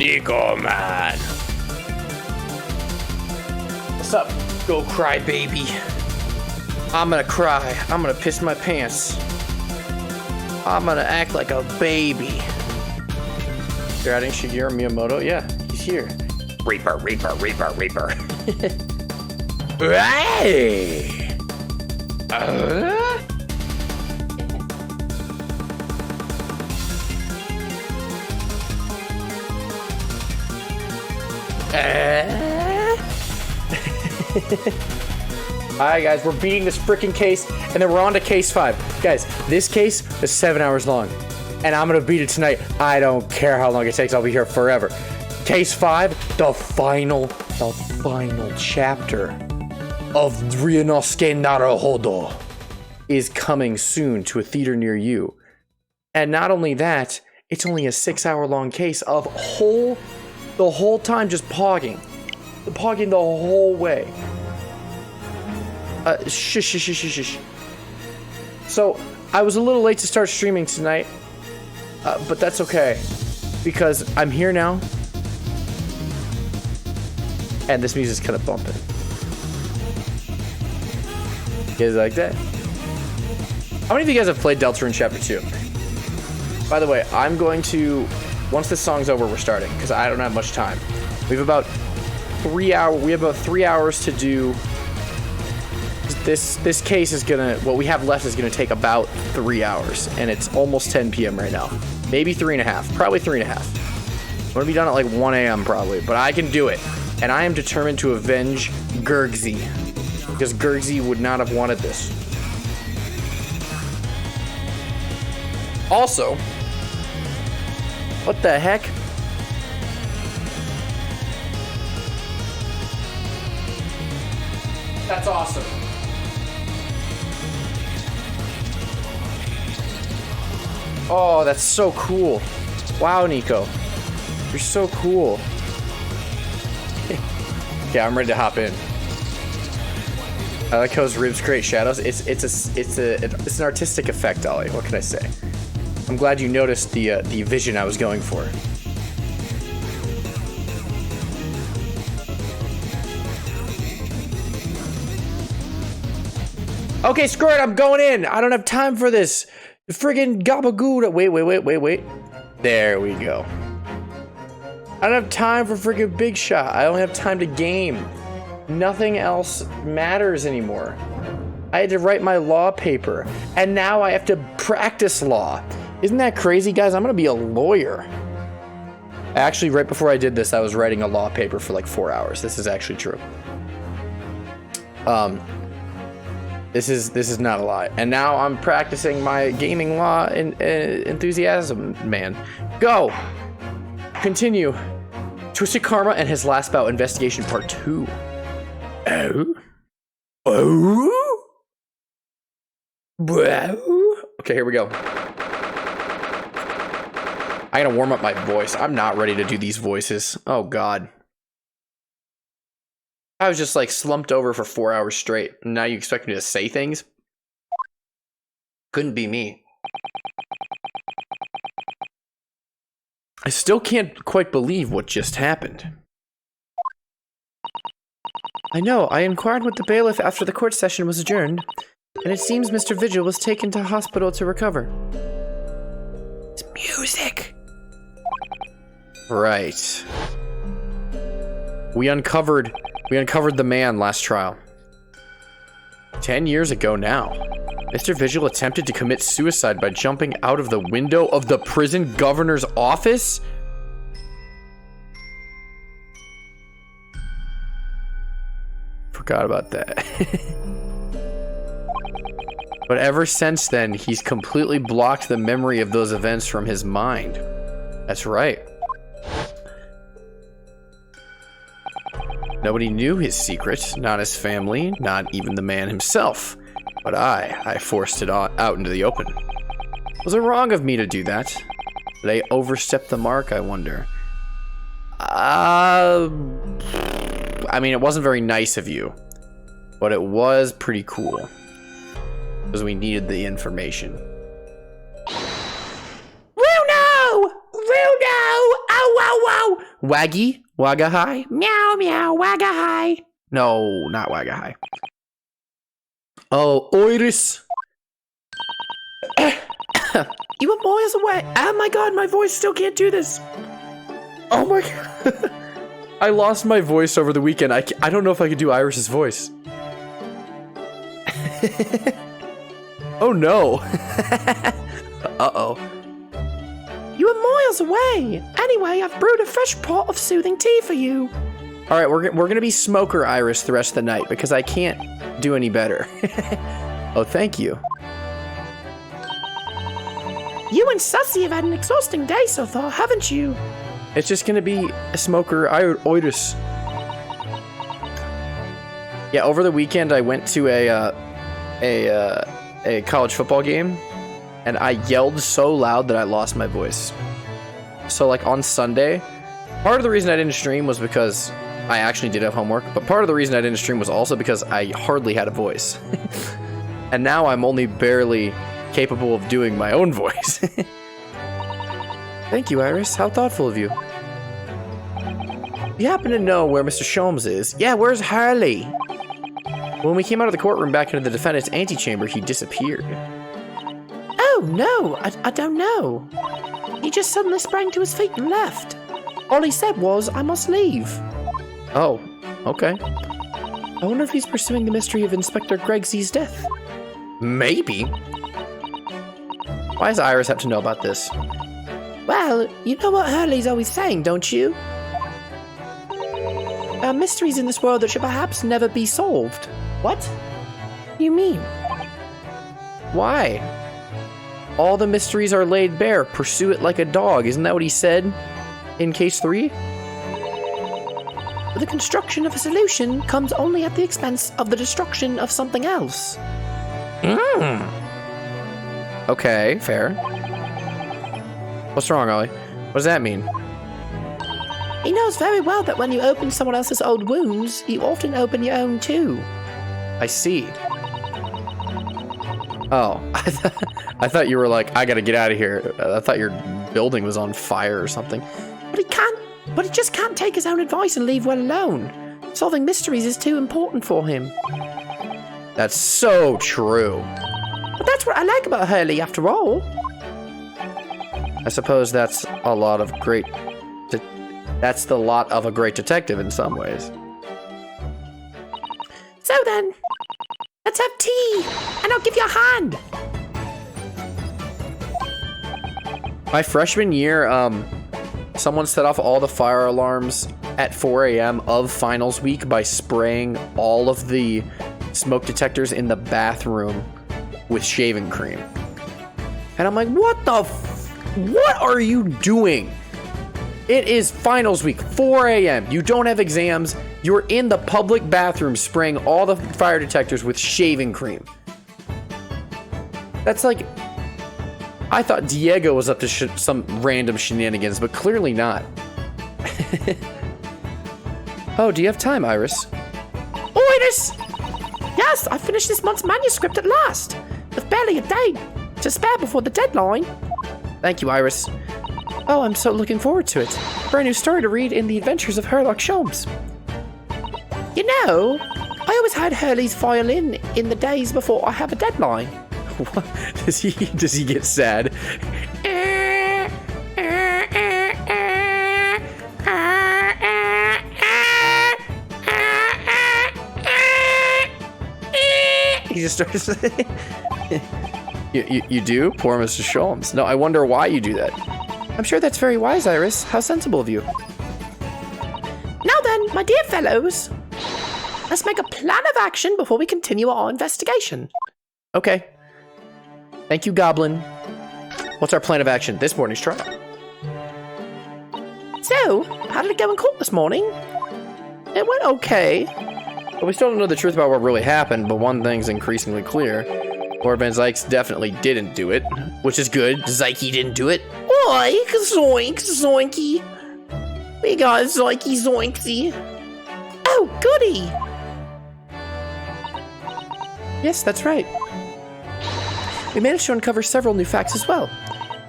Nico, man. What's up, go cry baby? I'm gonna cry. I'm gonna piss my pants. I'm gonna act like a baby. You're adding Shigeru Miyamoto? Yeah, he's here. Reaper, Reaper, Reaper, Reaper. Hey! Alright guys, we're beating this freaking case, and then we're on to case 5. Guys, this case is 7 hours long, and I'm gonna beat it tonight. I don't care how long it takes, I'll be here forever. Case 5, the final chapter of Ryunosuke Naruhodo is coming soon to a theater near you. And not only that, it's only a 6-hour long case of the whole time just pogging the whole way. Shush. So I was a little late to start streaming tonight, but that's okay because I'm here now, and this music's kind of bumping. You guys like that? How many of you guys have played Deltarune Chapter 2? By the way, I'm going to, once this song's over, we're starting because I don't have much time. We have about 3 hours. We have about 3 hours to do. This case is gonna, what we have left is gonna take about 3 hours, and it's almost 10 p.m. right now. Maybe 3.5, probably 3.5. I'm gonna be done at like 1 a.m. probably, but I can do it. And I am determined to avenge Gurgzy, because Gurgzy would not have wanted this. Also, what the heck? That's awesome. Oh, that's so cool. Wow, Nico. You're so cool. Yeah, I'm ready to hop in. I like how his ribs create shadows. It's an artistic effect, Ollie. What can I say? I'm glad you noticed the vision I was going for. Okay, screw it. I'm going in. I don't have time for this. Friggin' gabagool. Wait. There we go. I don't have time for friggin' big shot. I only have time to game. Nothing else matters anymore. I had to write my law paper, and now I have to practice law. Isn't that crazy, guys? I'm gonna be a lawyer. Actually, right before I did this, I was writing a law paper for like 4 hours. This is actually true. This is not a lie. And now I'm practicing my gaming law enthusiasm, man. Go! Continue. Twisted Karma and his last bout investigation part 2. Oh? Okay, here we go. I gotta warm up my voice. I'm not ready to do these voices. Oh, God. I was just like slumped over for 4 hours straight. And now you expect me to say things? Couldn't be me. I still can't quite believe what just happened. I know, I inquired with the bailiff after the court session was adjourned, and it seems Mr. Vigil was taken to hospital to recover. It's music! Right. We uncovered the man last trial. 10 years ago now. Mr. Vigil attempted to commit suicide by jumping out of the window of the prison governor's office? Forgot about that. But ever since then, he's completely blocked the memory of those events from his mind. That's right. Nobody knew his secret, not his family, not even the man himself. But I forced it out into the open. Was it wrong of me to do that? Did I overstep the mark, I wonder? I mean, it wasn't very nice of you, but it was pretty cool. Because we needed the information. Runo! Runo! Ow, ow, ow! Waggy? Wagga high? Meow, meow, wagga high. No, not wagga high. Oh, Iris. You were miles away. Oh my god, my voice still can't do this. Oh my god. I lost my voice over the weekend. I don't know if I could do Iris's voice. Oh no. Uh-oh. You were miles away. Anyway, I've brewed a fresh pot of soothing tea for you. All right, we're gonna be Smoker Iris the rest of the night because I can't do any better. Oh, thank you. You and Sussy have had an exhausting day so far, haven't you? It's just gonna be a Smoker Iris. Yeah, over the weekend I went to a college football game, and I yelled so loud that I lost my voice. So like on Sunday, part of the reason I didn't stream was because I actually did have homework, but part of the reason I didn't stream was also because I hardly had a voice. And now I'm only barely capable of doing my own voice. Thank you, Iris. How thoughtful of you. You happen to know where Mr. Sholmes is? Yeah, where's Harley? When we came out of the courtroom back into the defendant's antechamber, he disappeared. Oh, no, I don't know. He just suddenly sprang to his feet and left. All he said was, I must leave. Oh, okay. I wonder if he's pursuing the mystery of Inspector Gregsy's death. Maybe. Why does Iris have to know about this? Well, you know what Hurley's always saying, don't you? Mysteries in this world that should perhaps never be solved. What? You mean? Why? All the mysteries are laid bare. Pursue it like a dog. Isn't that what he said in case 3? The construction of a solution comes only at the expense of the destruction of something else. Okay, fair. What's wrong, Ollie? What does that mean? He knows very well that when you open someone else's old wounds, you often open your own too. I see. Oh, I thought you were like, I gotta get out of here. I thought your building was on fire or something. But he just can't take his own advice and leave well alone. Solving mysteries is too important for him. That's so true. But that's what I like about Hurley, after all. I suppose that's a lot of great... That's the lot of a great detective in some ways. So then, let's have tea, and I'll give you a hand. My freshman year, someone set off all the fire alarms at 4 a.m. of finals week by spraying all of the smoke detectors in the bathroom with shaving cream. And I'm like, what are you doing? It is finals week, 4 a.m. You don't have exams. You're in the public bathroom spraying all the fire detectors with shaving cream. That's like... I thought Diego was up to some random shenanigans, but clearly not. Oh, do you have time, Iris? Oh, Iris! Yes, I finished this month's manuscript at last. With barely a day to spare before the deadline. Thank you, Iris. Oh, I'm so looking forward to it. Brand new story to read in The Adventures of Sherlock Sholmes. You know, I always had Hurley's violin in the days before I have a deadline. What? Does he get sad? He just starts. You do? Poor Mr. Sholmes. No, I wonder why you do that. I'm sure that's very wise, Iris. How sensible of you. Now then, my dear fellows, let's make a plan of action before we continue our investigation. Okay. Thank you, Goblin. What's our plan of action? This morning's trial. So, how did it go in court this morning? It went okay. But we still don't know the truth about what really happened, but one thing's increasingly clear. Lord Van Zykes definitely didn't do it, which is good. Zykey didn't do it. Oi, zoink, zoinky. We got Zoinky Zoinksy. Oh, goody. Yes, that's right. We managed to uncover several new facts as well.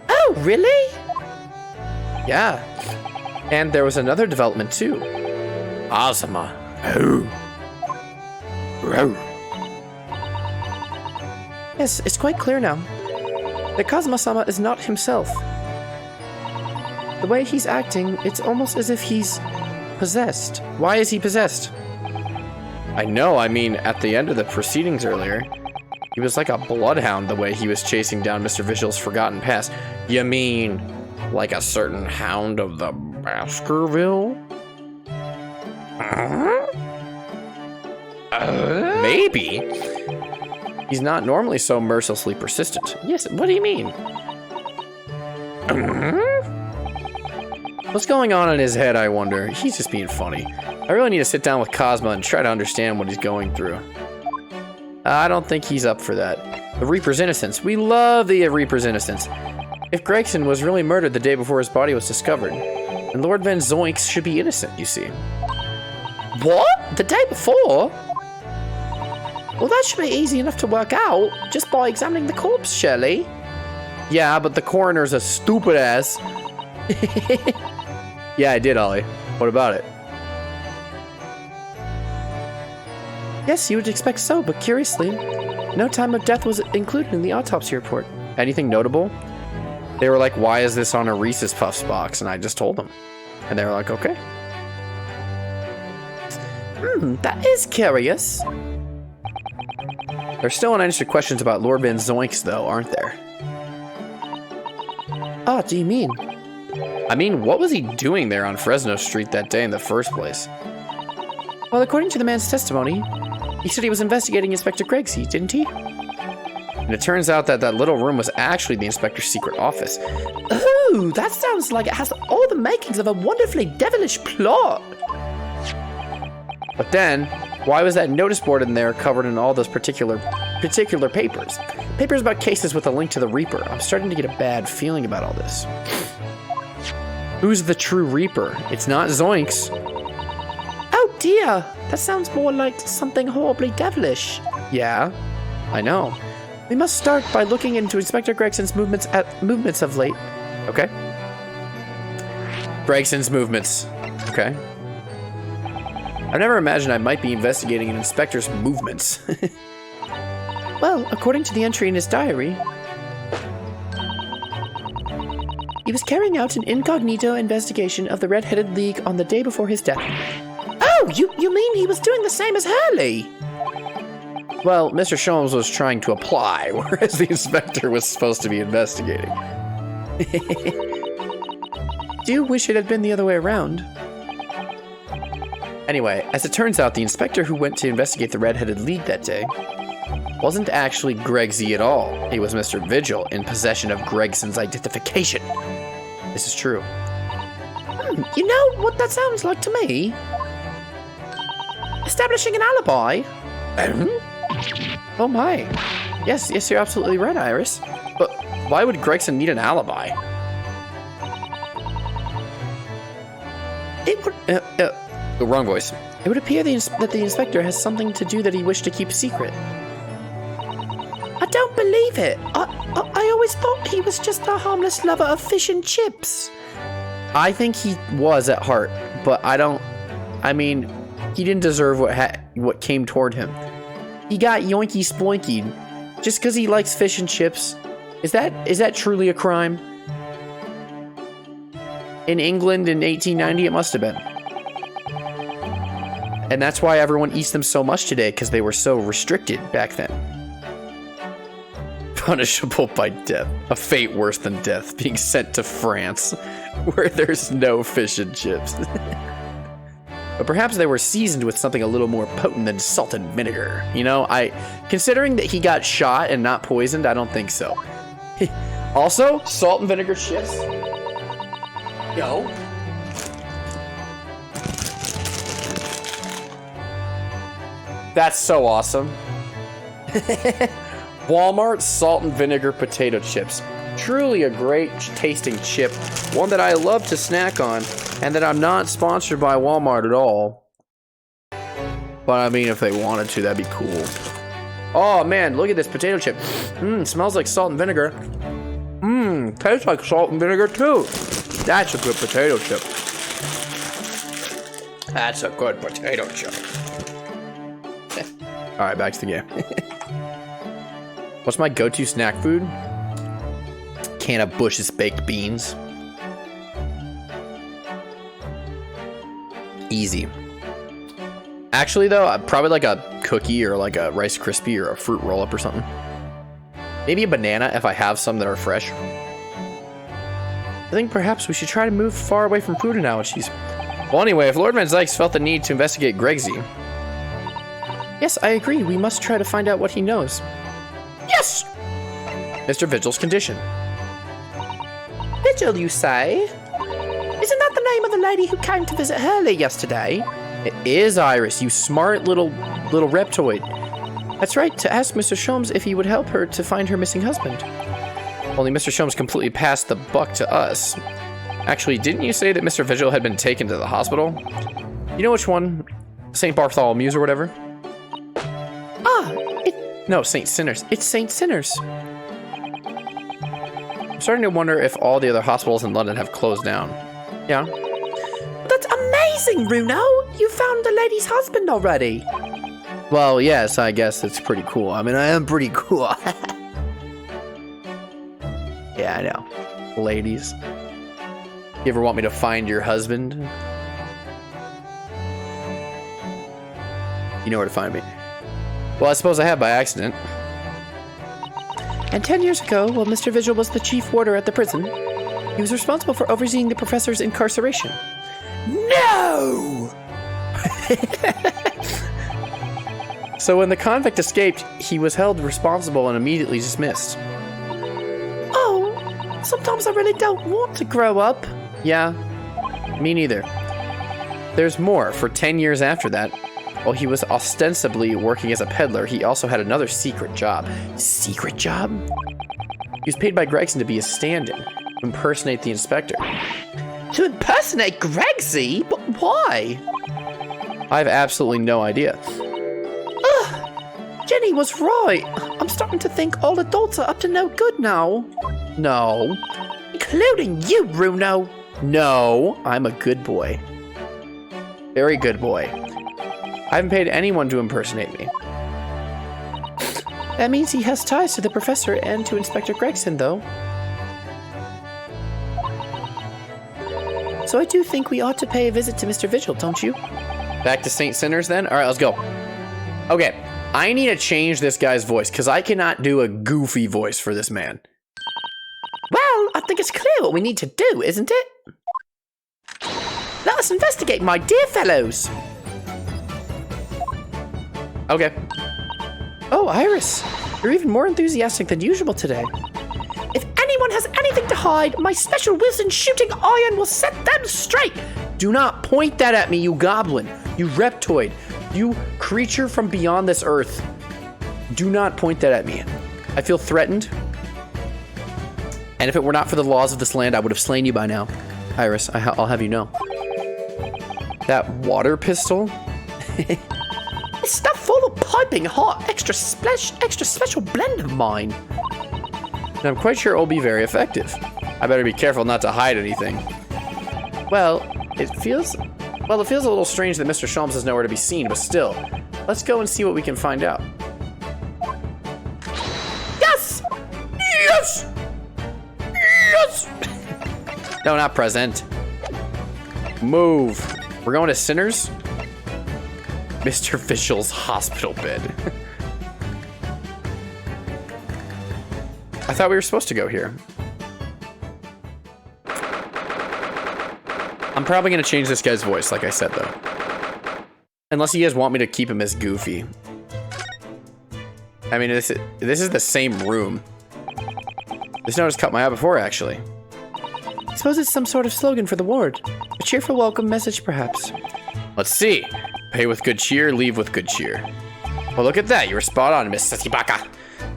Oh, really? Yeah. And there was another development too. Azuma. Oh. Yes, it's quite clear now that Kazuma-sama is not himself. The way he's acting, it's almost as if he's possessed. Why is he possessed? I know, I mean, at the end of the proceedings earlier, he was like a bloodhound the way he was chasing down Mr. Vigil's forgotten past. You mean, like a certain hound of the Baskerville? Maybe. He's not normally so mercilessly persistent. Yes, what do you mean? What's going on in his head, I wonder? He's just being funny. I really need to sit down with Cosmo and try to understand what he's going through. I don't think he's up for that. The Reaper's innocence. We love the Reaper's innocence. If Gregson was really murdered the day before his body was discovered, then Lord Van Zoinks should be innocent, you see. What? The day before? Well, that should be easy enough to work out, just by examining the corpse, Shirley. Yeah, but the coroner's a stupid ass. Yeah, I did, Ollie. What about it? Yes, you would expect so, but curiously, no time of death was included in the autopsy report. Anything notable? They were like, why is this on a Reese's Puffs box? And I just told them. And they were like, okay. That is curious. There's still unanswered questions about Lord Van Zoinks, though, aren't there? Oh, do you mean? I mean, what was he doing there on Fresno Street that day in the first place? Well, according to the man's testimony, he said he was investigating Inspector Gregsy, didn't he? And it turns out that that little room was actually the inspector's secret office. Ooh, that sounds like it has all the makings of a wonderfully devilish plot. But then, why was that notice board in there covered in all those particular papers? Papers about cases with a link to the Reaper. I'm starting to get a bad feeling about all this. Who's the true Reaper? It's not Zoinks. Oh dear, that sounds more like something horribly devilish. Yeah, I know. We must start by looking into Inspector Gregson's movements of late. Okay. Gregson's movements. Okay. I've never imagined I might be investigating an inspector's movements. Well, according to the entry in his diary, he was carrying out an incognito investigation of the Red-Headed League on the day before his death. Oh, you mean he was doing the same as Hurley? Well, Mr. Sholmes was trying to apply, whereas the inspector was supposed to be investigating. Do you wish it had been the other way around? Anyway, as it turns out, the inspector who went to investigate the Red-Headed League that day wasn't actually Gregsy at all. It was Mr. Vigil in possession of Gregson's identification. This is true. You know what that sounds like to me? Establishing an alibi? Oh my. Yes, you're absolutely right, Iris. But why would Gregson need an alibi? It would... the wrong voice. It would appear that the inspector has something to do that he wished to keep secret. I don't believe it. I always thought he was just a harmless lover of fish and chips. I think he was at heart, but I mean, he didn't deserve what came toward him. He got yoinky sploinkied just because he likes fish and chips. Is that truly a crime? In England in 1890, it must have been. And that's why everyone eats them so much today, because they were so restricted back then. Punishable by death. A fate worse than death, being sent to France, where there's no fish and chips. But perhaps they were seasoned with something a little more potent than salt and vinegar. You know, considering that he got shot and not poisoned, I don't think so. Also, salt and vinegar chips. Yo. That's so awesome. Walmart salt and vinegar potato chips. Truly a great tasting chip. One that I love to snack on, and that I'm not sponsored by Walmart at all. But I mean, if they wanted to, that'd be cool. Oh man, look at this potato chip. Smells like salt and vinegar. Tastes like salt and vinegar too. That's a good potato chip. That's a good potato chip. All right, back to the game. What's my go-to snack food? Can of Bush's baked beans. Easy. Actually, though, probably like a cookie or like a Rice Krispie or a fruit roll-up or something. Maybe a banana if I have some that are fresh. I think perhaps we should try to move far away from food analogies. Well, anyway, if Lord Van Zykes felt the need to investigate Gregsy... Yes, I agree. We must try to find out what he knows. Yes! Mr. Vigil's condition. Vigil, you say? Isn't that the name of the lady who came to visit Hurley yesterday? It is Iris, you smart little reptoid. That's right, to ask Mr. Sholmes if he would help her to find her missing husband. Only Mr. Sholmes completely passed the buck to us. Actually, didn't you say that Mr. Vigil had been taken to the hospital? You know which one? St. Bartholomew's or whatever? No, St. Sinners. It's St. Sinners. I'm starting to wonder if all the other hospitals in London have closed down. Yeah. That's amazing, Bruno! You found the lady's husband already. Well, yes, I guess it's pretty cool. I mean, I am pretty cool. Yeah, I know. Ladies. You ever want me to find your husband? You know where to find me. Well, I suppose I have by accident. And 10 years ago, while Mr. Vigil was the chief warder at the prison, he was responsible for overseeing the professor's incarceration. No! So when the convict escaped, he was held responsible and immediately dismissed. Oh, sometimes I really don't want to grow up. Yeah, me neither. There's more. For 10 years after that, while he was ostensibly working as a peddler, he also had another secret job. Secret job? He was paid by Gregson to be a stand-in, to impersonate the inspector. To impersonate Gregsy? But why? I have absolutely no idea. Ugh, Jenny was right. I'm starting to think all adults are up to no good now. No. Including you, Bruno. No, I'm a good boy. Very good boy. I haven't paid anyone to impersonate me. That means he has ties to the professor and to Inspector Gregson, though. So I do think we ought to pay a visit to Mr. Vigil, don't you? Back to St. Sinners, then? All right, let's go. Okay, I need to change this guy's voice, because I cannot do a goofy voice for this man. Well, I think it's clear what we need to do, isn't it? Let us investigate, my dear fellows. Okay. Oh, Iris, you're even more enthusiastic than usual today. If anyone has anything to hide, my special Wilson shooting iron will set them straight. Do not point that at me, you goblin, you reptoid, you creature from beyond this earth. Do not point that at me. I feel threatened. And if it were not for the laws of this land, I would have slain you by now. Iris, I'll have you know. That water pistol? It's stuff full of piping hot, extra special blend of mine. And I'm quite sure it'll be very effective. I better be careful not to hide anything. Well, it feels a little strange that Mr. Sholmes is nowhere to be seen, but still, let's go and see what we can find out. Yes! Yes! Yes! No, not present. Move. We're going to Sinners? Mr. Vigil's hospital bed. I thought we were supposed to go here. I'm probably going to change this guy's voice, like I said, though. Unless you guys want me to keep him as Goofy. I mean, this is the same room. This note has caught my eye before, actually. I suppose it's some sort of slogan for the ward. A cheerful welcome message, perhaps. Let's see. Pay with good cheer, leave with good cheer. Well, look at that. You were spot on, Miss Sasibaka.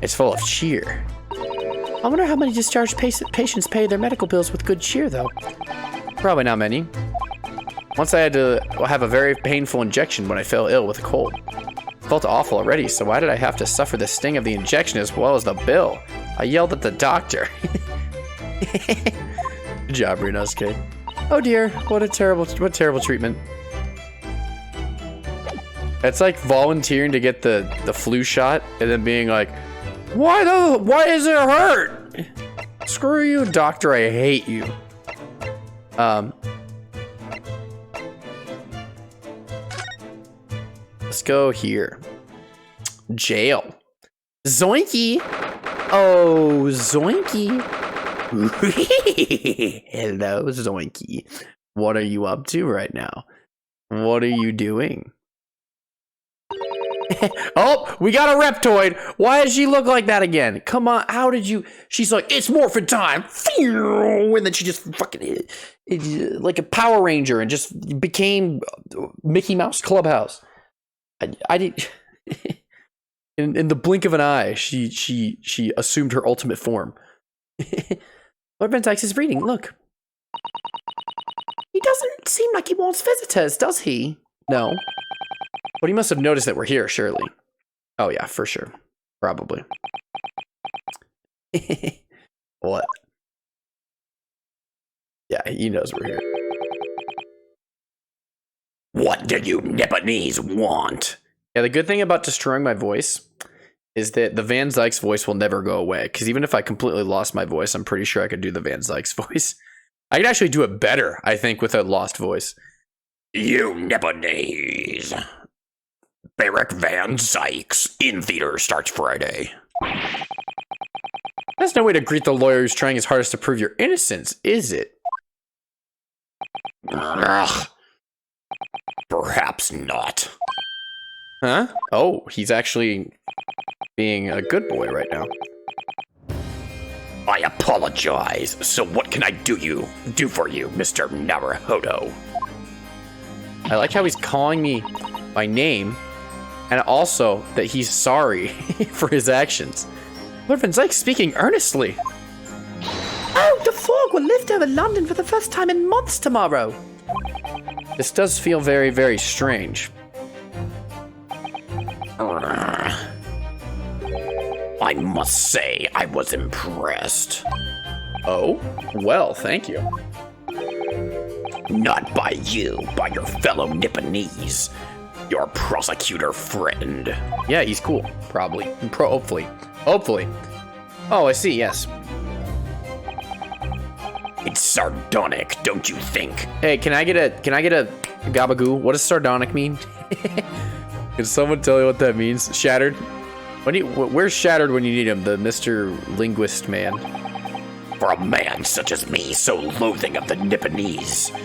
It's full of cheer. I wonder how many discharged patients pay their medical bills with good cheer, though. Probably not many. Once I had to have a very painful injection when I fell ill with a cold. Felt awful already, so why did I have to suffer the sting of the injection as well as the bill? I yelled at the doctor. Good job, Renosuke. Oh dear, what terrible treatment. It's like volunteering to get the flu shot and then being like, why does it hurt? Screw you, doctor, I hate you. Let's go here. Jail. Zoinky. Oh, Zoinky. Hello, Zoinky. What are you up to right now? What are you doing? Oh, we got a Reptoid. Why does she look like that again? Come on, how did you? She's like, it's morphin' time. And then she just fucking like a Power Ranger and just became Mickey Mouse Clubhouse. I did. In the blink of an eye, she assumed her ultimate form. Lord Van Dykes is reading. Look. He doesn't seem like he wants visitors, does he? No. But he must have noticed that we're here, surely. Oh yeah, for sure. Probably. What? Yeah, he knows we're here. What do you Nipponese want? Yeah, the good thing about destroying my voice is that the Van Dykes voice will never go away. Because even if I completely lost my voice, I'm pretty sure I could do the Van Dykes voice. I could actually do it better, I think, with a lost voice. You Nipponese. Barack Van Dykes in theater starts Friday. That's no way to greet the lawyer who's trying his hardest to prove your innocence, is it? Ugh. Perhaps not. Huh? Oh, he's actually being a good boy right now. I apologize. So what can I do for you, Mr. Naruhodo? I like how he's calling me by name, and also that he's sorry for his actions. Lord Van Dykes speaking earnestly. Oh, the fog will lift over London for the first time in months tomorrow. This does feel very, very strange. I must say, I was impressed. Oh? Well, thank you. Not by you, by your fellow Nipponese. Your prosecutor friend. Yeah, he's cool. Probably. Hopefully. Hopefully. Oh, I see, yes. It's sardonic, don't you think? Hey, can I get a gabagoo? What does sardonic mean? Can someone tell me what that means? Shattered? Where's Shattered when you need him? The Mr. Linguist man. For a man such as me, so loathing of the Nipponese,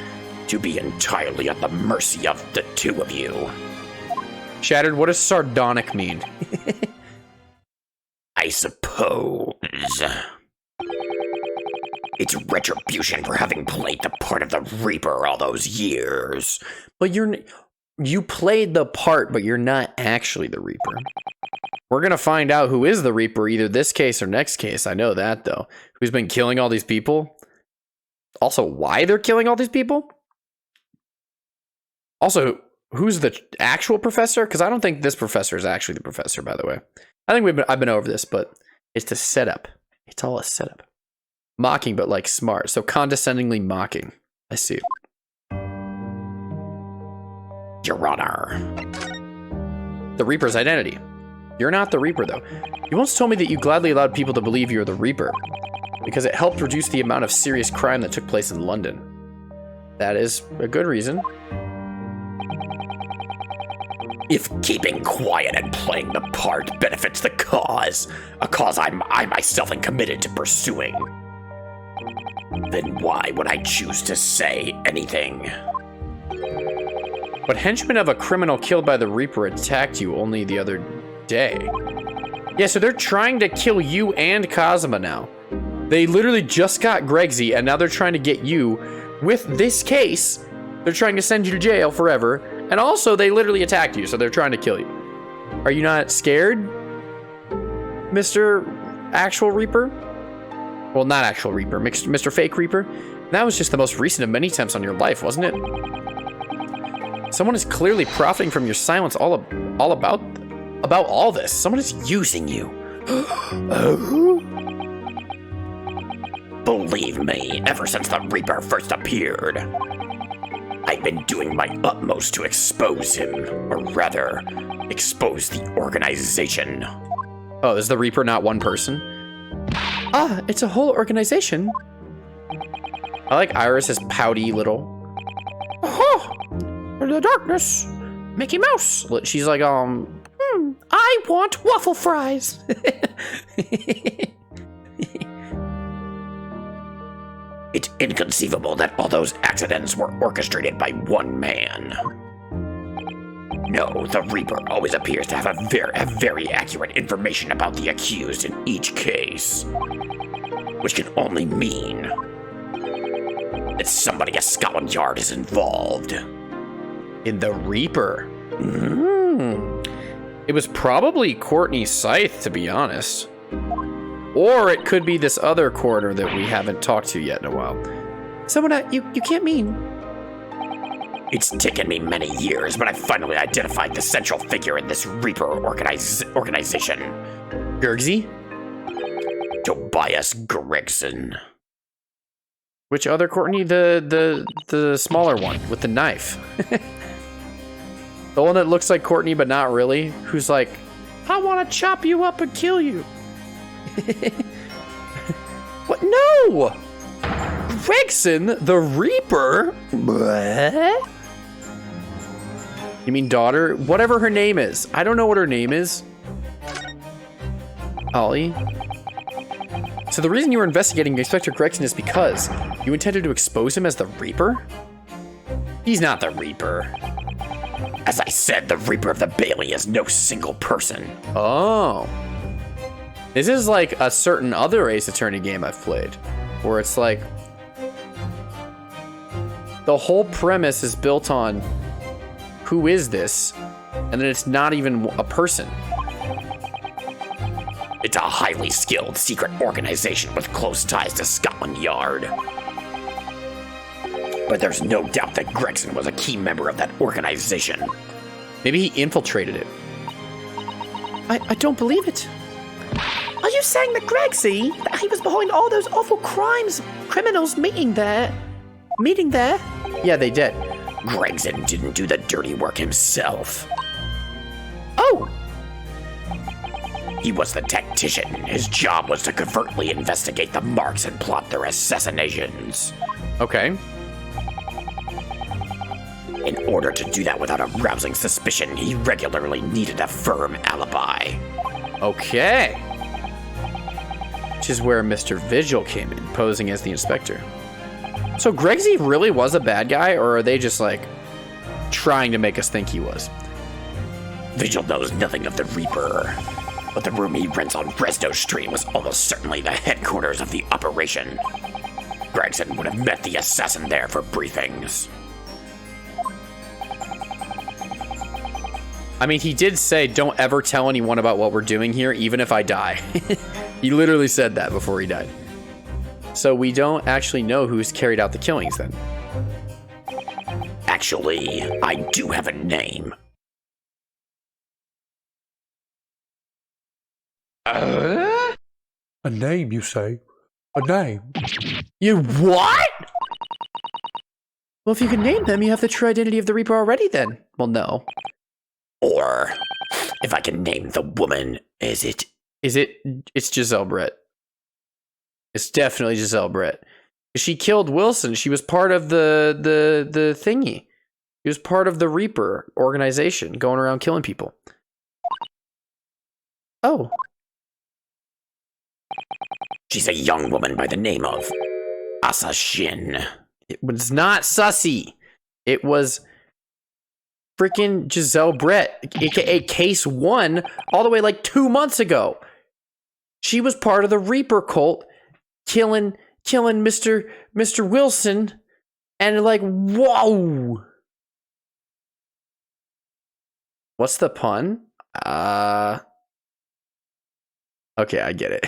to be entirely at the mercy of the two of you. Shattered, what does sardonic mean? I suppose it's retribution for having played the part of the Reaper all those years. But you played the part, but you're not actually the Reaper. We're gonna find out who is the Reaper, either this case or next case. I know that, though. Who's been killing all these people? Also, why they're killing all these people? Also, who's the actual professor? Because I don't think this professor is actually the professor, by the way. I think I've been over this, but it's the setup. It's all a setup. Mocking, but like smart. So condescendingly mocking. I see. Your Honor. The Reaper's identity. You're not the Reaper, though. You once told me that you gladly allowed people to believe you were the Reaper because it helped reduce the amount of serious crime that took place in London. That is a good reason. If keeping quiet and playing the part benefits the cause, a cause I myself am committed to pursuing, then why would I choose to say anything? But henchmen of a criminal killed by the Reaper attacked you only the other day. Yeah, so they're trying to kill you and Kazuma now. They literally just got Gregsy, and now they're trying to get you with this case. They're trying to send you to jail forever, and also they literally attacked you, so they're trying to kill you. Are you not scared, Mr. Actual Reaper? Well, not Actual Reaper, Mr. Fake Reaper. That was just the most recent of many attempts on your life, wasn't it? Someone is clearly profiting from your silence all about all this. Someone is using you. Believe me, ever since the Reaper first appeared, I I've been doing my utmost to expose him, or rather, expose the organization. Oh, is the Reaper not one person? Ah, it's a whole organization. I like Iris's pouty little. Oh, in the darkness, Mickey Mouse. She's like, I want waffle fries. It's inconceivable that all those accidents were orchestrated by one man. No, the Reaper always appears to have very accurate information about the accused in each case. Which can only mean that somebody at Scotland Yard is involved. In the Reaper? It was probably Courtney Scythe, to be honest. Or it could be this other coroner that we haven't talked to yet in a while. Someone you can't mean. It's taken me many years, but I finally identified the central figure in this Reaper organization. Gergsy? Tobias Gregson. Which other Courtney? The smaller one with the knife. The one that looks like Courtney but not really. Who's like, I want to chop you up and kill you. What? No! Gregson, the Reaper? What? You mean daughter? Whatever her name is. I don't know what her name is. Ollie? So the reason you were investigating Inspector Gregson is because you intended to expose him as the Reaper? He's not the Reaper. As I said, the Reaper of the Bailey is no single person. Oh. This is like a certain other Ace Attorney game I've played, where it's like the whole premise is built on who is this, and then it's not even a person. It's a highly skilled secret organization with close ties to Scotland Yard. But there's no doubt that Gregson was a key member of that organization. Maybe he infiltrated it. I don't believe it. Are you saying that Gregsy, that he was behind all those awful criminals meeting there? Yeah, they did. Gregson didn't do the dirty work himself. Oh! He was the tactician. His job was to covertly investigate the marks and plot their assassinations. Okay. In order to do that without arousing suspicion, he regularly needed a firm alibi. Okay. Which is where Mr. Vigil came in, posing as the inspector. So Gregsy really was a bad guy, or are they just like trying to make us think he was? Vigil knows nothing of the Reaper, but the room he rents on Fresno Street was almost certainly the headquarters of the operation. Gregson would have met the assassin there for briefings. I mean, he did say, don't ever tell anyone about what we're doing here, even if I die. He literally said that before he died. So we don't actually know who's carried out the killings then. Actually, I do have a name. A name, you say? A name? You what? Well, if you can name them, you have the true identity of the Reaper already then. Well, no. Or, if I can name the woman, it's Giselle Brett. It's definitely Giselle Brett. She killed Wilson. She was part of the thingy. She was part of the Reaper organization, going around killing people. Oh. She's a young woman by the name of Asa Shin. It was not Sussy. It was freaking Giselle Brett, aka Case 1, all the way like 2 months ago. She was part of the Reaper cult, killing Mr. Wilson, and like, whoa. What's the pun? Okay, I get it.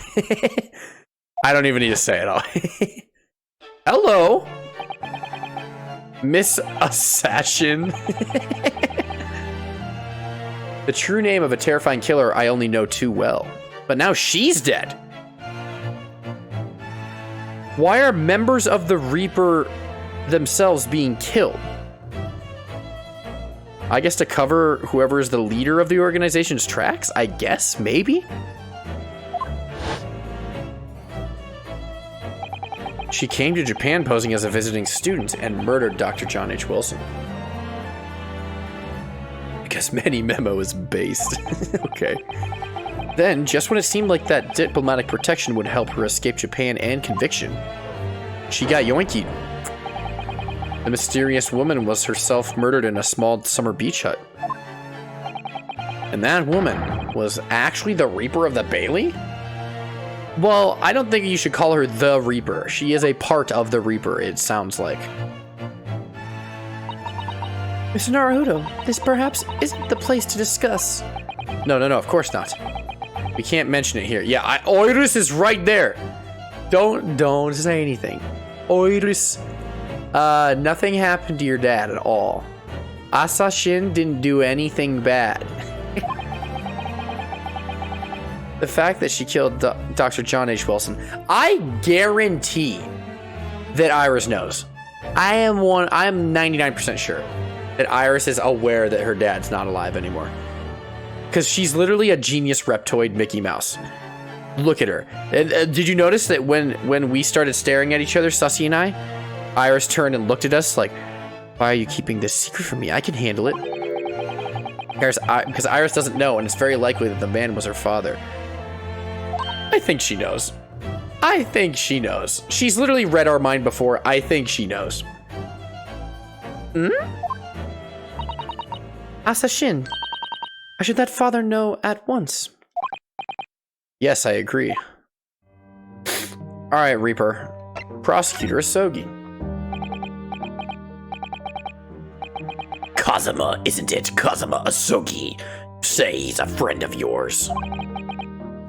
I don't even need to say it all. Hello, Miss Assassin. The true name of a terrifying killer I only know too well. But now she's dead. Why are members of the Reaper themselves being killed? I guess to cover whoever is the leader of the organization's tracks, I guess, maybe? She came to Japan posing as a visiting student and murdered Dr. John H. Wilson. Because Manny Memo is based. Okay. Then, just when it seemed like that diplomatic protection would help her escape Japan and conviction, she got yoinkied. The mysterious woman was herself murdered in a small summer beach hut. And that woman was actually the Reaper of the Bailey? Well, I don't think you should call her the Reaper. She is a part of the Reaper, it sounds like. Mr. Naruto, this perhaps isn't the place to discuss. No, of course not. We can't mention it here. Yeah, Oiris is right there. Don't say anything. Oiris. Nothing happened to your dad at all. Asashin didn't do anything bad. The fact that she killed Dr. John H. Wilson, I guarantee that Iris knows. I am 99% sure that Iris is aware that her dad's not alive anymore. Because she's literally a genius reptoid Mickey Mouse. Look at her. Did you notice that when we started staring at each other, Sussy and I, Iris turned and looked at us like, why are you keeping this secret from me? I can handle it. Because Iris doesn't know, and it's very likely that the man was her father. I think she knows. She's literally read our mind before. I think she knows. Asashin, I should let father know at once. Yes, I agree. Alright, Reaper. Prosecutor Asogi. Kazuma, isn't it? Kazuma Asogi. Say he's a friend of yours.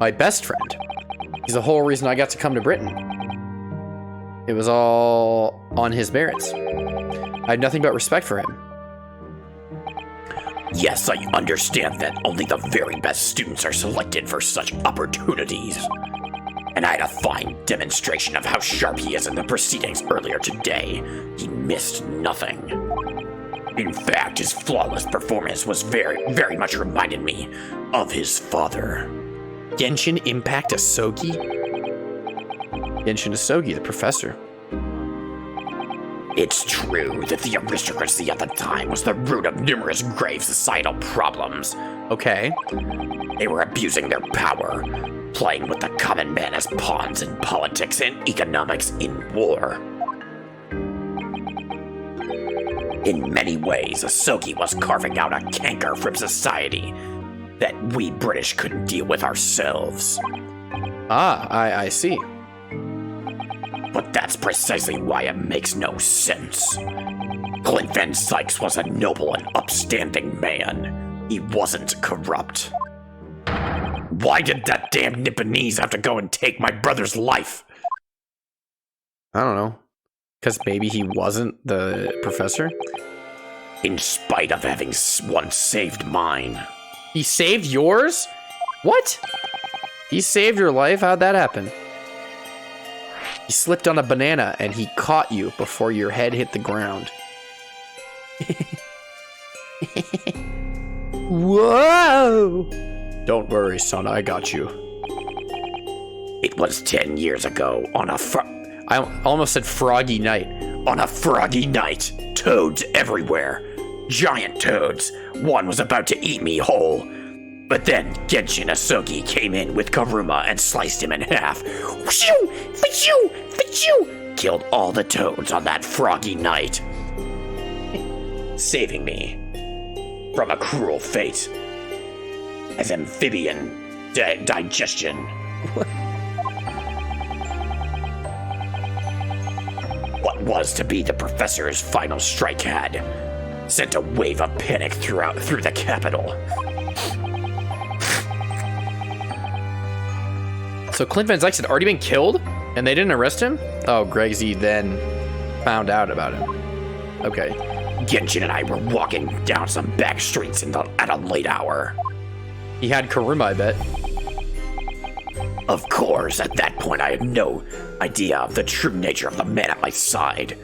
My best friend. He's the whole reason I got to come to Britain. It was all on his merits. I had nothing but respect for him. Yes, I understand that only the very best students are selected for such opportunities. And I had a fine demonstration of how sharp he is in the proceedings earlier today. He missed nothing. In fact, his flawless performance was very much reminded me of his father. Genshin Impact Asogi? Genshin Asogi, the professor. It's true that the aristocracy at the time was the root of numerous grave societal problems. Okay. They were abusing their power, playing with the common man as pawns in politics and economics in war. In many ways, Asogi was carving out a canker from society that we British couldn't deal with ourselves. Ah, I see. But that's precisely why it makes no sense. Clint Van Sykes was a noble and upstanding man. He wasn't corrupt. Why did that damn Nipponese have to go and take my brother's life? I don't know. Because maybe he wasn't the professor? In spite of having once saved mine. He saved yours? What? He saved your life? How'd that happen? He slipped on a banana and he caught you before your head hit the ground. Whoa! Don't worry, son, I got you. It was 10 years ago on a I almost said froggy night. On a froggy night, toads everywhere. Giant toads. One was about to eat me whole. But then Genshin Asogi came in with Karuma and sliced him in half. Whooshoo! Fachoo! Fachoo! Killed all the toads on that froggy night. Saving me from a cruel fate. As amphibian digestion. What was to be the professor's final strike had sent a wave of panic through the capital. So Clint Van Sykes had already been killed, and they didn't arrest him? Oh, Greg Z then found out about him. Okay. Genshin and I were walking down some back streets at a late hour. He had Karuma, I bet. Of course, at that point I had no idea of the true nature of the man at my side.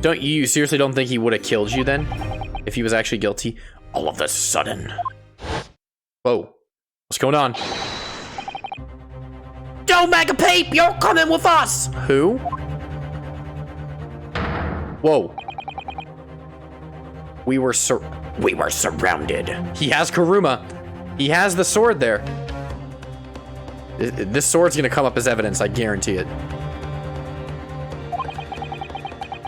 You seriously don't think he would have killed you then? If he was actually guilty? All of a sudden... Whoa. What's going on? Yo, Magapeep, you're coming with us! Who? Whoa. We were surrounded. He has Kuruma. He has the sword there. This sword's gonna come up as evidence, I guarantee it.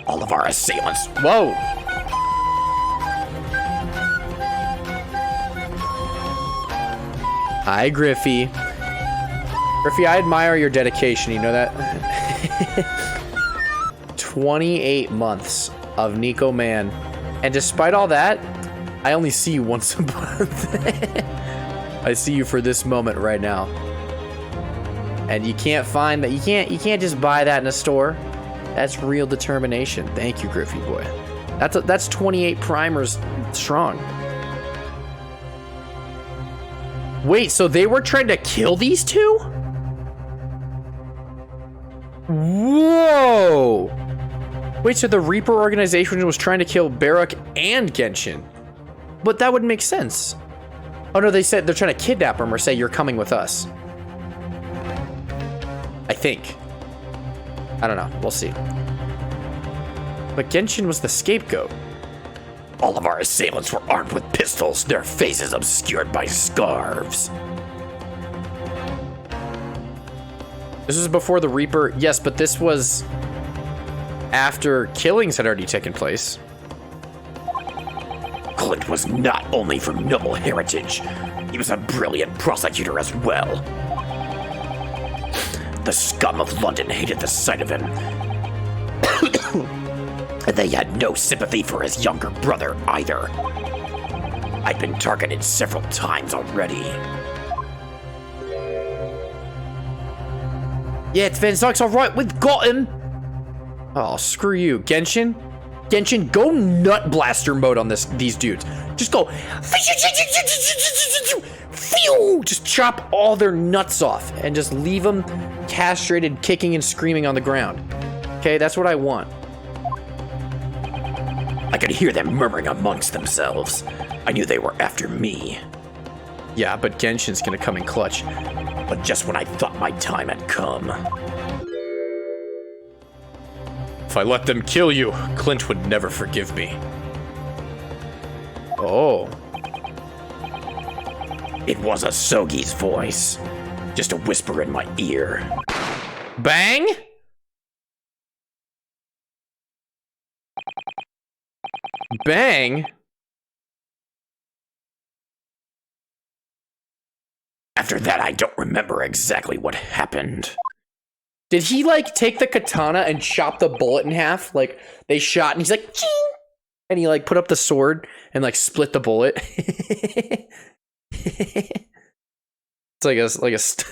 All of our assailants... Whoa! Hi, Griffey. Griffey, I admire your dedication, you know that? 28 months of Nico Man. And despite all that, I only see you once a month. I see you for this moment right now. And you can't find that. You can't just buy that in a store. That's real determination. Thank you, Griffey boy. That's 28 primers strong. Wait, so they were trying to kill these two? Whoa! Wait, so the Reaper organization was trying to kill Barak and Genshin. But that wouldn't make sense. Oh no, they said they're trying to kidnap him or say you're coming with us. I think. I don't know, we'll see. But Genshin was the scapegoat. All of our assailants were armed with pistols, their faces obscured by scarves. This was before the Reaper, yes, but this was after killings had already taken place. Clint was not only from noble heritage, he was a brilliant prosecutor as well. The scum of London hated the sight of him. And they had no sympathy for his younger brother either. I'd been targeted several times already. Yeah, it's Van Zyke's alright, we've got him! Oh, screw you. Genshin? Genshin, go nut blaster mode on these dudes. Just go. Just chop all their nuts off and just leave them castrated, kicking and screaming on the ground. Okay, that's what I want. I could hear them murmuring amongst themselves. I knew they were after me. Yeah, but Genshin's gonna come in clutch. But just when I thought my time had come. If I let them kill you, Clint would never forgive me. Oh. It was Asogi's voice. Just a whisper in my ear. Bang? Bang? After that, I don't remember exactly what happened. Did he, like, take the katana and chop the bullet in half? Like, they shot and he's like, ching! And he, like, put up the sword and, like, split the bullet. It's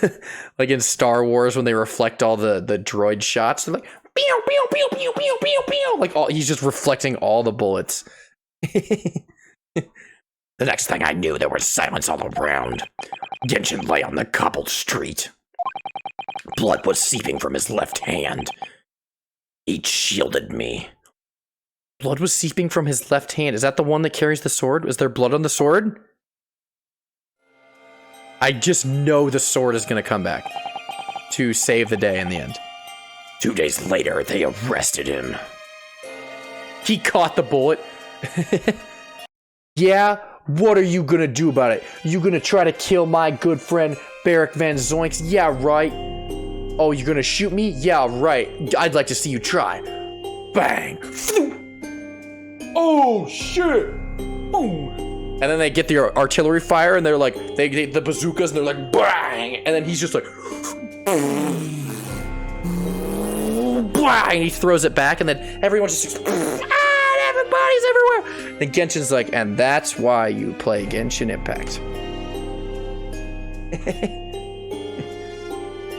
like in Star Wars when they reflect all the droid shots. They're like, pew, pew, pew, pew, pew, pew, pew. Like, he's just reflecting all the bullets. The next thing I knew, there was silence all around. Genshin lay on the cobbled street. Blood was seeping from his left hand. He shielded me. Blood was seeping from his left hand. Is that the one that carries the sword? Is there blood on the sword? I just know the sword is going to come back to save the day in the end. 2 days later, they arrested him. He caught the bullet. Yeah? What are you gonna do about it? You gonna try to kill my good friend Barak Van Zoinks? Yeah, right. Oh, you're gonna shoot me? Yeah, right. I'd like to see you try. Bang! Oh, shit! Boom! And then they get the artillery fire, and they're like, the bazookas, and they're like, bang! And then he's just like, bang! And he throws it back, and then everyone's just, everybody's everywhere! And Genshin's like, and that's why you play Genshin Impact.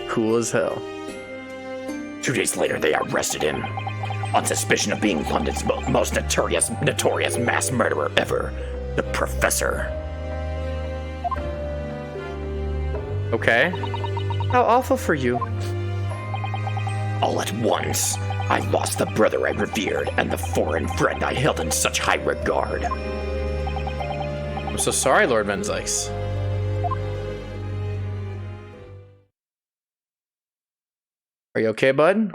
Cool as hell. 2 days later, they arrested him on suspicion of being London's most notorious mass murderer ever, the Professor. Okay. How awful for you. All at once, I lost the brother I revered and the foreign friend I held in such high regard. I'm so sorry, Lord Menzikes. Are you okay, bud?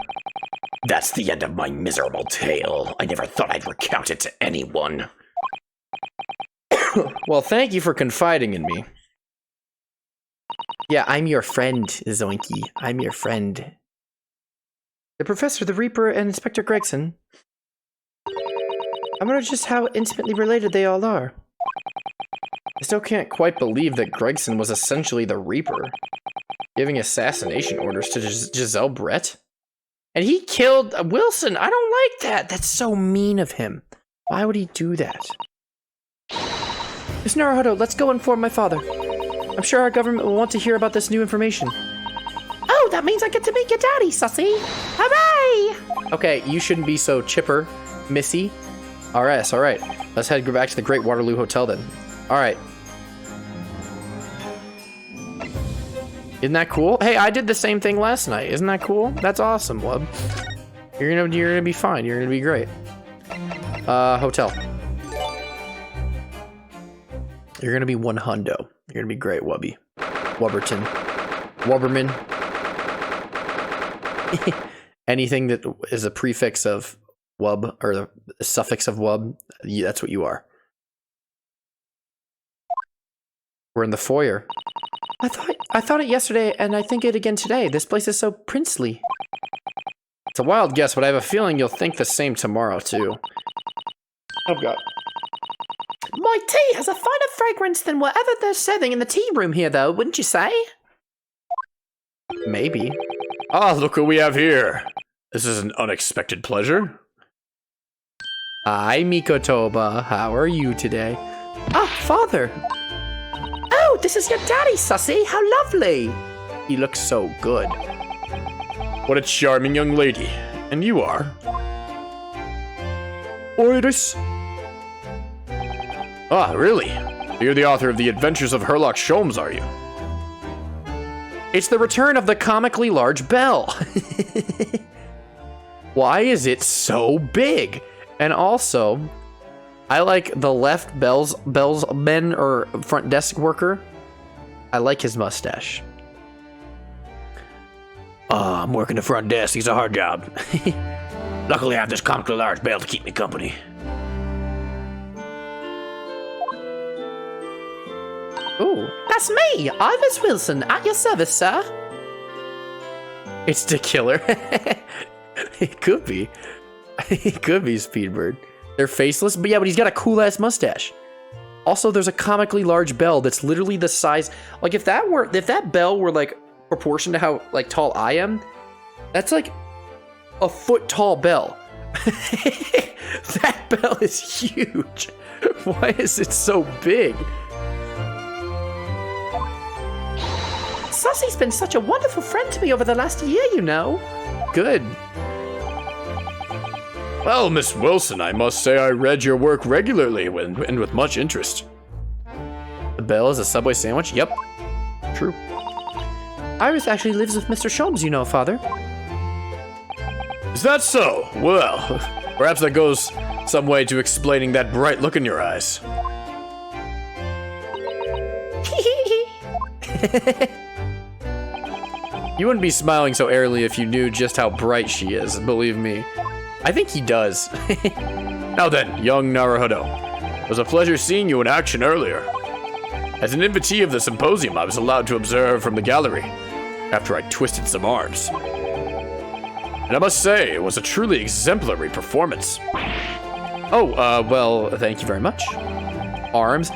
That's the end of my miserable tale. I never thought I'd recount it to anyone. Well, thank you for confiding in me. Yeah, I'm your friend, Zoinky. I'm your friend. The Professor, the Reaper, and Inspector Gregson. I wonder just how intimately related they all are. I still can't quite believe that Gregson was essentially the Reaper, giving assassination orders to Giselle Brett. And he killed Wilson. I don't like that. That's so mean of him. Why would he do that? Miss Naruhodo, let's go inform my father. I'm sure our government will want to hear about this new information. Oh, that means I get to meet your daddy, Sussy. Hooray! Okay, you shouldn't be so chipper, Missy. All right. Let's head back to the Great Waterloo Hotel then. All right. Isn't that cool? Hey, I did the same thing last night. Isn't that cool? That's awesome, Wub. You're gonna be fine. You're gonna be great. Hotel. You're gonna be one hundo. You're gonna be great, Wubby. Wubberton. Wubberman. Anything that is a prefix of wub or the suffix of wub, that's what you are. We're in the foyer. I thought it yesterday, and I think it again today. This place is so princely. It's a wild guess, but I have a feeling you'll think the same tomorrow, too. Oh, God. My tea has a finer fragrance than whatever they're serving in the tea room here, though, wouldn't you say? Maybe. Ah, look who we have here. This is an unexpected pleasure. Hi, Mikotoba. How are you today? Ah, father. Oh, this is your daddy, Sussy. How lovely. He looks so good. What a charming young lady. And you are? Oiris. Ah, really? You're the author of The Adventures of Herlock Sholmes, are you? It's the return of the comically large bell. Why is it so big? And also, I like the left bellsman or front desk worker. I like his mustache. I'm working the front desk. It's a hard job. Luckily, I have this comically large bell to keep me company. Ooh, that's me, Ivis Wilson, at your service, sir. It's the killer. It could be. It could be Speedbird. They're faceless, but yeah, but he's got a cool ass mustache. Also, there's a comically large bell that's literally the size. Like if that bell were like proportion to how like tall I am, that's like a foot tall bell. That bell is huge. Why is it so big? Sussy's been such a wonderful friend to me over the last year, you know. Good. Well, Miss Wilson, I must say I read your work regularly and with much interest. The bell is a Subway sandwich? Yep. True. Iris actually lives with Mr. Sholmes, you know, Father. Is that so? Well, perhaps that goes some way to explaining that bright look in your eyes. You wouldn't be smiling so airily if you knew just how bright she is, believe me. I think he does. Now then, young Naruhodo, it was a pleasure seeing you in action earlier. As an invitee of the symposium, I was allowed to observe from the gallery, after I twisted some arms. And I must say, it was a truly exemplary performance. Oh, well, thank you very much. Arms.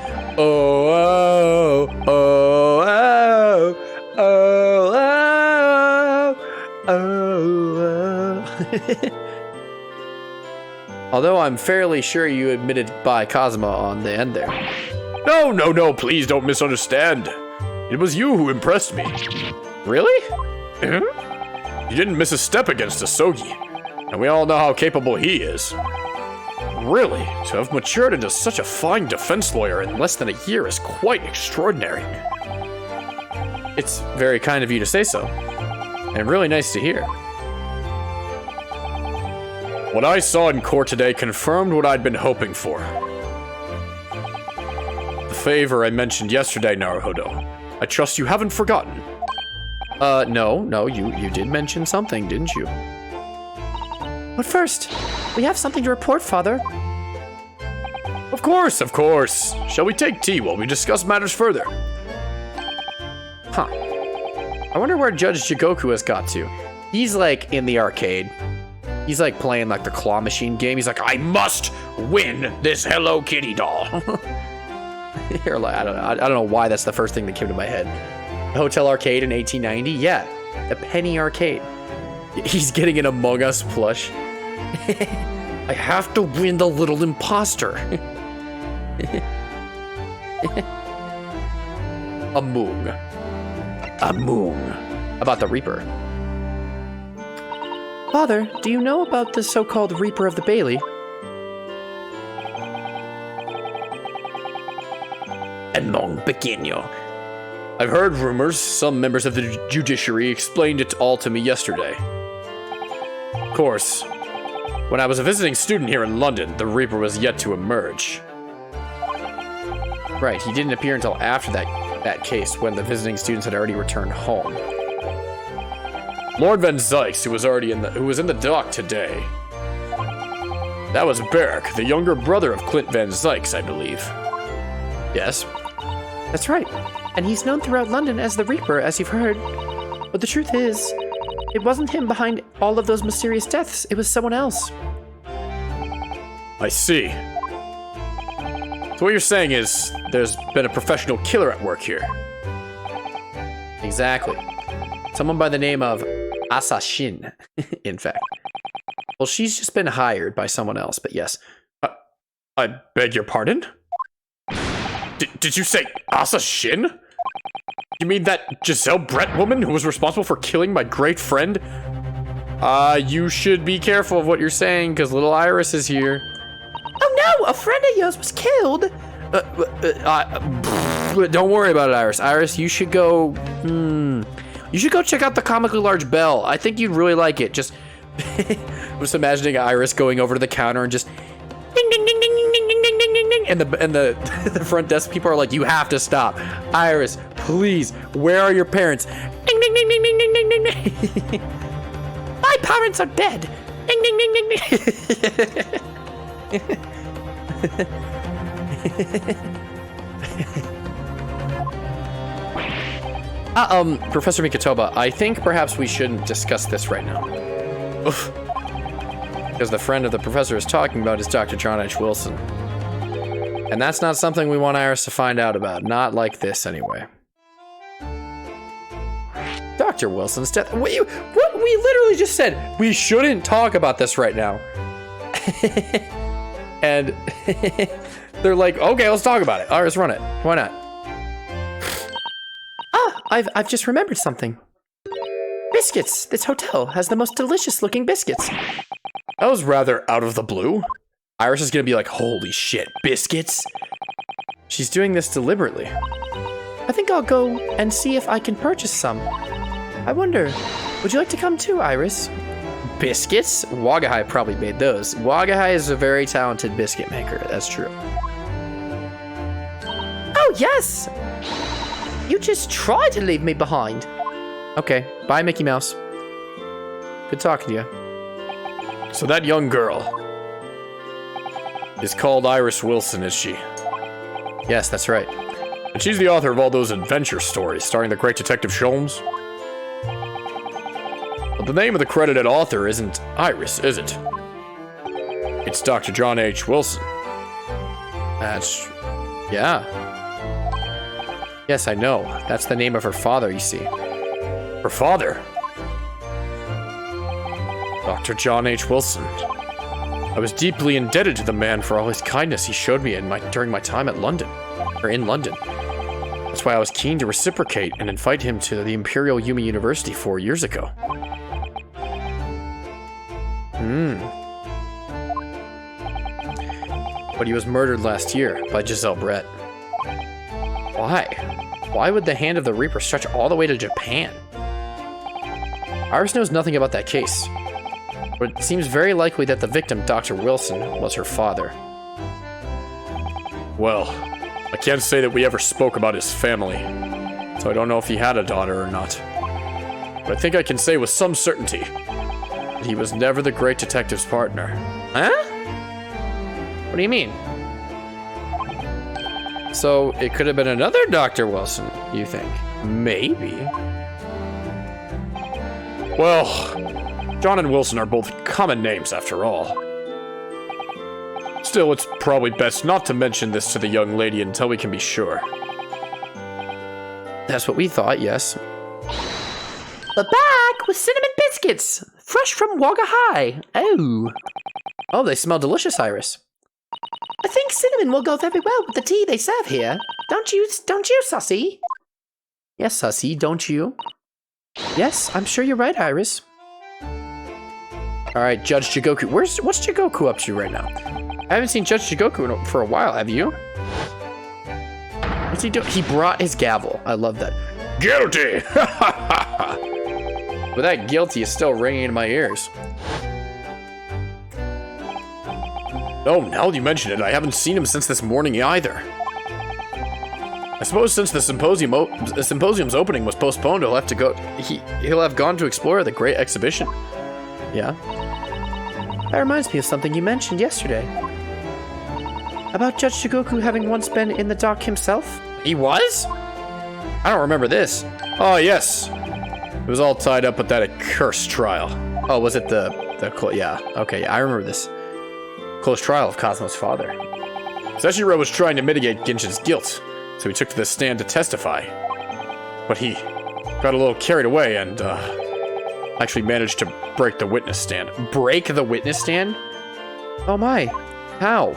Although I'm fairly sure you admitted by Cosmo on the end there. No, please don't misunderstand. It was you who impressed me. Really? You didn't miss a step against Asogi, and we all know how capable he is. Really, to have matured into such a fine defense lawyer in less than a year is quite extraordinary. It's very kind of you to say so, and really nice to hear. What I saw in court today confirmed what I'd been hoping for. The favor I mentioned yesterday, Naruhodo. I trust you haven't forgotten. No, you did mention something, didn't you? But first, we have something to report, Father. Of course. Shall we take tea while we discuss matters further? Huh. I wonder where Judge Jigoku has got to. He's like in the arcade. He's like playing like the claw machine game. He's like, I must win this Hello Kitty doll. You're like, I don't know why that's the first thing that came to my head. Hotel Arcade in 1890? Yeah, the penny arcade. He's getting an Among Us plush. I have to win the little imposter. Among. About the Reaper. Father, do you know about the so-called Reaper of the Bailey? Among pequeño. I've heard rumors. Some members of the judiciary explained it all to me yesterday. Of course, when I was a visiting student here in London, the Reaper was yet to emerge. Right, he didn't appear until after that case, when the visiting students had already returned home. Lord Van Zykes, who was in the dock today. That was Beric, the younger brother of Clint Van Zykes, I believe. Yes, that's right. And he's known throughout London as the Reaper, as you've heard. But the truth is, it wasn't him behind all of those mysterious deaths. It was someone else. I see. So what you're saying is, there's been a professional killer at work here. Exactly. Someone by the name of Asashin, in fact. Well, she's just been hired by someone else, but yes. I beg your pardon? Did you say Asa Shin? You mean that Giselle Brett woman who was responsible for killing my great friend? You should be careful of what you're saying, because little Iris is here. Oh no, a friend of yours was killed. Don't worry about it, Iris. Iris, you should go... You should go check out the comically large bell. I think you'd really like it. Just... I'm just imagining Iris going over to the counter and just... Ding, ding, ding, ding, ding, ding, ding, ding, ding, ding. And the front desk people are like, you have to stop. Iris, please, where are your parents? Ding, ding, ding, ding, ding, ding, ding, ding, ding. My parents are dead. Ding, ding, ding, ding, ding. Professor Mikotoba, I think perhaps we shouldn't discuss this right now. Oof. Because the friend of the professor is talking about is Dr. John H. Wilson. And that's not something we want Iris to find out about. Not like this, anyway. Dr. Wilson's death. What? We literally just said we shouldn't talk about this right now. And they're like, okay, let's talk about it. Iris, run it. Why not? I've just remembered something. Biscuits. This hotel has the most delicious looking biscuits. That was rather out of the blue. Iris is gonna be like, holy shit, biscuits? She's doing this deliberately. I think I'll go and see if I can purchase some. I wonder, would you like to come too, Iris? Biscuits? Wagahai probably made those. Wagahai is a very talented biscuit maker, that's true. Oh yes! You just tried to leave me behind. Okay, bye Mickey Mouse. Good talking to you. So that young girl is called Iris Wilson, is she? Yes, that's right. And she's the author of all those adventure stories starring the great Detective Sholmes. But the name of the credited author isn't Iris, is it? It's Dr. John H. Wilson. That's... yeah. Yes, I know. That's the name of her father, you see. Her father? Dr. John H. Wilson. I was deeply indebted to the man for all his kindness he showed me during my time in London. That's why I was keen to reciprocate and invite him to the Imperial Yumi University 4 years ago. But he was murdered last year by Giselle Brett. Why? Why would the hand of the Reaper stretch all the way to Japan? Iris knows nothing about that case, but it seems very likely that the victim, Dr. Wilson, was her father. Well, I can't say that we ever spoke about his family, so I don't know if he had a daughter or not. But I think I can say with some certainty that he was never the great detective's partner. Huh? What do you mean? So it could have been another Dr. Wilson, you think? Maybe. Well, John and Wilson are both common names after all. Still, it's probably best not to mention this to the young lady until we can be sure. That's what we thought, yes. We're back with cinnamon biscuits, fresh from Wagga High. Oh. Oh, they smell delicious, Iris. I think cinnamon will go very well with the tea they serve here. Don't you, Sussy? Yes, Sussy, don't you? Yes, I'm sure you're right, Iris. All right, Judge Jigoku. What's Jigoku up to right now? I haven't seen Judge Jigoku for a while, have you? What's he doing? He brought his gavel. I love that. Guilty! But that guilty is still ringing in my ears. Oh, now that you mention it, I haven't seen him since this morning either. I suppose since the symposium's opening was postponed, he'll have to go. He'll have gone to explore the great exhibition. Yeah. That reminds me of something you mentioned yesterday. About Judge Jigoku having once been in the dock himself? He was? I don't remember this. Oh, yes. It was all tied up with that accursed trial. Oh, was it yeah, okay, I remember this. Close trial of Cosmo's father. Seshiro was trying to mitigate Genshin's guilt, so he took to the stand to testify. But he got a little carried away and, actually managed to break the witness stand. Break the witness stand? Oh my, how?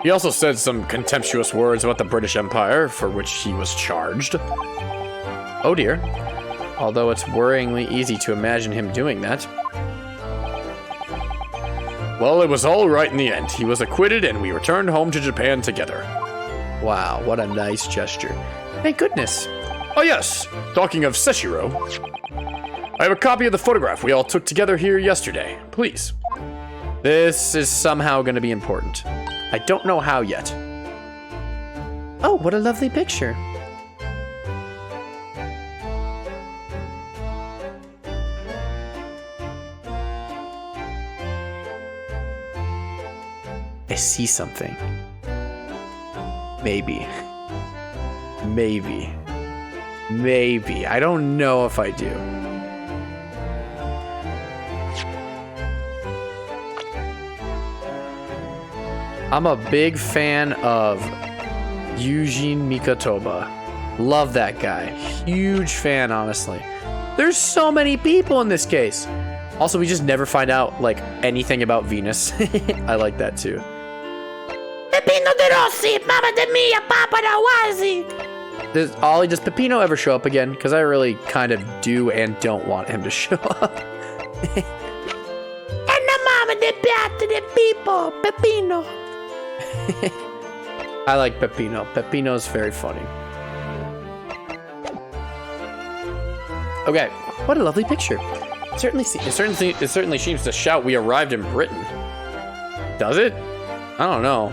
He also said some contemptuous words about the British Empire, for which he was charged. Oh dear. Although it's worryingly easy to imagine him doing that. Well, it was all right in the end. He was acquitted and we returned home to Japan together. Wow, what a nice gesture. Thank goodness. Oh yes, talking of Seshiro, I have a copy of the photograph we all took together here yesterday. Please. This is somehow going to be important. I don't know how yet. Oh, what a lovely picture. I see something. Maybe. Maybe. Maybe. I don't know if I do. I'm a big fan of Eugene Mikotoba. Love that guy. Huge fan, honestly. There's so many people in this case. Also, we just never find out, like, anything about Venus. I like that, too. Peppino de Rossi, Mamma de Mia, Papa de Wazi. Does Ollie, does Peppino ever show up again? Because I really kind of do and don't want him to show up. And the Mamma de Beata de People, Peppino. I like Peppino. Peppino's very funny. Okay, what a lovely picture. It certainly seems to shout we arrived in Britain. Does it? I don't know.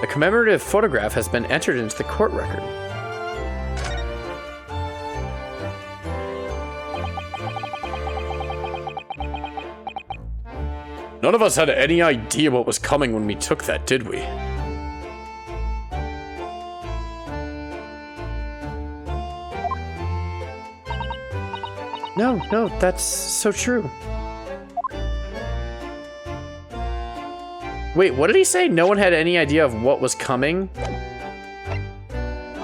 A commemorative photograph has been entered into the court record. None of us had any idea what was coming when we took that, did we? No, that's so true. Wait, what did he say? No one had any idea of what was coming?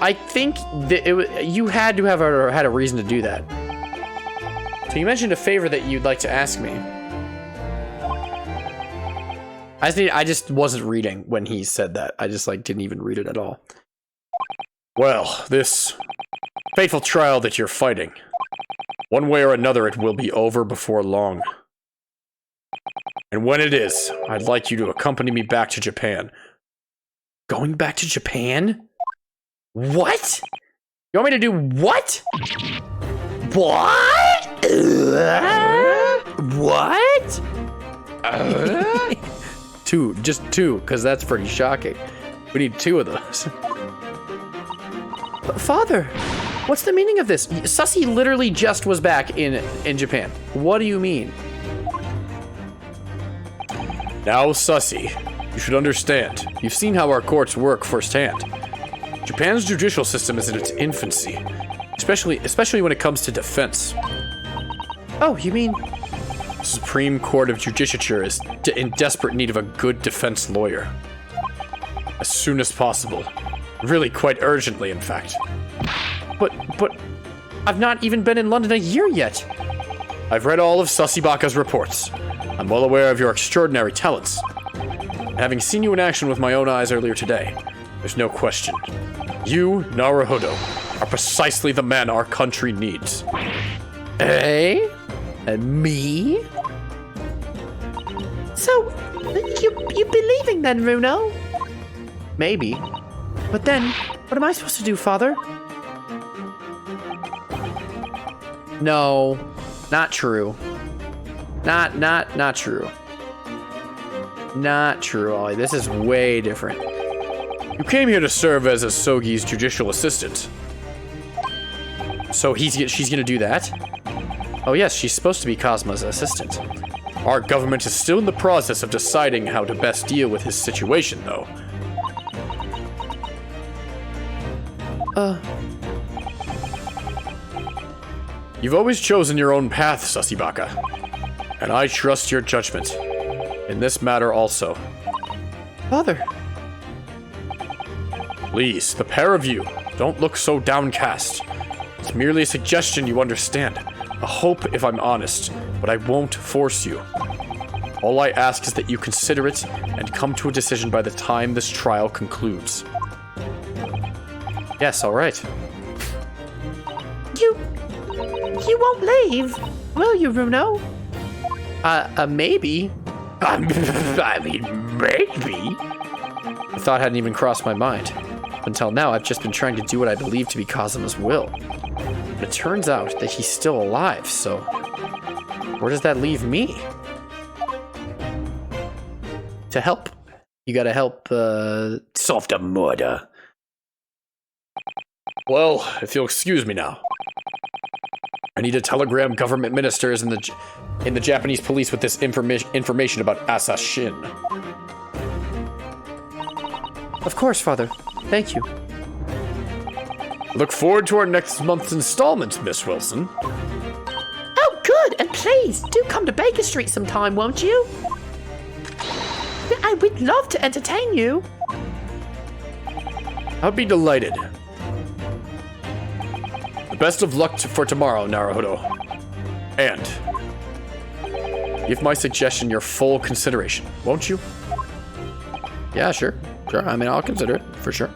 I think that you had to have had a reason to do that. So you mentioned a favor that you'd like to ask me. I just wasn't reading when he said that. I just didn't even read it at all. Well, this fateful trial that you're fighting, one way or another it will be over before long. And when it is, I'd like you to accompany me back to Japan. Going back to Japan? What? You want me to do what? What? What? Just two, because that's pretty shocking. We need 2 of those. But Father, what's the meaning of this? Sussy literally just was back in Japan. What do you mean? Now, Sussy, you should understand. You've seen how our courts work firsthand. Japan's judicial system is in its infancy, especially when it comes to defense. Oh, you mean... The Supreme Court of Judicature is in desperate need of a good defense lawyer. As soon as possible. Really quite urgently, in fact. But I've not even been in London a year yet. I've read all of Sasibaka's reports. I'm well aware of your extraordinary talents. And having seen you in action with my own eyes earlier today, there's no question. You, Naruhodo, are precisely the man our country needs. Eh? And me? So, you believing then, Runo? Maybe. But then, what am I supposed to do, Father? No, not true. Not true. Not true, Ollie. This is way different. You came here to serve as Asogi's judicial assistant. So she's gonna do that? Oh yes, she's supposed to be Cosmo's assistant. Our government is still in the process of deciding how to best deal with his situation, though. You've always chosen your own path, Sasibaka. And I trust your judgment. In this matter also. Father. Please, the pair of you, don't look so downcast. It's merely a suggestion, you understand. A hope, if I'm honest, but I won't force you. All I ask is that you consider it and come to a decision by the time this trial concludes. Yes, all right. You won't leave, will you, Runo? Maybe. I mean, maybe. The thought hadn't even crossed my mind. Until now, I've just been trying to do what I believe to be Kazuma's will. But it turns out that he's still alive, so... where does that leave me? To help. You gotta help, Solve the murder. Well, if you'll excuse me now. I need to telegram government ministers in the Japanese police with this information about Asa Shin. Of course, Father. Thank you. Look forward to our next month's installment, Miss Wilson. Oh, good, and please, do come to Baker Street sometime, won't you? We'd love to entertain you. I'd be delighted. The best of luck for tomorrow, Naruhodo. And give my suggestion your full consideration, won't you? Yeah, sure. Sure, I mean, I'll consider it, for sure.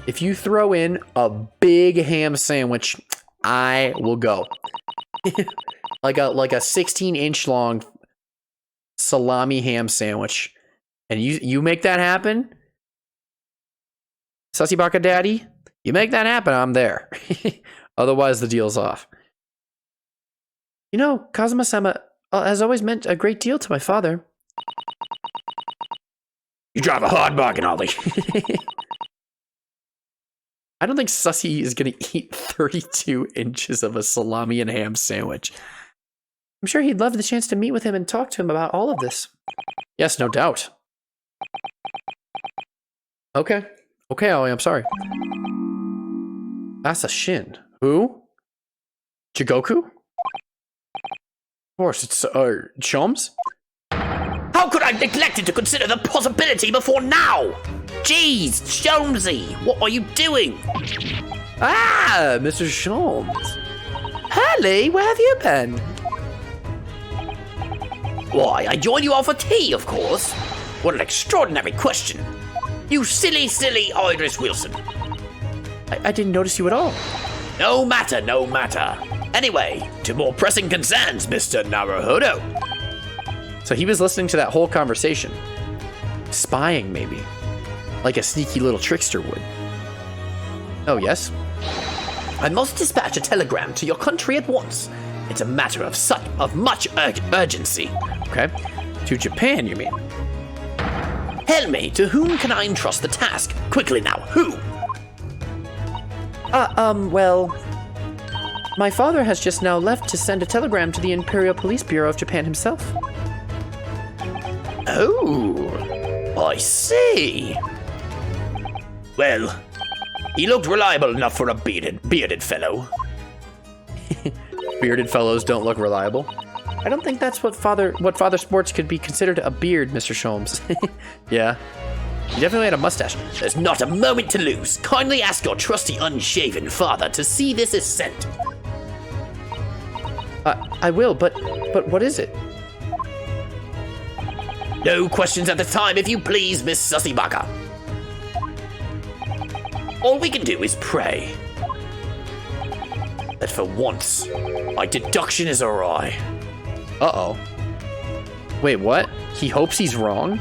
If you throw in a big ham sandwich, I will go. like a 16-inch long salami ham sandwich. And you make that happen, Sasibaka Daddy, you make that happen, I'm there. Otherwise, the deal's off. You know, Kazuma-sama has always meant a great deal to my father. You drive a hard bargain, Ollie. I don't think Sussy is going to eat 32 inches of a salami and ham sandwich. I'm sure he'd love the chance to meet with him and talk to him about all of this. Yes, no doubt. Okay. Okay, Ollie, I'm sorry. Asa Shin. Who? Jigoku? Of course, it's, Choms? How could I have neglected to consider the possibility before now? Jeez, Sholmesy, what are you doing? Ah, Mr. Choms. Hurley, where have you been? Why, I joined you all for tea, of course. What an extraordinary question. You silly, silly Iris Wilson. I didn't notice you at all. No matter, no matter. Anyway, to more pressing concerns, Mr. Naruhodo. So he was listening to that whole conversation. Spying, maybe. Like a sneaky little trickster would. Oh, yes? I must dispatch a telegram to your country at once. It's a matter of much urgency. Okay. To Japan, you mean? Helme, to whom can I entrust the task? Quickly now, who? Well, my father has just now left to send a telegram to the Imperial Police Bureau of Japan himself. Oh, I see. Well, he looked reliable enough for a bearded fellow. Bearded fellows don't look reliable. I don't think that's what father sports could be considered a beard, Mr. Sholmes. Yeah. He definitely had a mustache. There's not a moment to lose. Kindly ask your trusty unshaven father to see this is sent. I will, but what is it? No questions at the time, if you please, Miss Sussybaka. All we can do is pray that for once, my deduction is awry. Uh-oh. Wait, what? He hopes he's wrong?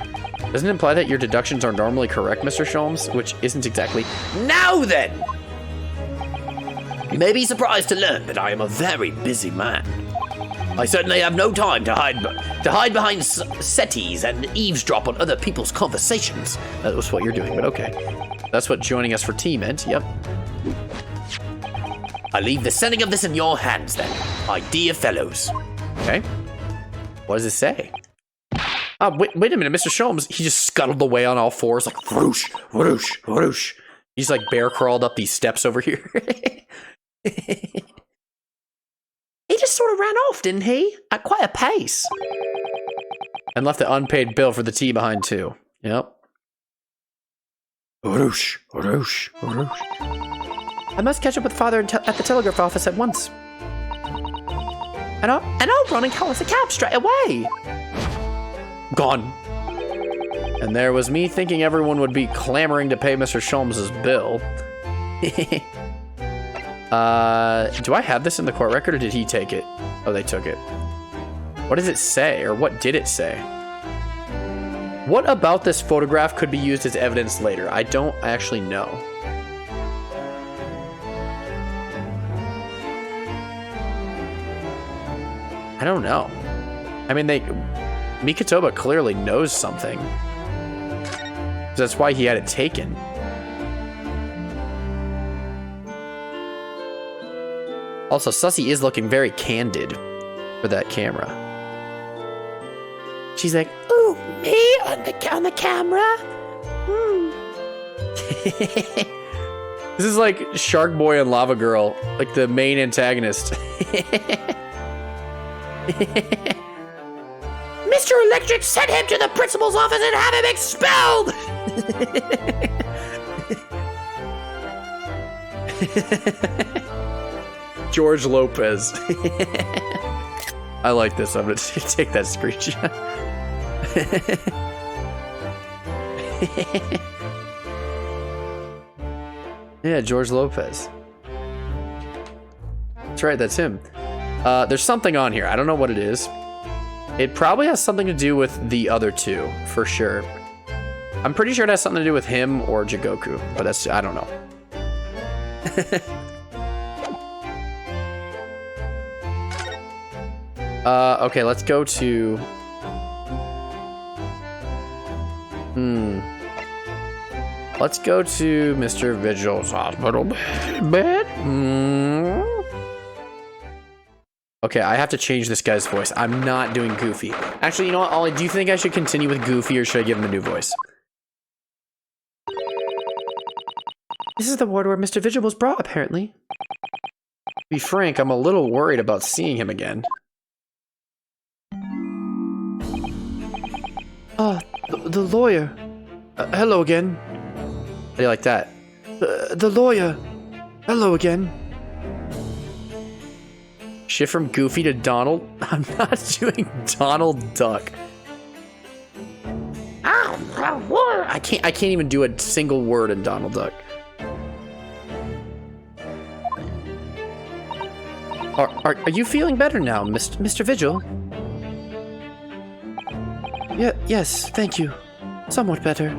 Doesn't it imply that your deductions are normally correct, Mr. Sholmes? Which isn't exactly... Now then! You may be surprised to learn that I am a very busy man. I certainly have no time to hide behind settees and eavesdrop on other people's conversations. That was what you're doing, but okay. That's what joining us for tea meant, yep. I leave the sending of this in your hands then, my dear fellows. Okay. What does it say? Oh, wait a minute, Mr. Sholmes. He just scuttled away on all fours, like whoosh, whoosh, whoosh. He's like bear crawled up these steps over here. He just sort of ran off, didn't he? At quite a pace. And left the unpaid bill for the tea behind, too. Yep. Whoosh, whoosh, whoosh. I must catch up with father at the telegraph office at once. And I'll run and call us a cab straight away. Gone. And there was me thinking everyone would be clamoring to pay Mr. Sholmes' bill. Do I have this in the court record, or did he take it? Oh, they took it. What does it say, or what did it say? What about this photograph could be used as evidence later? I don't actually know. I don't know. I mean, Mikotoba clearly knows something. That's why he had it taken. Also, Sussy is looking very candid for that camera. She's like, ooh, me on the camera? This is like Shark Boy and Lava Girl, like the main antagonist. Mr. Electric, send him to the principal's office and have him expelled! George Lopez. I like this. I'm gonna take that screenshot. Yeah, George Lopez. That's right, that's him. There's something on here. I don't know what it is. It probably has something to do with the other two, for sure. I'm pretty sure it has something to do with him or Jigoku, but that's, I don't know. Okay, let's go to... Let's go to Mr. Vigil's hospital bed. Okay, I have to change this guy's voice. I'm not doing Goofy. Actually, you know what, Ollie, do you think I should continue with Goofy, or should I give him a new voice? This is the ward where Mr. Vigil was brought, apparently. To be frank, I'm a little worried about seeing him again. Oh, the lawyer. Hello again. How do you like that? The lawyer. Hello again. Shift from Goofy to Donald? I'm not doing Donald Duck. I can't even do a single word in Donald Duck. Are you feeling better now, Mr. Vigil? Yes, thank you. Somewhat better.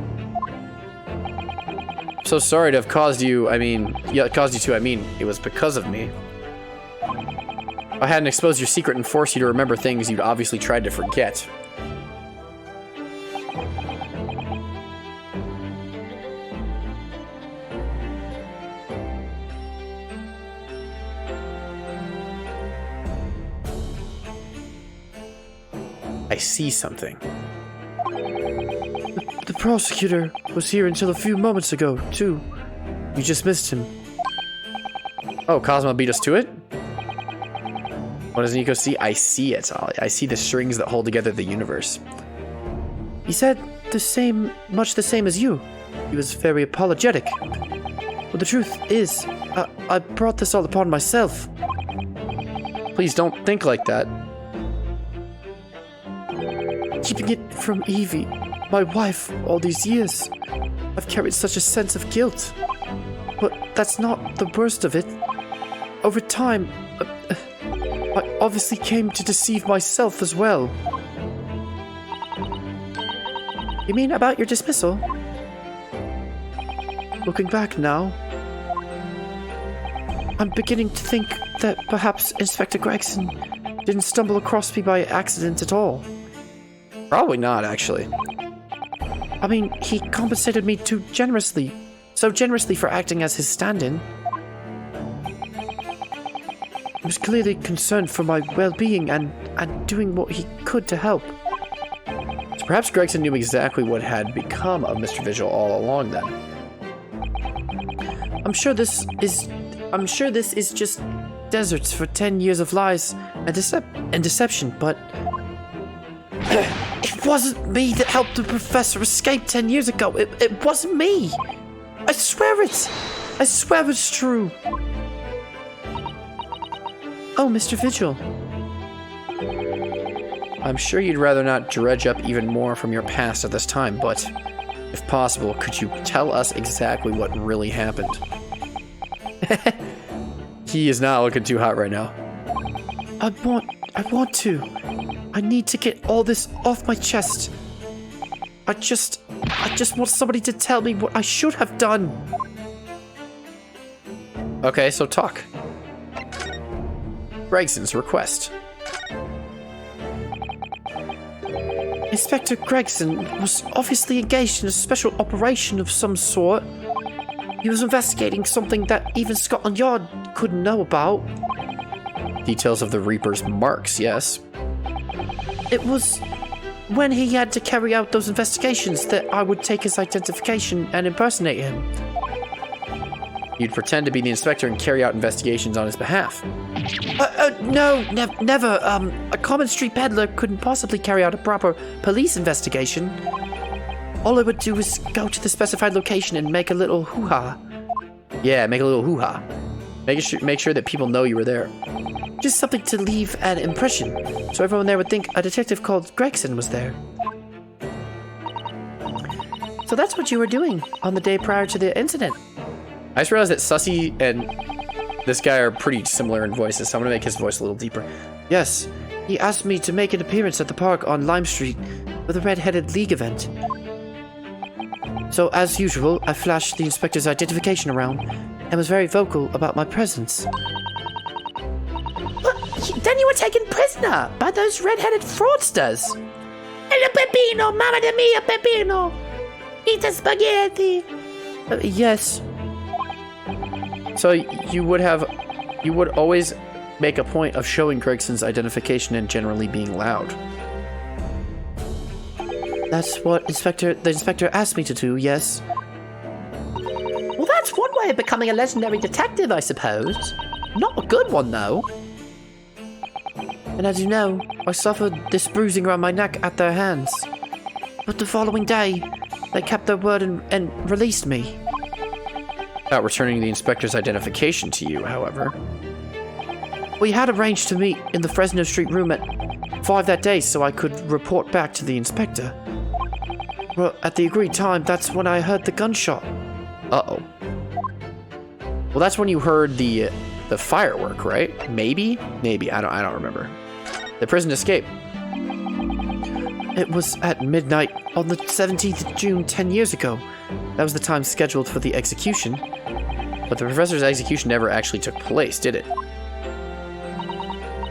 So sorry to have caused you, it was because of me. I hadn't exposed your secret and forced you to remember things you'd obviously tried to forget. I see something. The prosecutor was here until a few moments ago, too. You just missed him. Oh, Cosmo beat us to it? What does Nico see? I see it. I see the strings that hold together the universe. He said much the same as you. He was very apologetic. But the truth is, I brought this all upon myself. Please don't think like that. Keeping it from Evie, my wife, all these years. I've carried such a sense of guilt. But that's not the worst of it. Over time, I obviously came to deceive myself as well. You mean about your dismissal? Looking back now, I'm beginning to think that perhaps Inspector Gregson didn't stumble across me by accident at all. Probably not, actually. I mean, he compensated me so generously for acting as his stand-in. He was clearly concerned for my well-being and doing what he could to help. So perhaps Gregson knew exactly what had become of Mr. Vigil all along then. I'm sure this is just deserts for 10 years of lies and deception, but it wasn't me that helped the professor escape 10 years ago. It wasn't me. I swear it. I swear it's true. Oh, Mr. Vigil. I'm sure you'd rather not dredge up even more from your past at this time, but if possible, could you tell us exactly what really happened? He is not looking too hot right now. I want to. I need to get all this off my chest. I just want somebody to tell me what I should have done. Okay, so talk. Gregson's request. Inspector Gregson was obviously engaged in a special operation of some sort. He was investigating something that even Scotland Yard couldn't know about. Details of the Reaper's marks, yes. It was when he had to carry out those investigations that I would take his identification and impersonate him. You'd pretend to be the inspector and carry out investigations on his behalf. No, never. A common street peddler couldn't possibly carry out a proper police investigation. All I would do is go to the specified location and make a little hoo-ha. Yeah, make a little hoo-ha. Make sure that people know you were there. Just something to leave an impression, so everyone there would think a detective called Gregson was there. So that's what you were doing on the day prior to the incident. I just realized that Sussy and this guy are pretty similar in voices, so I'm gonna make his voice a little deeper. Yes, he asked me to make an appearance at the park on Lime Street for the Red-Headed League event. So, as usual, I flashed the inspector's identification around and was very vocal about my presence. Then you were taken prisoner by those red-headed fraudsters. Hello, Peppino, mamma mia, Peppino. Eat the spaghetti. Yes. So you would always make a point of showing Gregson's identification and generally being loud. That's what the inspector asked me to do, yes. Well, that's one way of becoming a legendary detective, I suppose. Not a good one, though. And as you know, I suffered this bruising around my neck at their hands. But the following day, they kept their word and released me. Without returning the inspector's identification to you, however. We had arranged to meet in the Fresno Street room at 5 that day so I could report back to the inspector. Well, at the agreed time, that's when I heard the gunshot. Uh-oh. Well, that's when you heard the firework, right? Maybe? Maybe. I don't remember. The prison escape. It was at midnight on the 17th of June 10 years ago. That was the time scheduled for the execution. But the professor's execution never actually took place, did it?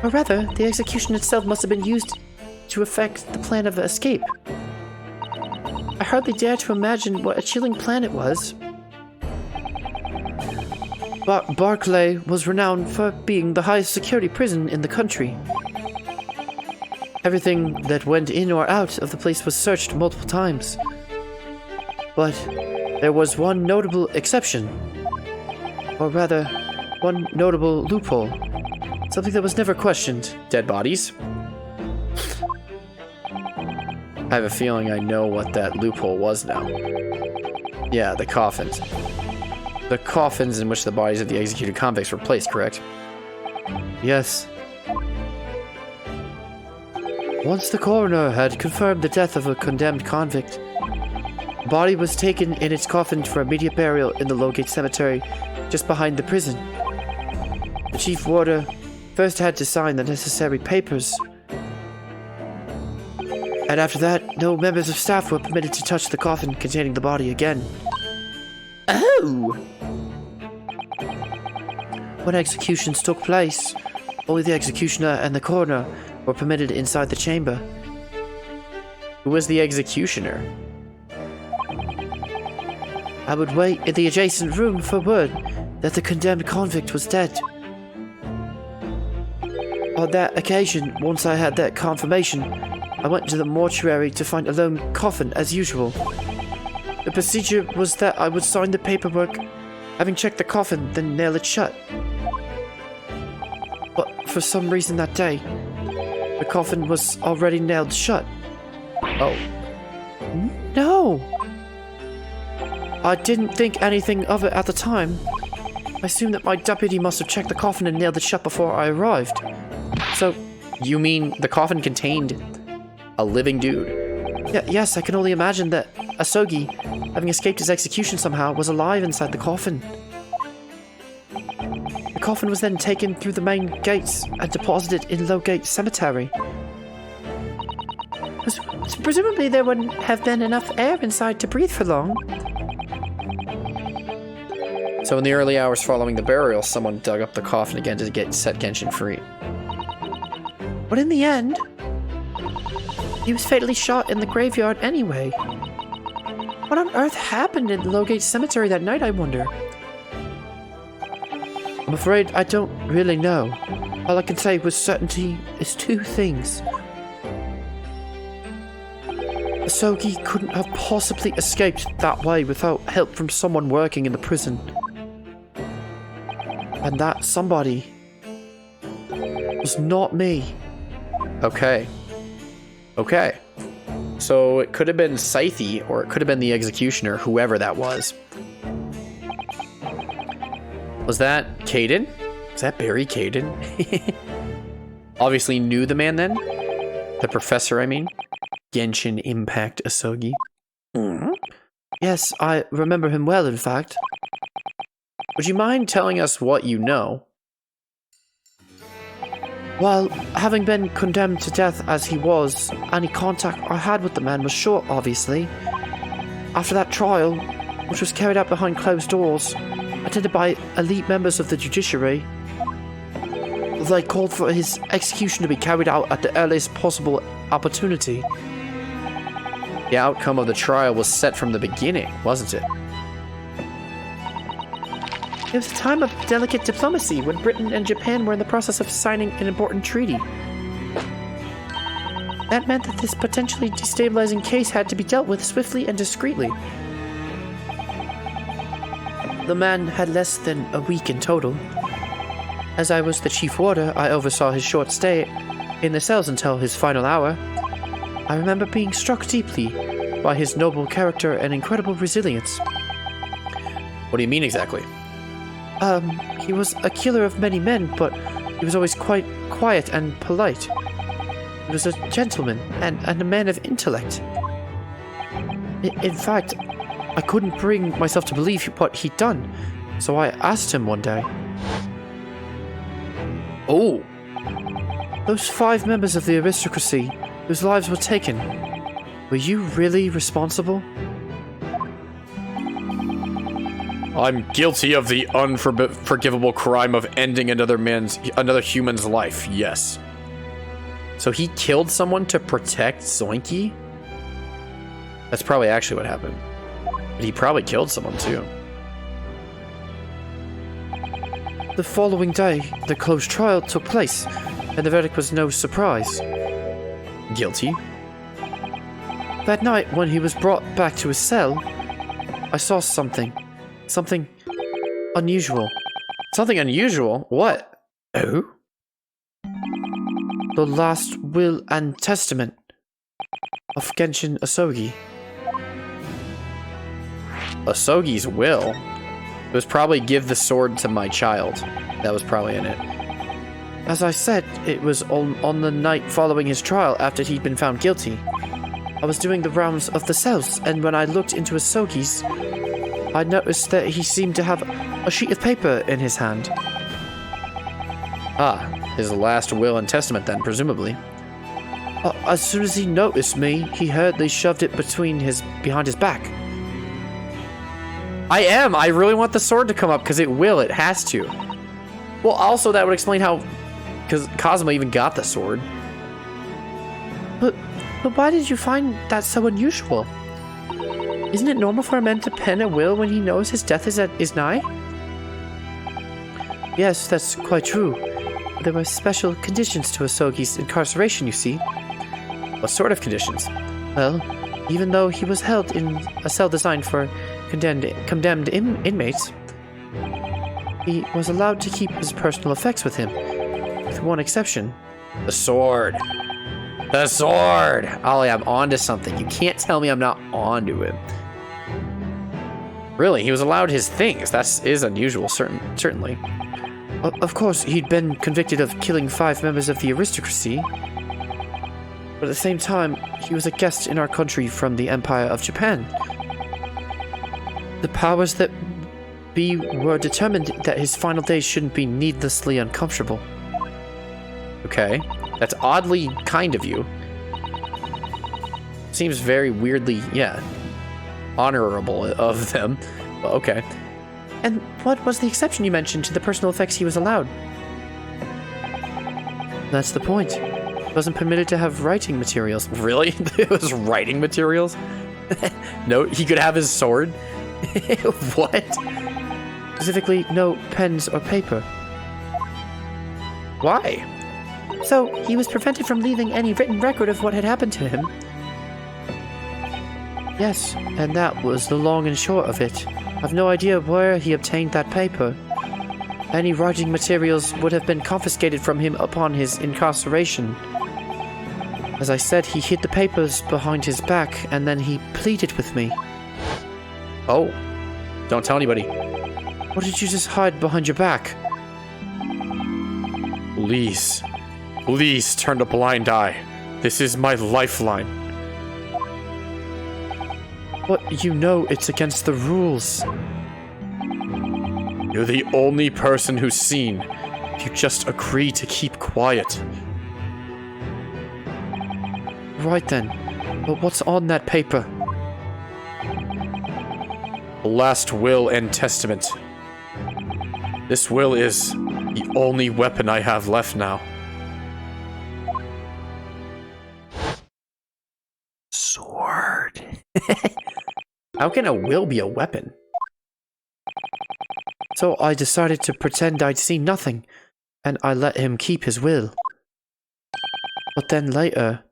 Or rather, the execution itself must have been used to effect the plan of escape. I hardly dare to imagine what a chilling plan it was. Barclay was renowned for being the highest security prison in the country. Everything that went in or out of the place was searched multiple times. But there was one notable exception. Or rather, one notable loophole. Something that was never questioned. Dead bodies? I have a feeling I know what that loophole was now. Yeah, the coffins. The coffins in which the bodies of the executed convicts were placed, correct? Yes. Once the coroner had confirmed the death of a condemned convict, the body was taken in its coffin for immediate burial in the Lowgate Cemetery just behind the prison. The chief warder first had to sign the necessary papers, and after that, no members of staff were permitted to touch the coffin containing the body again. Oh! When executions took place, only the executioner and the coroner were permitted inside the chamber. Who was the executioner? I would wait in the adjacent room for word that the condemned convict was dead. On that occasion, once I had that confirmation, I went to the mortuary to find a lone coffin as usual. The procedure was that I would sign the paperwork, having checked the coffin, then nail it shut. But for some reason that day, the coffin was already nailed shut. Oh. No! I didn't think anything of it at the time. I assumed that my deputy must have checked the coffin and nailed it shut before I arrived. So, you mean the coffin contained a living dude? Yes, I can only imagine that Asogi, having escaped his execution somehow, was alive inside the coffin. The coffin was then taken through the main gates and deposited in Lowgate Cemetery. Presumably there wouldn't have been enough air inside to breathe for long. So in the early hours following the burial, someone dug up the coffin again to set Genshin free. But in the end, he was fatally shot in the graveyard anyway. What on earth happened in Lowgate Cemetery that night, I wonder? I'm afraid I don't really know. All I can say with certainty is two things. Asogi couldn't have possibly escaped that way without help from someone working in the prison. And that somebody was not me. Okay. Okay. So it could have been Scythe, or it could have been the executioner, whoever that was. Was that Caden? Was that Barry Caden? Obviously knew the man then? The professor, I mean. Genshin Impact Asogi. Mm. Yes, I remember him well, in fact. Would you mind telling us what you know? Well, having been condemned to death as he was, any contact I had with the man was short, obviously. After that trial, which was carried out behind closed doors, attended by elite members of the judiciary, they called for his execution to be carried out at the earliest possible opportunity. The outcome of the trial was set from the beginning, wasn't it? It was a time of delicate diplomacy when Britain and Japan were in the process of signing an important treaty. That meant that this potentially destabilizing case had to be dealt with swiftly and discreetly. The man had less than a week in total. As I was the chief warder, I oversaw his short stay in the cells until his final hour. I remember being struck deeply by his noble character and incredible resilience. What do you mean exactly? He was a killer of many men, but he was always quite quiet and polite. He was a gentleman and a man of intellect. In fact, I couldn't bring myself to believe what he'd done, so I asked him one day. Oh! Those 5 members of the aristocracy whose lives were taken, were you really responsible? I'm guilty of the unforgivable crime of ending another human's life, yes. So he killed someone to protect Zoinky? That's probably actually what happened. But he probably killed someone too. The following day, the closed trial took place, and the verdict was no surprise. Guilty? That night, when he was brought back to his cell, I saw something. Something unusual. Something unusual? What? Oh? The last will and testament of Genshin Asogi. Asogi's will? It was probably give the sword to my child. That was probably in it. As I said, it was on the night following his trial after he'd been found guilty. I was doing the rounds of the cells, and when I looked into Asogi's, I noticed that he seemed to have a sheet of paper in his hand. Ah, his last will and testament then, presumably. As soon as he noticed me, he hurriedly shoved it behind his back. I really want the sword to come up because it will. It has to. Well, also that would explain how, because Cosmo even got the sword. But why did you find that so unusual? Isn't it normal for a man to pen a will when he knows his death is nigh? Yes, that's quite true. There were special conditions to Asogi's incarceration, you see. What sort of conditions? Well, even though he was held in a cell designed for condemned inmates, he was allowed to keep his personal effects with him, with one exception. The sword. The sword! Ollie, I'm onto something. You can't tell me I'm not onto it. Really, he was allowed his things. That is unusual, certainly. Of course, he'd been convicted of killing 5 members of the aristocracy, but at the same time, he was a guest in our country from the Empire of Japan. The powers that be were determined that his final days shouldn't be needlessly uncomfortable. Okay, that's oddly kind of you. Seems very weirdly, honorable of them. But okay. And what was the exception you mentioned to the personal effects he was allowed? That's the point. He wasn't permitted to have writing materials. Really? It was writing materials? No, he could have his sword? What? Specifically, no pens or paper. Why? So, he was prevented from leaving any written record of what had happened to him. Yes, and that was the long and short of it. I've no idea where he obtained that paper. Any writing materials would have been confiscated from him upon his incarceration. As I said, he hid the papers behind his back, and then he pleaded with me. Oh, don't tell anybody. What did you just hide behind your back? Please turn a blind eye. This is my lifeline. But you know it's against the rules. You're the only person who's seen. If you just agree to keep quiet. Right then. But what's on that paper? The last will and testament. This will is the only weapon I have left now. Sword. How can a will be a weapon? So I decided to pretend I'd seen nothing, and I let him keep his will. But then later,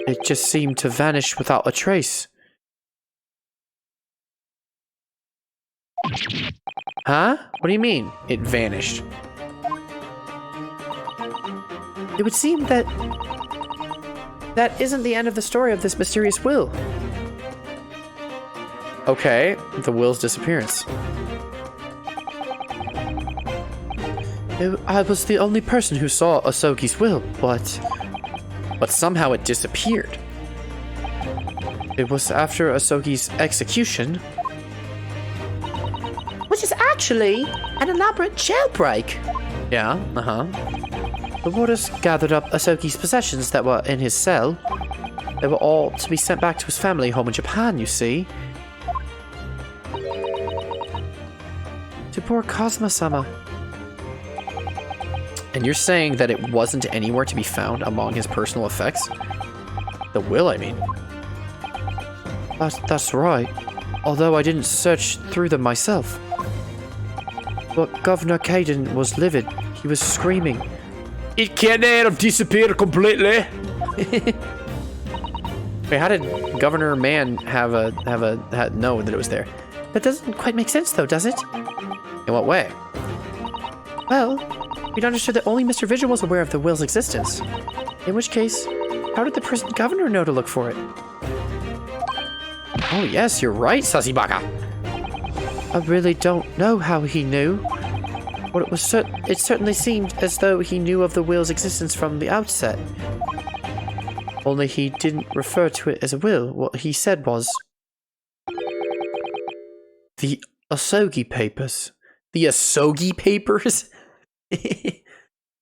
it just seemed to vanish without a trace. Huh? What do you mean, it vanished? It would seem that isn't the end of the story of this mysterious will. Okay, the will's disappearance. I was the only person who saw Asogi's will, but somehow it disappeared. It was after Asogi's execution. Which is actually an elaborate jailbreak. Yeah, The warders gathered up Asogi's possessions that were in his cell. They were all to be sent back to his family home in Japan, you see. poor Cosmo-sama. And you're saying that it wasn't anywhere to be found among his personal effects? The will, I mean. That's right. Although I didn't search through them myself. But Governor Caden was livid. He was screaming. It can't have disappeared completely. Wait, how did Governor Man know that it was there? That doesn't quite make sense, though, does it? In what way? Well, we'd understood that only Mr. Vigil was aware of the will's existence. In which case, how did the present governor know to look for it? Oh yes, you're right, Sasibaka. I really don't know how he knew. But it certainly seemed as though he knew of the will's existence from the outset. Only he didn't refer to it as a will. What he said was... The Asogi Papers. The Asogi Papers?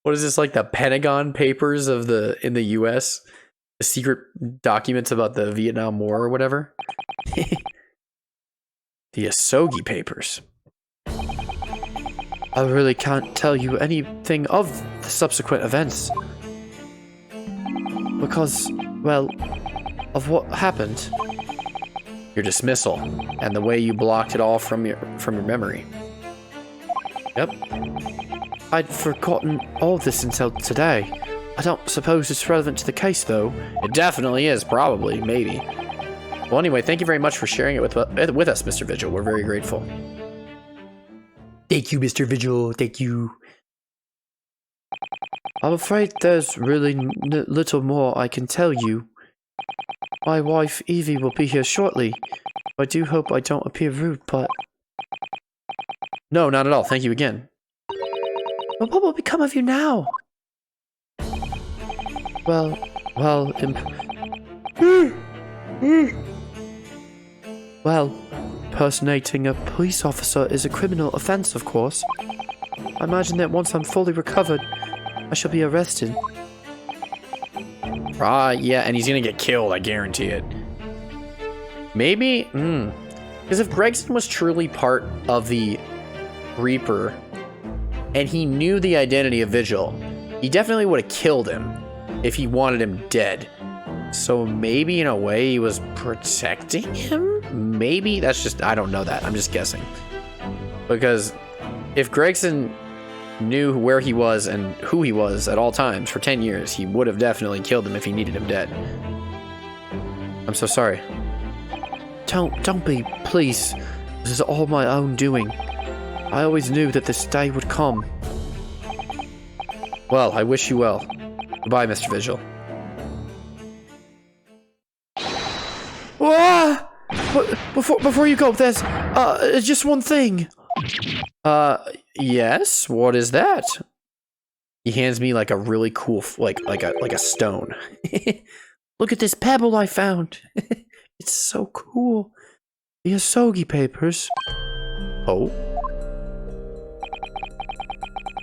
What is this, like the Pentagon Papers in the US? The secret documents about the Vietnam War or whatever? The Asogi Papers. I really can't tell you anything of the subsequent events. Because, well, of what happened. Your dismissal, and the way you blocked it all from your memory. Yep. I'd forgotten all this until today. I don't suppose it's relevant to the case, though. It definitely is, probably, maybe. Well, anyway, thank you very much for sharing it with us, Mr. Vigil. We're very grateful. Thank you, Mr. Vigil. Thank you. I'm afraid there's really little more I can tell you. My wife, Evie, will be here shortly. I do hope I don't appear rude, but... No, not at all. Thank you again. But what will become of you now? Well, impersonating a police officer is a criminal offense, of course. I imagine that once I'm fully recovered, I shall be arrested. Yeah, and he's gonna get killed, I guarantee it. Maybe? Because if Gregson was truly part of the Reaper, and he knew the identity of Vigil, he definitely would have killed him if he wanted him dead. So maybe in a way he was protecting him? Maybe? That's just, I don't know that. I'm just guessing. Because if Gregson knew where he was and who he was at all times for 10 years, he would have definitely killed him if he needed him dead. I'm so sorry. Don't be, please. This is all my own doing. I always knew that this day would come. Well, I wish you well. Goodbye, Mr. Vigil. Before you go, there's just one thing. Yes. What is that? He hands me like a really cool, like a stone. Look at this pebble I found. It's so cool. The Asogi Papers. Oh.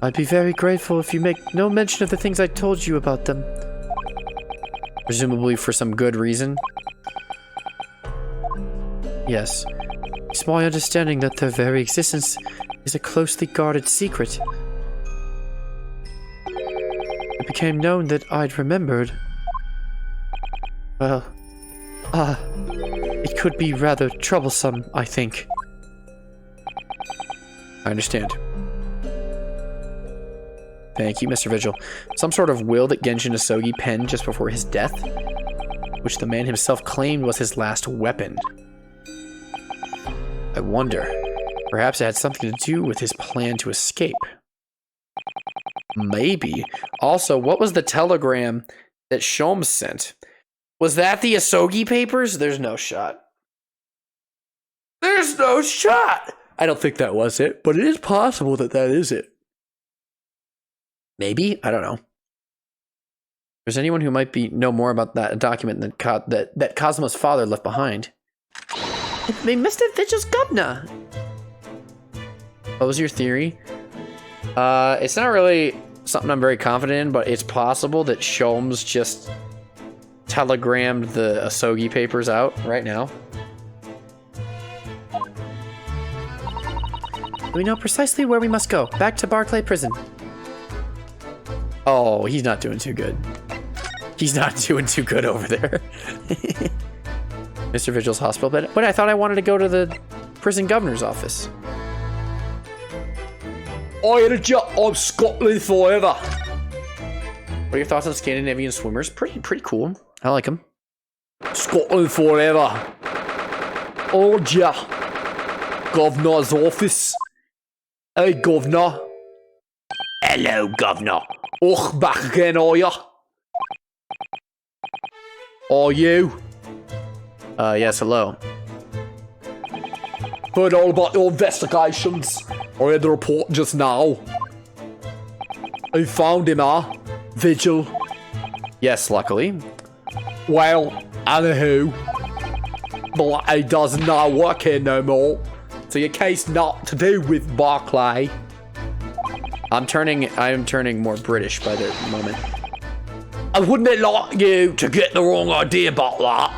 I'd be very grateful if you make no mention of the things I told you about them. Presumably for some good reason. Yes. It's my understanding that their very existence is a closely guarded secret. It became known that I'd remembered. Well, it could be rather troublesome, I think. I understand. Thank you, Mr. Vigil. Some sort of will that Genshin Asogi penned just before his death, which the man himself claimed was his last weapon. I wonder, perhaps it had something to do with his plan to escape. Maybe. Also, what was the telegram that Sholmes sent? Was that the Asogi Papers? There's no shot. There's no shot! I don't think that was it, but it is possible that that is it. Maybe? I don't know. If there's anyone who might know more about that document that Cosmo's father left behind. It may Mr. Vigil's governor. What was your theory? It's not really something I'm very confident in, but it's possible that Sholmes just telegrammed the Asogi Papers out right now. We know precisely where we must go. Back to Barclay Prison. Oh, he's not doing too good. He's not doing too good over there. Mr. Vigil's hospital bed. But I thought I wanted to go to the prison governor's office. I'm Scotland forever. What are your thoughts on Scandinavian swimmers? Pretty cool. I like them. Scotland forever. Oh, yeah. Governor's office. Hey, governor. Hello, governor. Och, back again, are ya? Are you? Yes, hello. Heard all about your investigations. I read the report just now. You found him, huh? Vigil? Yes, luckily. Well, anywho. But he doesn't now work here no more. So your case not to do with Barclay. I am turning more British by the moment. I wouldn't like you to get the wrong idea about that.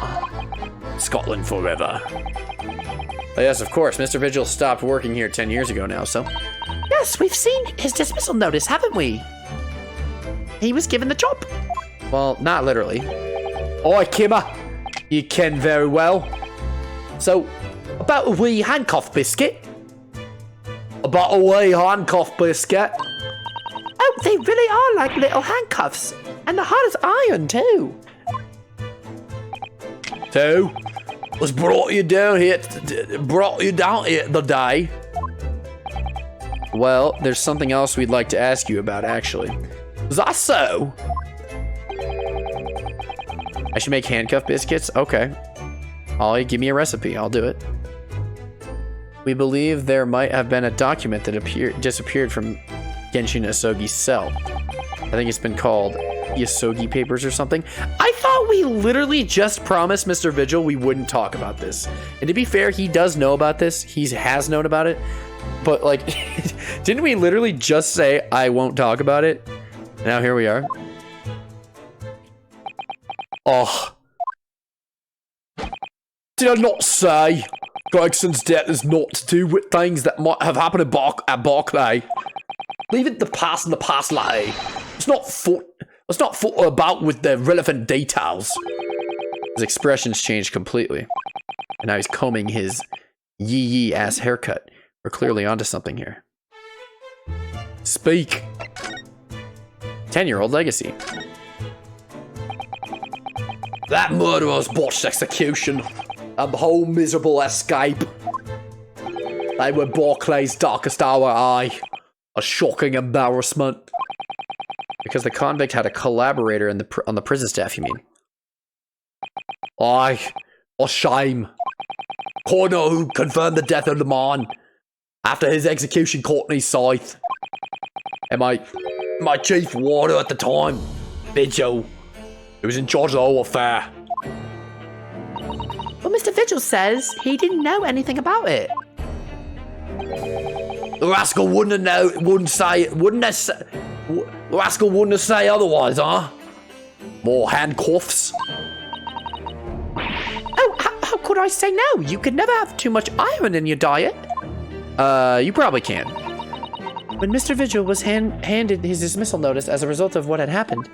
Scotland forever. Oh, yes, of course. Mr. Vigil stopped working here 10 years ago now, so. Yes, we've seen his dismissal notice, haven't we? He was given the job. Well, not literally. Oi, Kimmer. You can very well. So, about a wee handcuff biscuit. About a wee handcuff biscuit. Oh, they really are like little handcuffs. And the hard as iron, too. So, was brought you down here today. Well, there's something else we'd like to ask you about, actually. Is that so? I should make handcuff biscuits? Okay. Ollie, give me a recipe. I'll do it. We believe there might have been a document that disappeared from Genshin Asogi's cell. I think it's been called Yasogi Papers or something. I thought we literally just promised Mr. Vigil we wouldn't talk about this. And to be fair, he does know about this. He has known about it. But, like, didn't we literally just say, I won't talk about it? Now here we are. Oh. Did I not say Gregson's death is not to do with things that might have happened at Barclay? Leave it in the past, lay. Let's not foot about with the relevant details. His expressions changed completely. And now he's combing his yee ass haircut. We're clearly onto something here. Speak. 10-year-old legacy. That murderer's botched execution and the whole miserable escape. They were Barclay's darkest hour, aye. A shocking embarrassment. Because the convict had a collaborator on the prison staff, you mean? Aye. A shame. Coroner who confirmed the death of the man after his execution caught in his scythe. And my chief warder at the time, Vigil, who was in charge of the whole affair. Well, Mr. Vigil says he didn't know anything about it. The rascal wouldn't have known, the rascal wouldn't have say otherwise, huh? More handcuffs. Oh, how could I say no? You could never have too much iron in your diet. You probably can. When Mr. Vigil was handed his dismissal notice as a result of what had happened,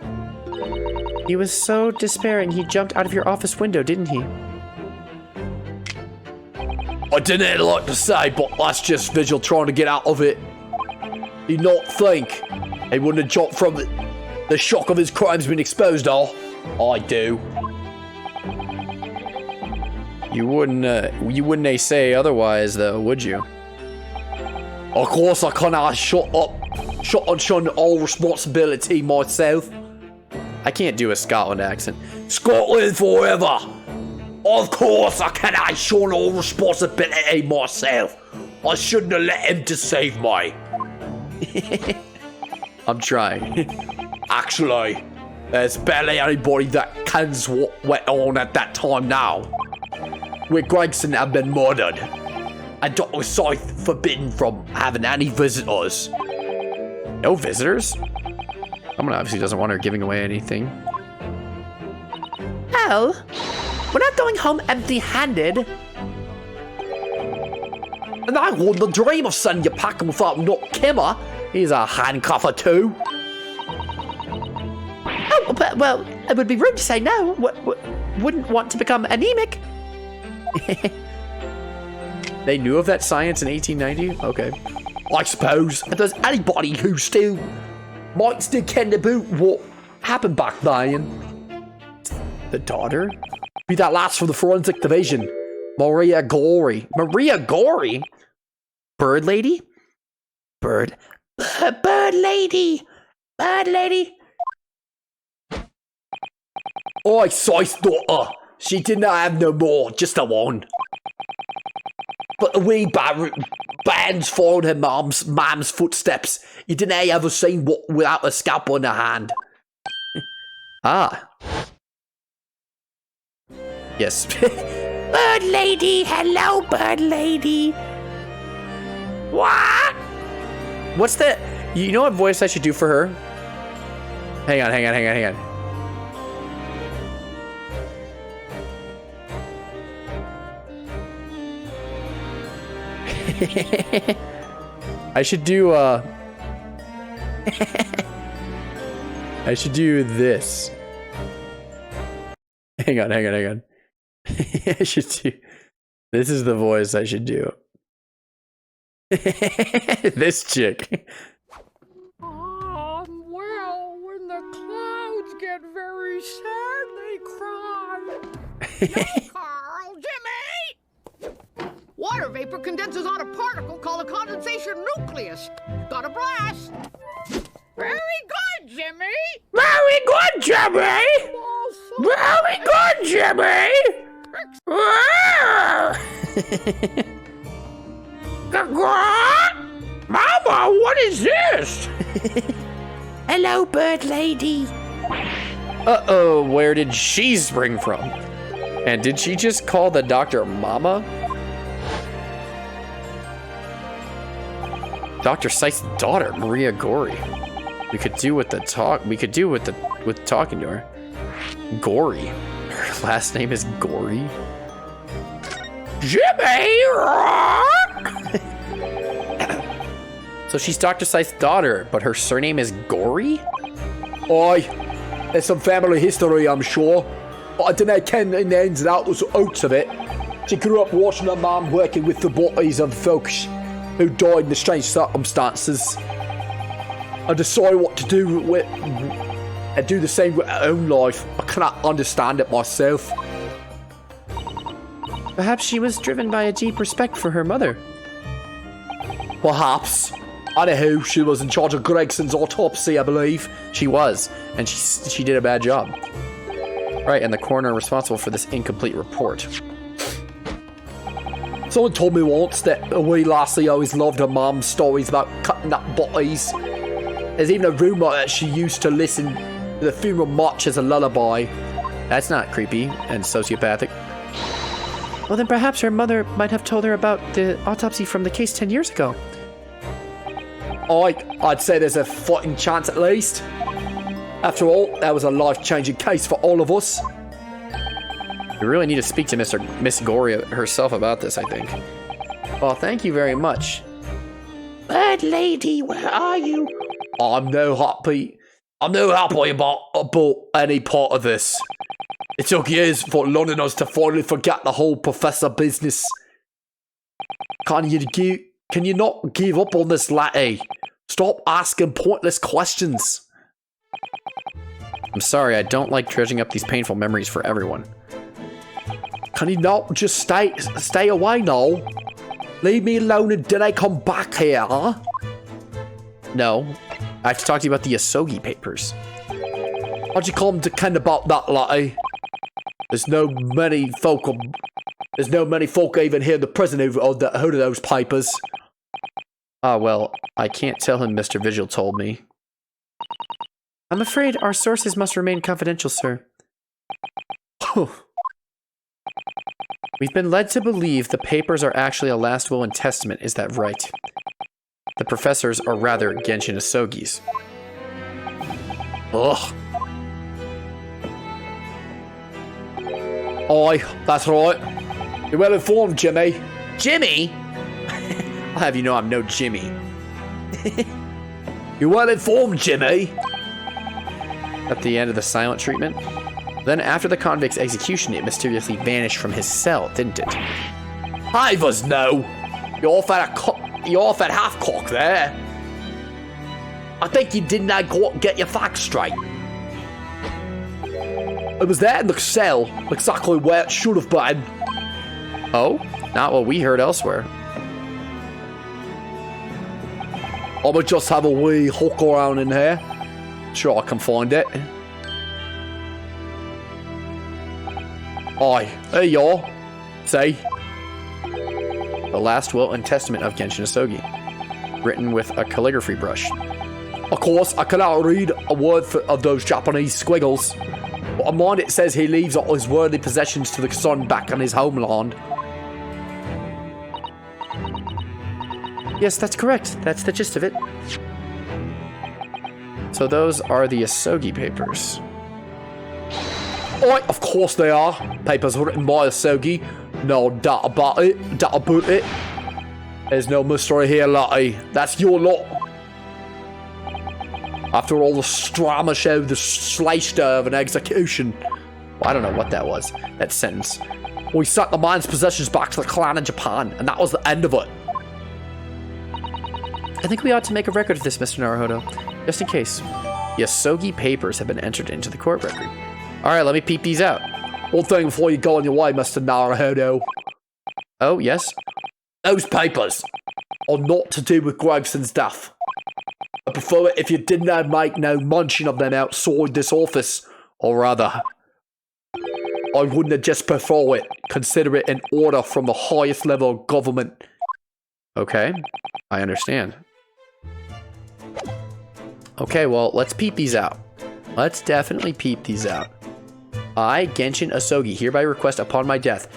he was so despairing he jumped out of your office window, didn't he? I didn't like to say, but that's just Vigil trying to get out of it. You not think he wouldn't have jumped from the shock of his crimes being exposed, I do. You wouldn't say otherwise, though, would you? Of course I can't shut on shun all responsibility myself. I can't do a Scotland accent. Scotland forever! Of course I cannot shun all responsibility myself. I shouldn't have let him deceive me. I'm trying. Actually, there's barely anybody that kens what went on at that time now. Where Gregson had been murdered. And Dr. Scythe forbidden from having any visitors. No visitors? Someone obviously doesn't want her giving away anything. Well, we're not going home empty-handed. And I wouldn't dream of sending you packing without not Kimmer. He's a handcuffer too. Oh, but, well, it would be rude to say no. Wouldn't want to become anemic. They knew of that science in 1890? Okay. I suppose if there's anybody who might still ken about what happened back then. The daughter? Be that last from the forensic division. Maria Gory. Maria Gory? Bird lady? Bird lady. Bird lady. I Si's daughter. She did not have no more, just a one. But the wee bands followed her mom's footsteps. You didn't ever seen what without a scalpel in her hand. Ah. Yes. Bird lady. Hello, bird lady. What? What's the... You know what voice I should do for her? Hang on. I should do, I should do this. Hang on. I should do... This is the voice I should do. This chick. Well, when the clouds get very sad, they cry. Yes, Carl, Jimmy! Water vapor condenses on a particle called a condensation nucleus. Got a blast. Very good, Jimmy. Very good, Jimmy! Very good, Jimmy! Mama, what is this? Hello, bird lady. Uh-oh, where did she spring from? And did she just call the doctor Mama? Dr. Seitz's daughter, Maria Gory. We could do with talking to her. Gory. Her last name is Gory. Jimmy! So she's Dr. Seitz's daughter, but her surname is Gory? Aye, there's some family history, I'm sure. But I don't ken the ins and outs of it. She grew up watching her mum working with the bodies of folks who died in strange circumstances. I decided what to do with and do the same with her own life. I cannot understand it myself. Perhaps she was driven by a deep respect for her mother. Perhaps. Anywho, she was in charge of Gregson's autopsy, I believe. She was, and she did a bad job. Right, and the coroner responsible for this incomplete report. Someone told me once that a wee lassie always loved her mum's stories about cutting up bodies. There's even a rumour that she used to listen to the funeral march as a lullaby. That's not creepy and sociopathic. Well, then perhaps her mother might have told her about the autopsy from the case 10 years ago. I'd say there's a fighting chance at least. After all, that was a life-changing case for all of us. We really need to speak to Miss Gory herself about this, I think. Well, thank you very much. Bird lady, where are you? I'm no happy about any part of this. It took years for Londoners to finally forget the whole professor business. Can you not give up on this, laddie? Stop asking pointless questions. I'm sorry, I don't like dredging up these painful memories for everyone. Can you not just stay away now? Leave me alone and then I come back here, huh? No, I have to talk to you about the Asogi papers. How'd you come to ken about that, laddie? There's no many folk even here in the prison who've heard of those papers. Ah, well, I can't tell him Mr. Vigil told me. I'm afraid our sources must remain confidential, sir. We've been led to believe the papers are actually a last will and testament, is that right? The professors are rather Genshin Asogis. Ugh. Aye, that's right. You're well informed, Jimmy. Jimmy? I'll have you know I'm no Jimmy. You well informed, Jimmy. At the end of the silent treatment. Then after the convict's execution, it mysteriously vanished from his cell, didn't it? Havers, no. You're off at half-cock there. I think you didn't get your facts straight. It was there in the cell, exactly where it should have been. Oh? Not what we heard elsewhere. I'ma just have a wee hook around in here. Sure, I can find it. Aye, there you are. See? The last will and testament of Genshin Asogi. Written with a calligraphy brush. Of course, I cannot read a word of those Japanese squiggles. But on mine it says he leaves all his worldly possessions to the son back on his homeland. Yes, that's correct. That's the gist of it. So those are the Asogi papers. Aye, of course they are. Papers written by Asogi. No doubt about it. There's no mystery here, Lottie. That's your lot. After all the drama show, the sliced of an execution. Well, I don't know what that was. That sentence. We sent the man's possessions back to the clan in Japan, and that was the end of it. I think we ought to make a record of this, Mr. Naruhodo. Just in case. The Asogi papers have been entered into the court record. Alright, let me peep these out. One thing before you go on your way, Mr. Naruhodo. Oh, yes? Those papers are not to do with Gregson's death. I prefer it if you didn't make no mention of them outside this office. Or rather, I wouldn't have just prefer it. Consider it an order from the highest level of government. Okay, I understand. Okay, well, let's peep these out. Let's definitely peep these out. I, Genshin Asogi, hereby request upon my death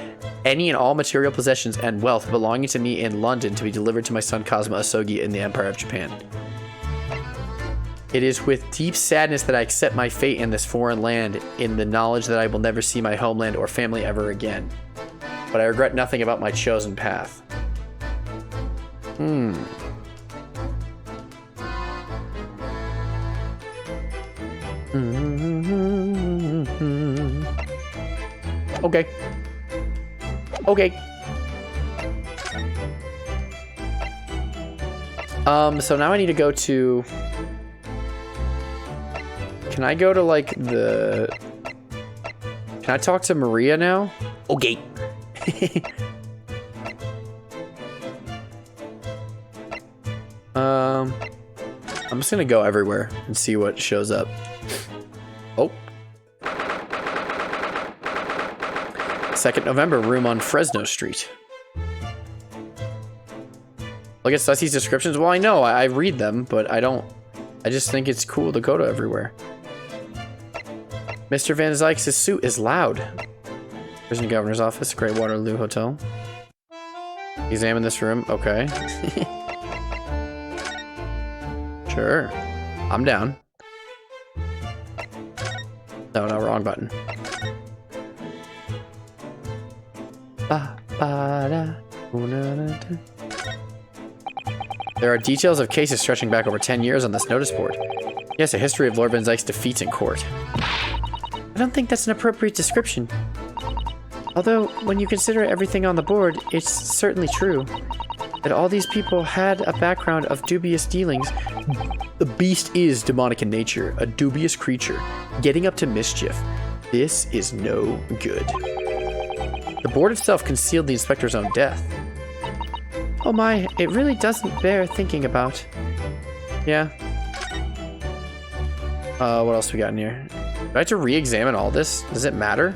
any and all material possessions and wealth belonging to me in London to be delivered to my son Cosmo Asogi in the Empire of Japan. It is with deep sadness that I accept my fate in this foreign land, in the knowledge that I will never see my homeland or family ever again. But I regret nothing about my chosen path. Okay. Okay. So now I need to go to... Can I go to, like, the... Can I talk to Maria now? Okay. I'm just gonna go everywhere and see what shows up. Oh. 2nd November, room on Fresno Street. Look at Sussy's descriptions. Well, I know, I read them, but I just think it's cool to go to everywhere. Mr. Van Zykes' suit is loud. Prison Governor's Office, Great Waterloo Hotel. Examine this room. Okay. Sure. I'm down. No, wrong button. There are details of cases stretching back over 10 years on this notice board. Yes, a history of Lord Van Zyk's defeats in court. I don't think that's an appropriate description. Although, when you consider everything on the board, it's certainly true that all these people had a background of dubious dealings. The beast is demonic in nature, a dubious creature, getting up to mischief. This is no good. The board itself concealed the inspector's own death. Oh my, it really doesn't bear thinking about. Yeah. What else we got in here? Do I have to re-examine all this? Does it matter?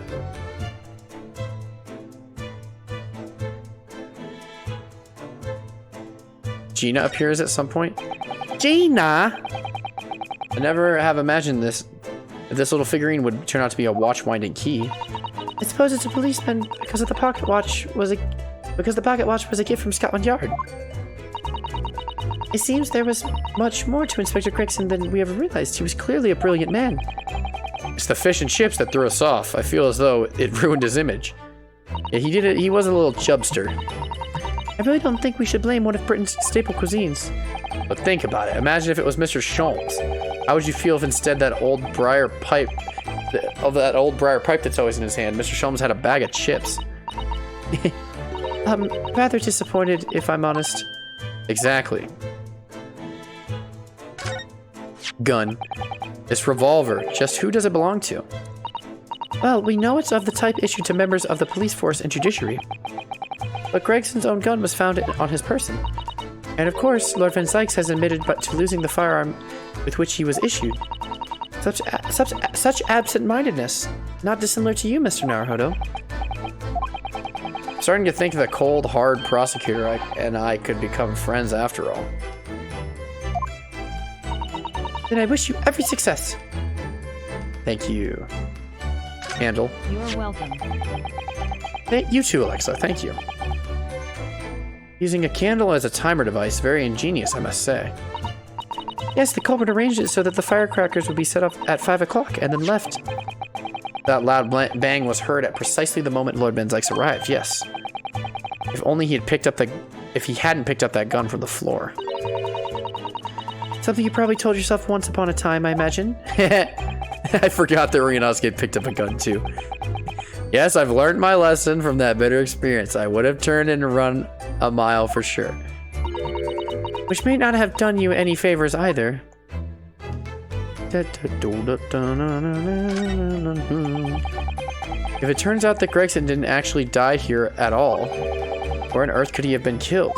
Gina appears at some point. Gina! I never have imagined this. This little figurine would turn out to be a watch-winding key. I suppose it's a policeman because the pocket watch was a gift from Scotland Yard. It seems there was much more to Inspector Gregson than we ever realized. He was clearly a brilliant man. It's the fish and chips that threw us off. I feel as though it ruined his image. Yeah, he was a little chubster. I really don't think we should blame one of Britain's staple cuisines. But think about it. Imagine if it was Mr. Sholmes. How would you feel if instead that old briar pipe that's always in his hand, Mr. Sholmes had a bag of chips? Rather disappointed, if I'm honest. Exactly. Gun. This revolver, just who does it belong to? Well, we know it's of the type issued to members of the police force and judiciary. But Gregson's own gun was found on his person. And of course, Lord Van Sykes has admitted to losing the firearm with which he was issued. Such absent-mindedness. Not dissimilar to you, Mr. Naruhodo. Starting to think the cold, hard prosecutor and I could become friends after all. Then I wish you every success. Thank you. Candle. You're welcome. You too, Alexa. Thank you. Using a candle as a timer device, very ingenious, I must say. Yes, the culprit arranged it so that the firecrackers would be set off at 5 o'clock and then left. That loud bang was heard at precisely the moment Lord Van Sykes arrived, yes. If only he hadn't picked up that gun from the floor. Something you probably told yourself once upon a time, I imagine. I forgot that Ryunosuke picked up a gun too. Yes, I've learned my lesson from that bitter experience. I would have turned and run a mile for sure. Which may not have done you any favors either. If it turns out that Gregson didn't actually die here at all, where on earth could he have been killed?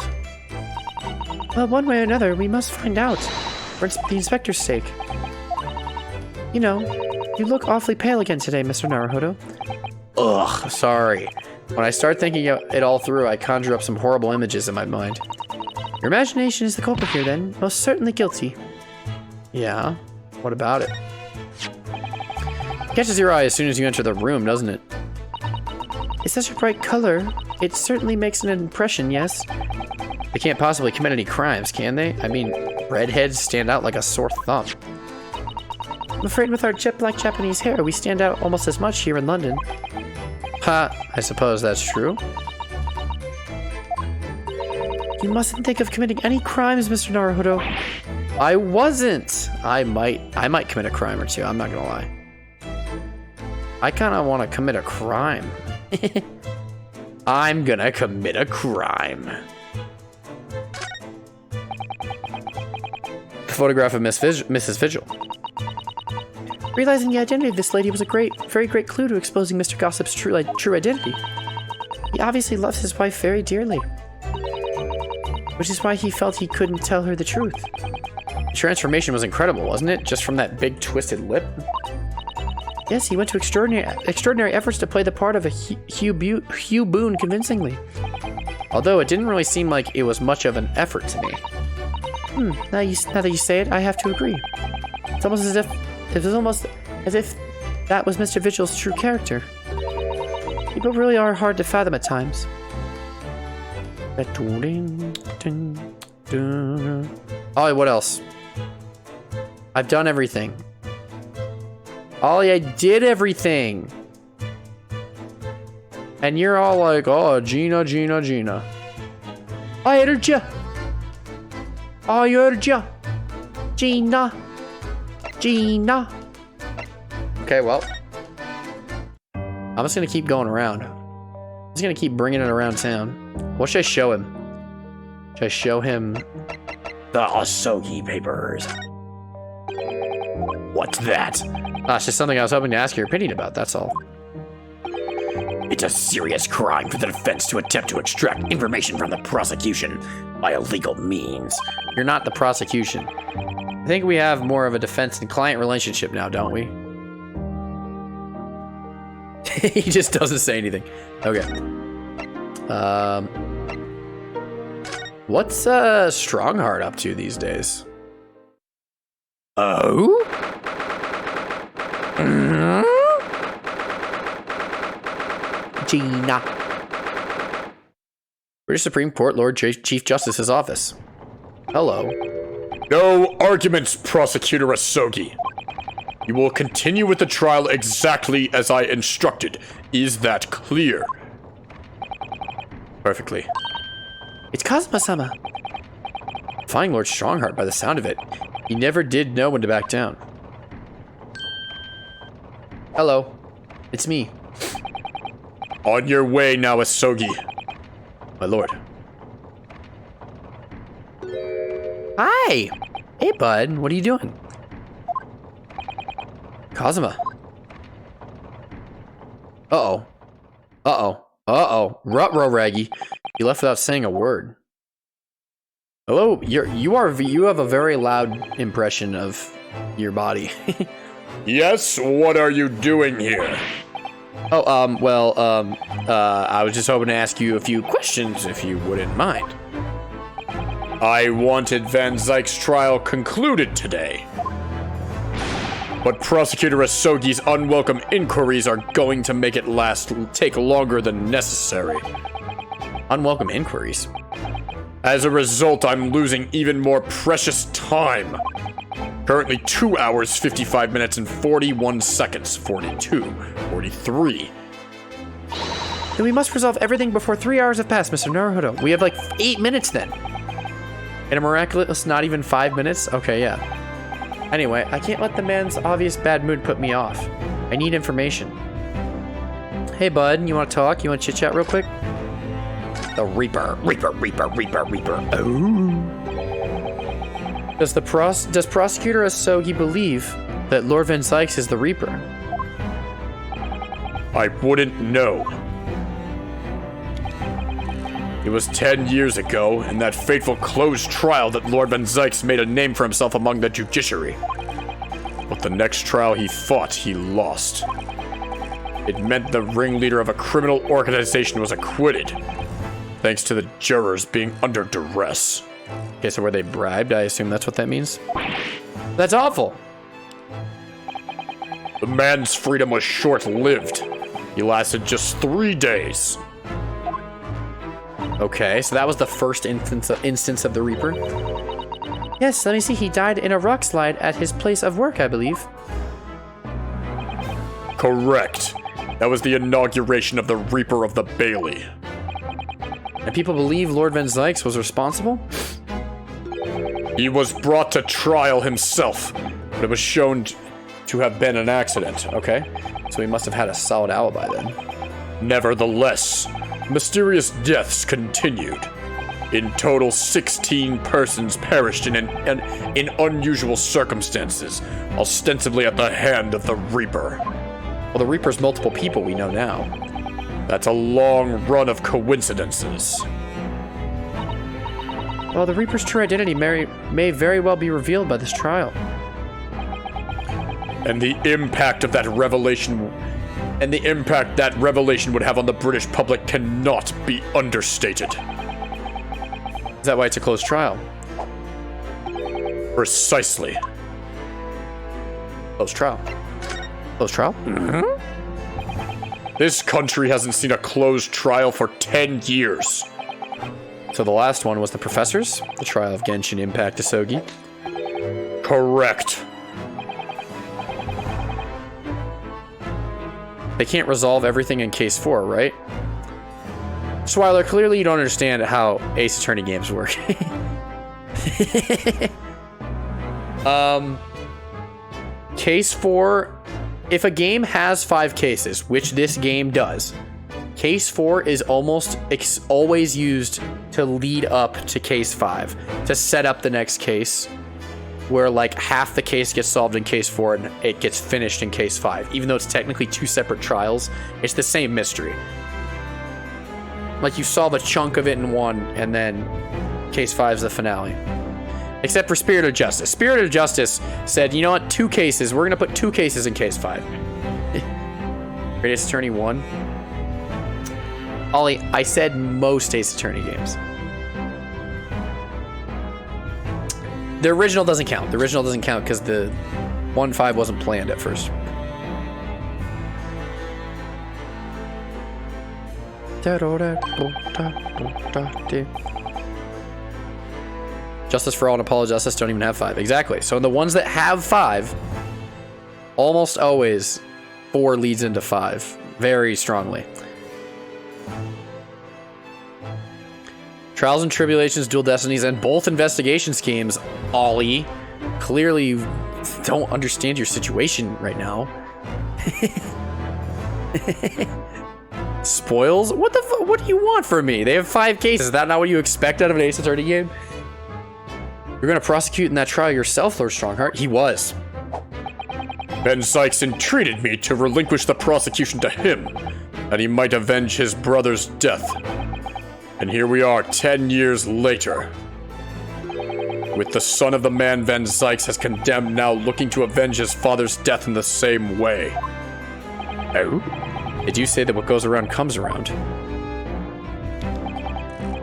Well, one way or another, we must find out. For the inspector's sake. You know, you look awfully pale again today, Mr. Naruhodo. Ugh, sorry. When I start thinking it all through, I conjure up some horrible images in my mind. Your imagination is the culprit here, then. Most certainly guilty. Yeah? What about it? Catches your eye as soon as you enter the room, doesn't it? It's such a bright color. It certainly makes an impression, yes? They can't possibly commit any crimes, can they? I mean, redheads stand out like a sore thumb. I'm afraid with our jet black Japanese hair, we stand out almost as much here in London. Ha, I suppose that's true. You mustn't think of committing any crimes, Mr. Naruhodo. I wasn't. I might commit a crime or two, I'm not gonna lie. I kinda wanna commit a crime. I'm gonna commit a crime. Photograph of Mrs. Vigil. Realizing the identity of this lady was a very great clue to exposing Mr. Gossip's true identity. He obviously loves his wife very dearly. Which is why he felt he couldn't tell her the truth. The transformation was incredible, wasn't it? Just from that big twisted lip? Yes, he went to extraordinary efforts to play the part of a Hugh Boone convincingly. Although it didn't really seem like it was much of an effort to me. Now that you say it, I have to agree. It's almost as if that was Mr. Vigil's true character. People really are hard to fathom at times. Ollie, what else? I've done everything. Ollie, I did everything. And you're all like, oh, Gina. I heard ya. I heard ya. Gina. Okay, well. I'm just gonna keep going around. I'm just gonna keep bringing it around town. What should I show him? Should I show him The Asogi Papers. What's that? it's just something I was hoping to ask your opinion about, that's all. It's a serious crime for the defense to attempt to extract information from the prosecution by illegal means. You're not the prosecution. I think we have more of a defense and client relationship now, don't we? He just doesn't say anything. Okay. What's Strongheart up to these days? Oh? Gina. British Supreme Court Lord Chief Justice's office. Hello. No arguments, Prosecutor Asogi. You will continue with the trial exactly as I instructed. Is that clear? Perfectly. It's Kazuma-sama. Defying Lord Strongheart by the sound of it. He never did know when to back down. Hello. It's me. On your way now, Asogi. My lord. Hi. Hey, bud. What are you doing? Kazuma. Uh-oh. Uh-oh. Uh-oh. Ruh-roh, Raggy. You left without saying a word. Hello. You have a very loud impression of your body. Yes, what are you doing here? Oh, I was just hoping to ask you a few questions, if you wouldn't mind. I wanted Van Zyke's trial concluded today. But Prosecutor Asogi's unwelcome inquiries are going to make it take longer than necessary. Unwelcome inquiries? As a result, I'm losing even more precious time. Currently 2 hours, 55 minutes, and 41 seconds. 42, 43. Then we must resolve everything before 3 hours have passed, Mr. Naruhodo. We have like 8 minutes then. And a miraculous not even 5 minutes? Okay, yeah. Anyway, I can't let the man's obvious bad mood put me off. I need information. Hey, bud, you want to talk? You want to chit-chat real quick? The Reaper. Does Prosecutor Asogi believe that Lord Van Zykes is the Reaper? I wouldn't know. It was 10 years ago, in that fateful closed trial, that Lord Van Zykes made a name for himself among the judiciary. But the next trial he fought, he lost. It meant the ringleader of a criminal organization was acquitted, thanks to the jurors being under duress. Okay, so were they bribed? I assume that's what that means. That's awful. The man's freedom was short-lived. He lasted just 3 days. Okay, so that was the first instance of the Reaper. Yes, let me see. He died in a rock slide at his place of work, I believe. Correct. That was the inauguration of the Reaper of the Bailey. And people believe Lord Van Zykes was responsible? He was brought to trial himself, but it was shown to have been an accident. Okay, so he must have had a solid alibi then. Nevertheless, mysterious deaths continued. In total, 16 persons perished in unusual circumstances, ostensibly at the hand of the Reaper. Well, the Reaper's multiple people we know now. That's a long run of coincidences. Well, the Reaper's true identity may very well be revealed by this trial. And the impact of that revelation... And the impact that revelation would have on the British public cannot be understated. Is that why it's a closed trial? Precisely. Closed trial. Closed trial? Mm-hmm. This country hasn't seen a closed trial for 10 years. So the last one was the Professors? The trial of Genshin Impact Asogi? Correct. They can't resolve everything in Case 4, right? Swiler, clearly you don't understand how Ace Attorney games work. Case 4, if a game has 5 cases, which this game does, Case 4 is almost always used to lead up to Case 5, to set up the next case, where like half the case gets solved in Case 4 and it gets finished in Case 5. Even though it's technically 2 separate trials, it's the same mystery. Like you solve a chunk of it in one, and then Case 5 is the finale. Except for Spirit of Justice. Spirit of Justice said, you know what, 2 cases. We're going to put 2 cases in Case 5. Great Ace Attorney 1. Ollie, I said most Ace Attorney games. The original doesn't count. The original doesn't count because the 1.5 wasn't planned at first. Justice for All and Apollo Justice don't even have 5. Exactly. So in the ones that have 5, almost always 4 leads into 5. Very strongly. Trials and tribulations, dual destinies, and both investigation schemes, Ollie. Clearly, you don't understand your situation right now. Spoils? What the fuck? What do you want from me? They have 5 cases. Is that not what you expect out of an Ace Attorney game? You're gonna prosecute in that trial yourself, Lord Strongheart? He was. Ben Sykes entreated me to relinquish the prosecution to him, and he might avenge his brother's death. And here we are 10 years later, with the son of the man Van Sykes has condemned now looking to avenge his father's death in the same way. Oh? Did you say that what goes around comes around?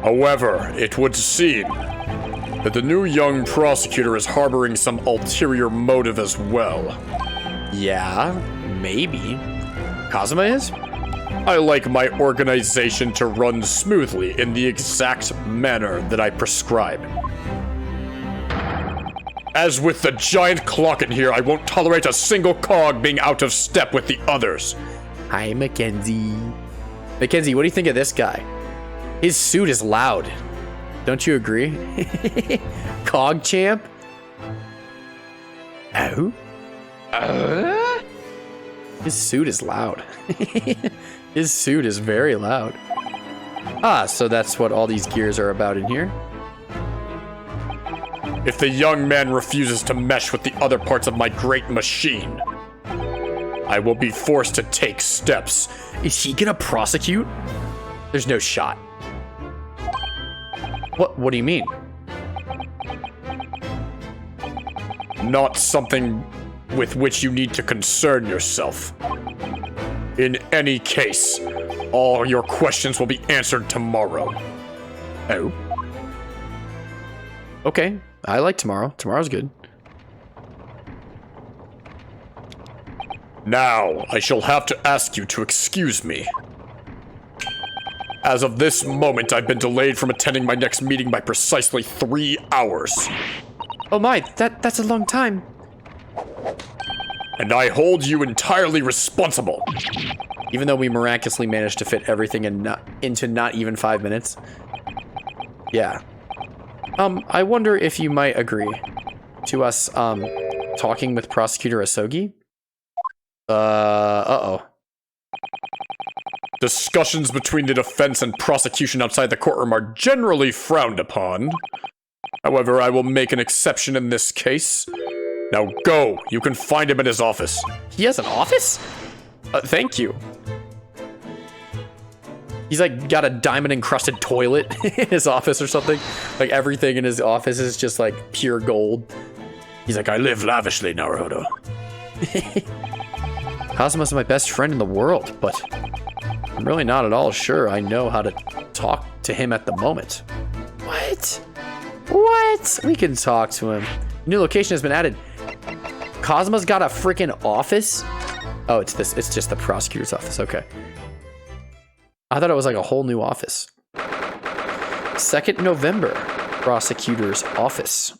However, it would seem that the new young prosecutor is harboring some ulterior motive as well. Yeah, maybe. Kazuma is? I like my organization to run smoothly in the exact manner that I prescribe. As with the giant clock in here, I won't tolerate a single cog being out of step with the others. Hi, Mackenzie. Mackenzie, what do you think of this guy? His suit is loud. Don't you agree? Cog champ? Oh? His suit is loud. His suit is very loud. Ah, so that's what all these gears are about in here. If the young man refuses to mesh with the other parts of my great machine, I will be forced to take steps. Is he gonna prosecute? There's no shot. What do you mean? Not something with which you need to concern yourself. In any case, all your questions will be answered tomorrow. Oh. Okay, I like tomorrow. Tomorrow's good. Now, I shall have to ask you to excuse me. As of this moment, I've been delayed from attending my next meeting by precisely 3 hours. Oh my, that's a long time. And I hold you entirely responsible. Even though we miraculously managed to fit everything into not even 5 minutes. Yeah. I wonder if you might agree to us, talking with Prosecutor Asogi? Uh-oh. Discussions between the defense and prosecution outside the courtroom are generally frowned upon. However, I will make an exception in this case. Now go. You can find him in his office. He has an office? Thank you. He's like got a diamond encrusted toilet in his office or something. Like everything in his office is just like pure gold. He's like, I live lavishly, Naruto. Kazuma's my best friend in the world, but I'm really not at all sure I know how to talk to him at the moment. What? What? We can talk to him. New location has been added. Kazuma's got a freaking office? Oh, it's this. It's just the prosecutor's office. Okay. I thought it was like a whole new office. 2nd November, prosecutor's office.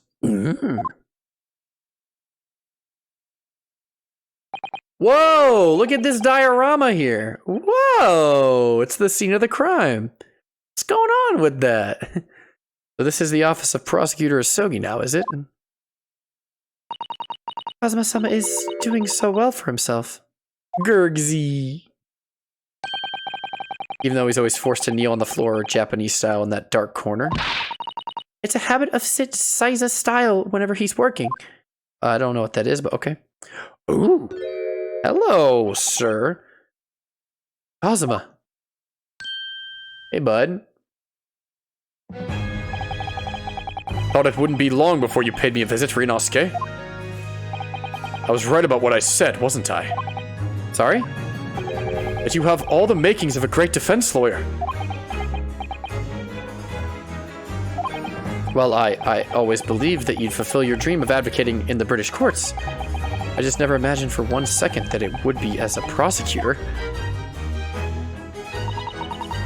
Whoa, look at this diorama here. Whoa, it's the scene of the crime. What's going on with that? So this is the office of Prosecutor Asogi now, is it? Kazuma-sama is doing so well for himself. Gurgzy. Even though he's always forced to kneel on the floor Japanese style in that dark corner. It's a habit of Seiza style whenever he's working. I don't know what that is, but okay. Ooh. Hello, sir. Kazuma. Hey, bud. Thought it wouldn't be long before you paid me a visit, Rinosuke. I was right about what I said, wasn't I? Sorry? That you have all the makings of a great defense lawyer. Well, I always believed that you'd fulfill your dream of advocating in the British courts. I just never imagined for 1 second that it would be as a prosecutor.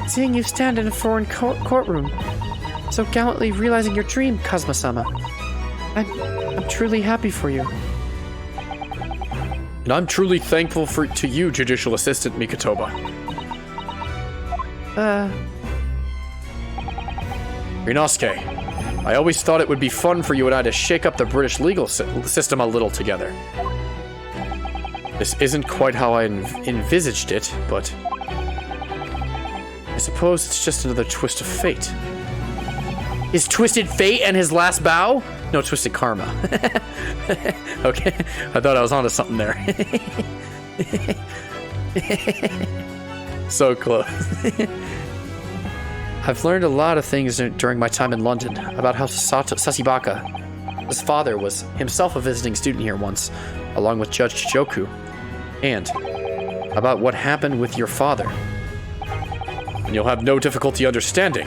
Seeing you stand in a foreign courtroom, so gallantly realizing your dream, Kazuma-sama. I'm truly happy for you. And I'm truly thankful to you, Judicial Assistant Mikotoba. Ryunosuke, I always thought it would be fun for you and I to shake up the British legal system a little together. This isn't quite how I envisaged it, but I suppose it's just another twist of fate. His twisted fate and his last bow? No, twisted karma. Okay, I thought I was onto something there. So close. I've learned a lot of things during my time in London about how Sasibaka, his father, was himself a visiting student here once, along with Judge Chijoku, and about what happened with your father. And you'll have no difficulty understanding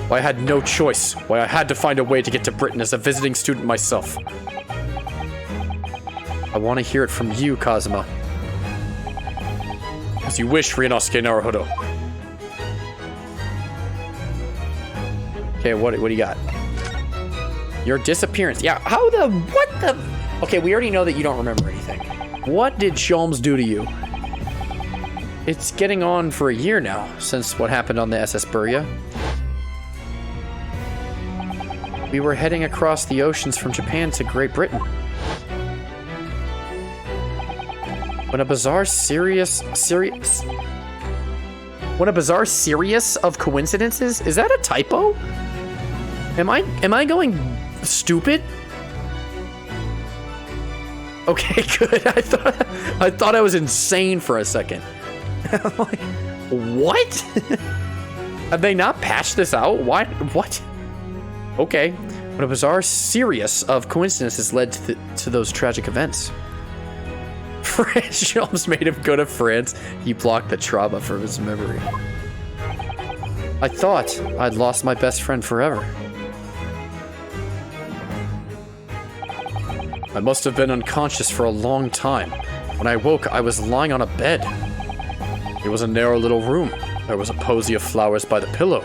why I had no choice, why I had to find a way to get to Britain as a visiting student myself. I want to hear it from you, Kazuma. As you wish, Ryunosuke Naruhodo. Okay, what do you got? Your disappearance. Yeah, what the? Okay, we already know that you don't remember anything. What did Sholmes do to you? It's getting on for a year now, since what happened on the SS Burya. We were heading across the oceans from Japan to Great Britain. When a bizarre series of coincidences? Is that a typo? Am I going stupid? Okay, good. I thought I was insane for a second. I'm like, what? Have they not patched this out? What? Okay. When a bizarre series of coincidences led to those tragic events. Sholmes made him go to France. He blocked the trauma from his memory. I thought I'd lost my best friend forever. I must have been unconscious for a long time. When I woke, I was lying on a bed. It was a narrow little room. There was a posy of flowers by the pillow.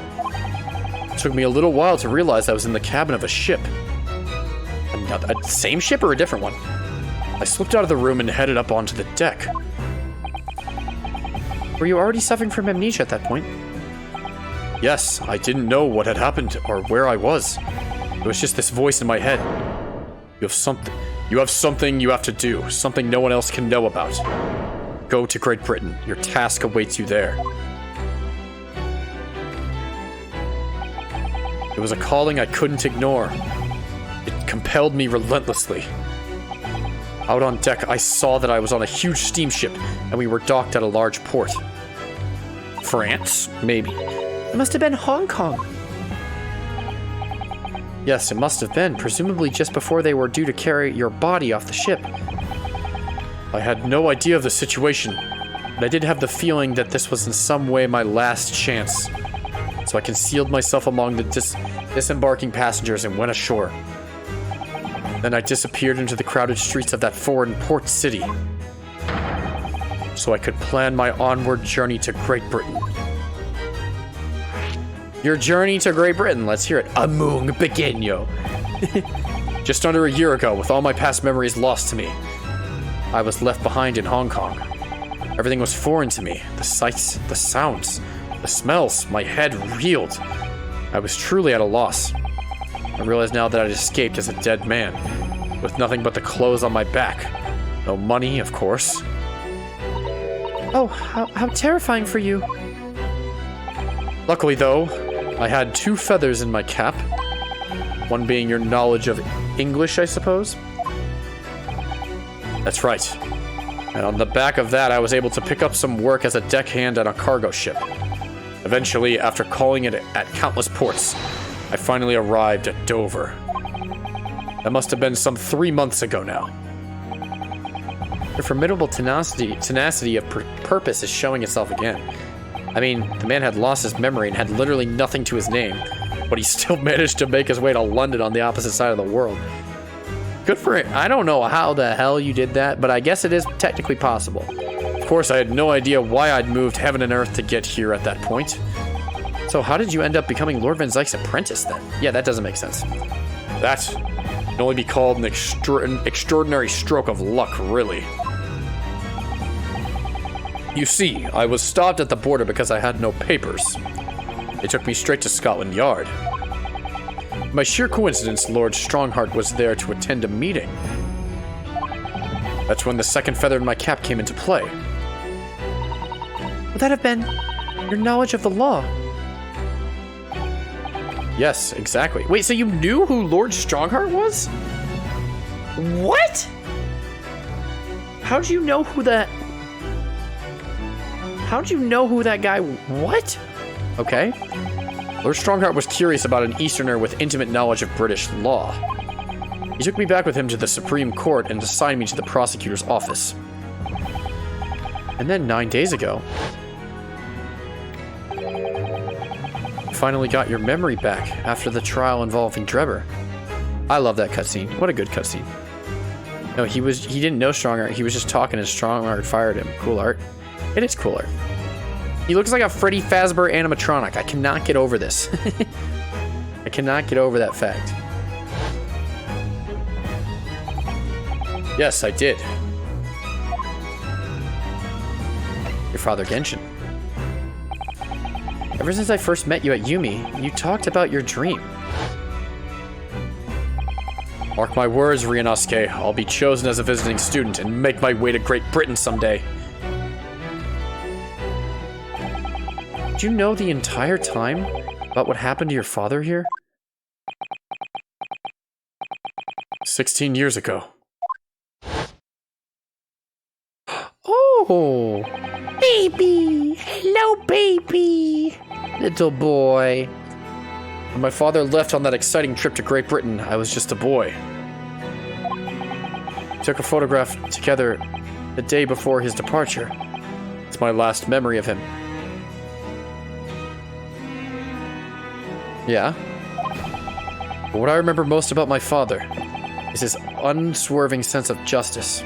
It took me a little while to realize I was in the cabin of a ship. A same ship or a different one? I slipped out of the room and headed up onto the deck. Were you already suffering from amnesia at that point? Yes, I didn't know what had happened or where I was. It was just this voice in my head. You have something you have to do, something no one else can know about. Go to Great Britain. Your task awaits you there. It was a calling I couldn't ignore. It compelled me relentlessly. Out on deck, I saw that I was on a huge steamship, and we were docked at a large port. France? Maybe. It must have been Hong Kong. Yes, it must have been, presumably just before they were due to carry your body off the ship. I had no idea of the situation, but I did have the feeling that this was in some way my last chance. So I concealed myself among the disembarking passengers and went ashore. Then I disappeared into the crowded streets of that foreign port city, so I could plan my onward journey to Great Britain. Your journey to Great Britain, let's hear it. Among pequeño. Just under a year ago, with all my past memories lost to me, I was left behind in Hong Kong. Everything was foreign to me. The sights, the sounds, the smells. My head reeled. I was truly at a loss. I realize now that I'd escaped as a dead man, with nothing but the clothes on my back. No money, of course. Oh, how terrifying for you. Luckily, though, I had 2 feathers in my cap. One being your knowledge of English, I suppose. That's right. And on the back of that, I was able to pick up some work as a deckhand on a cargo ship. Eventually, after calling it at countless ports, I finally arrived at Dover. That must have been some 3 months ago now. Your formidable tenacity of purpose is showing itself again. I mean, the man had lost his memory and had literally nothing to his name, but he still managed to make his way to London on the opposite side of the world. Good for him. I don't know how the hell you did that, but I guess it is technically possible. Of course, I had no idea why I'd moved heaven and earth to get here at that point. So how did you end up becoming Lord Van Zyke's apprentice then? Yeah, that doesn't make sense. That can only be called an extraordinary stroke of luck, really. You see, I was stopped at the border because I had no papers. They took me straight to Scotland Yard. By sheer coincidence, Lord Strongheart was there to attend a meeting. That's when the second feather in my cap came into play. Would that have been your knowledge of the law? Yes, exactly. Wait, so you knew who Lord Strongheart was? What? How'd you know who that... How'd you know who that guy... What? Okay. Lord Strongheart was curious about an Easterner with intimate knowledge of British law. He took me back with him to the Supreme Court and assigned me to the prosecutor's office. And then 9 days ago, you finally got your memory back after the trial involving Drebber. I love that cutscene. What a good cutscene. No, he didn't know Strongheart. He was just talking and Strongheart fired him. Cool art. It is cool art. He looks like a Freddy Fazbear animatronic. I cannot get over this. I cannot get over that fact. Yes, I did. Your father Genshin. Ever since I first met you at Yumi, you talked about your dream. Mark my words, Ryunosuke. I'll be chosen as a visiting student and make my way to Great Britain someday. Did you know the entire time about what happened to your father here? 16 years ago. Oh, baby. Hello, baby. Little boy. When my father left on that exciting trip to Great Britain, I was just a boy. We took a photograph together the day before his departure. It's my last memory of him. Yeah? But what I remember most about my father is his unswerving sense of justice.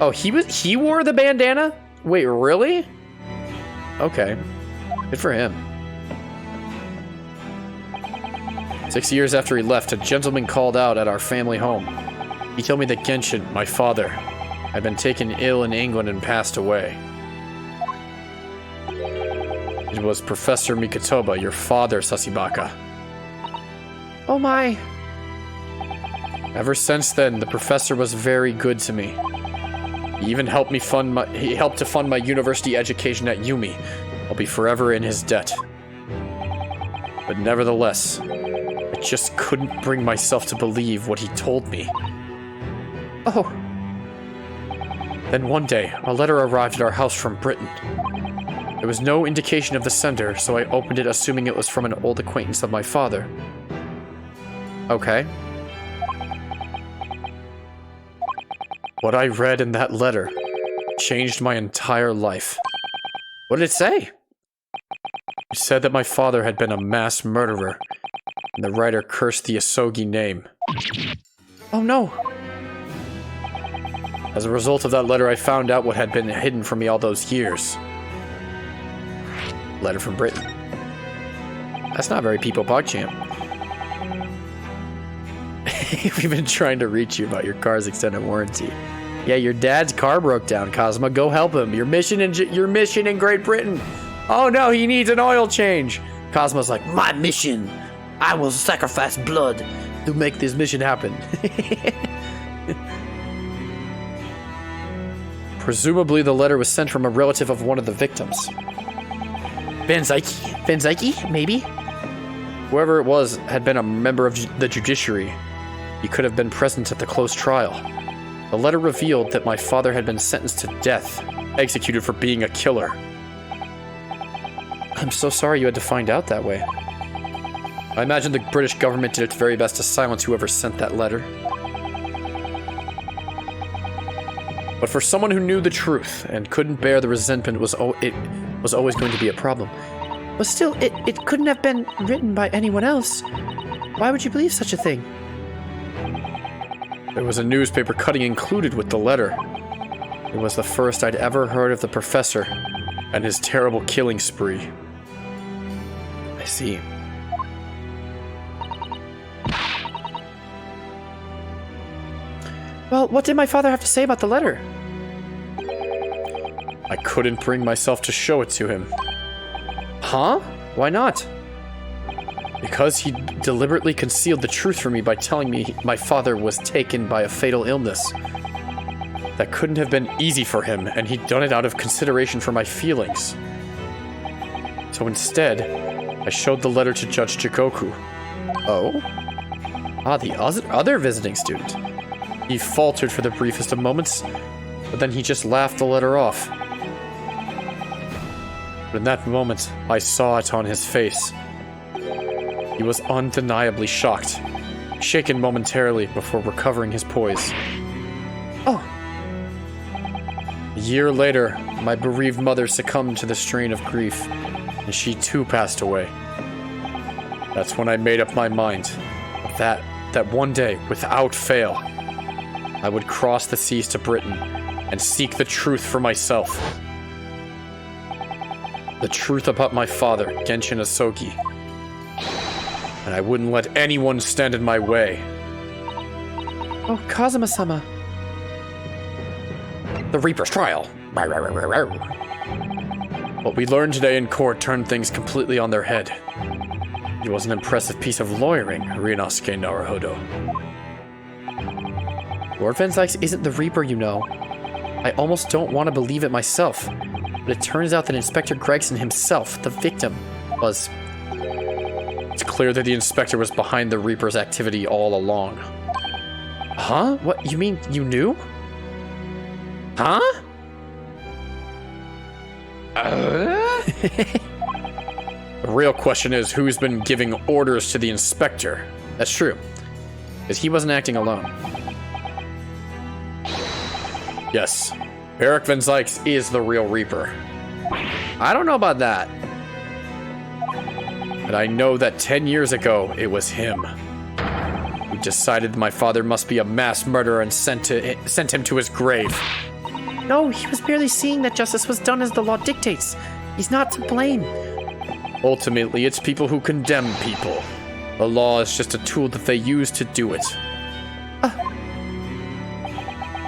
Oh, he wore the bandana? Wait, really? Okay. Good for him. 6 years after he left, a gentleman called out at our family home. He told me that Genshin, my father, had been taken ill in England and passed away. It was Professor Mikotoba, your father, Sasibaka. Oh my. Ever since then, the professor was very good to me. He even helped me to fund my university education at Yumi. I'll be forever in his debt. But nevertheless, I just couldn't bring myself to believe what he told me. Oh. Then one day, a letter arrived at our house from Britain. There was no indication of the sender, so I opened it assuming it was from an old acquaintance of my father. Okay. What I read in that letter changed my entire life. What did it say? It said that my father had been a mass murderer, and the writer cursed the Asogi name. Oh no. As a result of that letter, I found out what had been hidden from me all those years. Letter from Britain. That's not very People PogChamp. We've been trying to reach you about your car's extended warranty. Yeah, your dad's car broke down, Cosmo. Go help him. Your mission in Great Britain. Oh no, he needs an oil change. Cosmo's like, my mission. I will sacrifice blood to make this mission happen. Presumably, the letter was sent from a relative of one of the victims. Benzaiki, maybe? Whoever it was had been a member of the judiciary. He could have been present at the close trial. The letter revealed that my father had been sentenced to death, executed for being a killer. I'm so sorry you had to find out that way. I imagine the British government did its very best to silence whoever sent that letter. But for someone who knew the truth and couldn't bear the resentment, it was always going to be a problem. But still, it couldn't have been written by anyone else. Why would you believe such a thing? There was a newspaper cutting included with the letter. It was the first I'd ever heard of the professor and his terrible killing spree. I see. Well, what did my father have to say about the letter? I couldn't bring myself to show it to him. Huh? Why not? Because he deliberately concealed the truth from me by telling me my father was taken by a fatal illness. That couldn't have been easy for him, and he'd done it out of consideration for my feelings. So instead, I showed the letter to Judge Jikoku. Oh? Ah, the other visiting student. He faltered for the briefest of moments, but then he just laughed the letter off. But in that moment, I saw it on his face. He was undeniably shocked, shaken momentarily before recovering his poise. Oh. A year later, my bereaved mother succumbed to the strain of grief, and she too passed away. That's when I made up my mind that one day, without fail, I would cross the seas to Britain and seek the truth for myself. The truth about my father, Genshin Asogi. And I wouldn't let anyone stand in my way. Oh, Kazuma-sama. The Reaper's trial. What we learned today in court turned things completely on their head. It was an impressive piece of lawyering, Ryunosuke Naruhodo. Lord Van Zykes isn't the Reaper, you know. I almost don't want to believe it myself, but it turns out that Inspector Gregson himself, the victim, was... It's clear that the inspector was behind the Reaper's activity all along. Huh? What, you mean you knew? Huh? The real question is who's been giving orders to the inspector. That's true, because he wasn't acting alone. Yes, Eric Van Zykes is the real Reaper. I don't know about that. And I know that 10 years ago, it was him who decided my father must be a mass murderer and sent him to his grave. No, he was merely seeing that justice was done as the law dictates. He's not to blame. Ultimately, it's people who condemn people. The law is just a tool that they use to do it.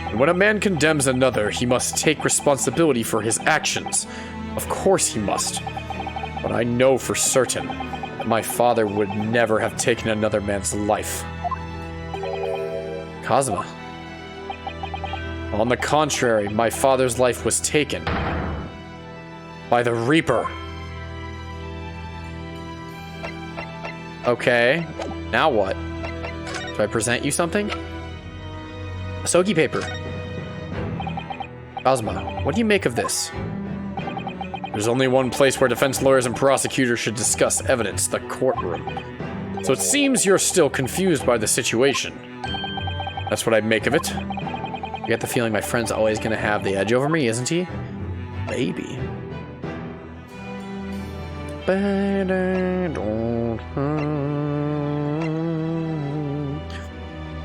And when a man condemns another, he must take responsibility for his actions. Of course he must. But I know for certain that my father would never have taken another man's life. Kazuma. On the contrary, my father's life was taken by the Reaper. Okay, now what? Do I present you something? Asogi paper. Kazuma, what do you make of this? There's only one place where defense lawyers and prosecutors should discuss evidence, the courtroom. So it seems you're still confused by the situation. That's what I make of it. I get the feeling my friend's always gonna have the edge over me, isn't he? Maybe.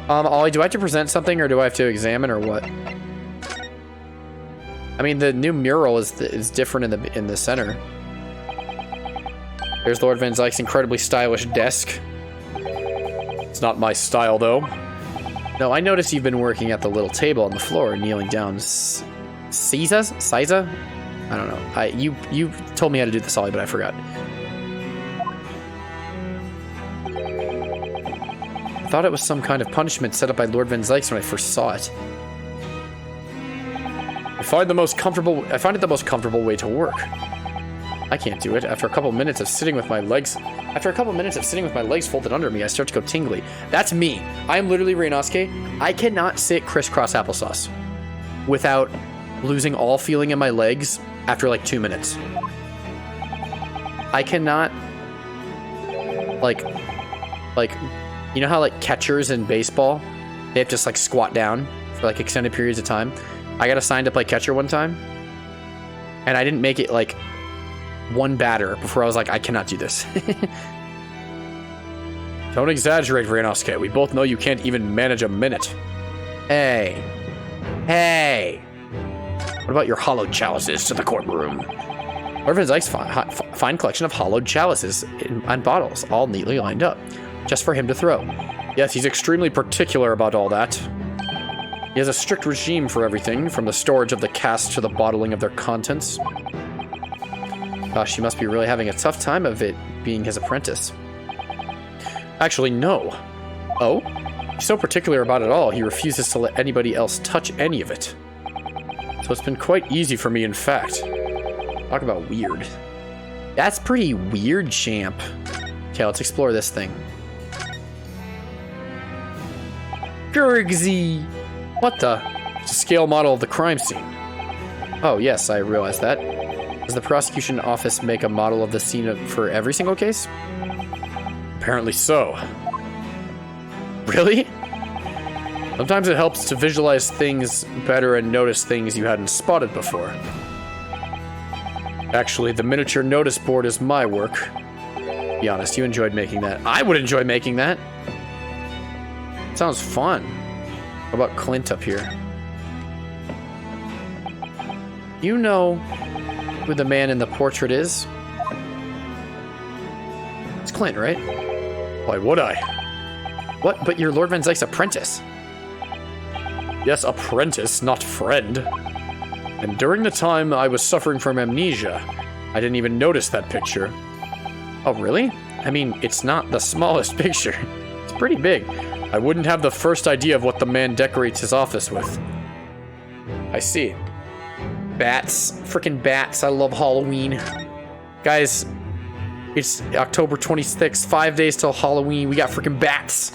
Ollie, do I have to present something, or do I have to examine, or what? I mean, the new mural is different in the center. There's Lord Van Zykes' incredibly stylish desk. It's not my style, though. No, I noticed you've been working at the little table on the floor, kneeling down. Siza? I don't know. You told me how to do this, Ollie, but I forgot. I thought it was some kind of punishment set up by Lord Van Zykes when I first saw it. I find it the most comfortable way to work. I can't do it. After a couple minutes of sitting with my legs folded under me, I start to go tingly. That's me. I am literally Ryunosuke. I cannot sit crisscross applesauce without losing all feeling in my legs after like 2 minutes. I cannot, like, you know how like catchers in baseball, they have to just like squat down for like extended periods of time? I got assigned to play catcher one time, and I didn't make it like one batter before I was like, I cannot do this. Don't exaggerate, Ryunosuke. We both know you can't even manage a minute. Hey. What about your hollowed chalices to the courtroom? Lord Van Zykes' fine collection of hollowed chalices on bottles, all neatly lined up, just for him to throw. Yes, he's extremely particular about all that. He has a strict regime for everything, from the storage of the casks to the bottling of their contents. Gosh, he must be really having a tough time of it being his apprentice. Actually, no. Oh? He's so particular about it all, he refuses to let anybody else touch any of it. So it's been quite easy for me, in fact. Talk about weird. That's pretty weird, champ. Okay, let's explore this thing. Gurgzy! What the? It's a scale model of the crime scene. Oh, yes, I realize that. Does the prosecution office make a model of the scene for every single case? Apparently so. Really? Sometimes it helps to visualize things better and notice things you hadn't spotted before. Actually, the miniature notice board is my work. Be honest, you enjoyed making that. I would enjoy making that. Sounds fun. How about Clint up here? You know who the man in the portrait is? It's Clint, right? Why would I? What? But you're Lord Van Zyke's apprentice. Yes, apprentice, not friend. And during the time I was suffering from amnesia, I didn't even notice that picture. Oh, really? I mean, it's not the smallest picture. It's pretty big. I wouldn't have the first idea of what the man decorates his office with. I see. Bats. Freaking bats. I love Halloween. Guys, it's October 26th. 5 days till Halloween. We got freaking bats.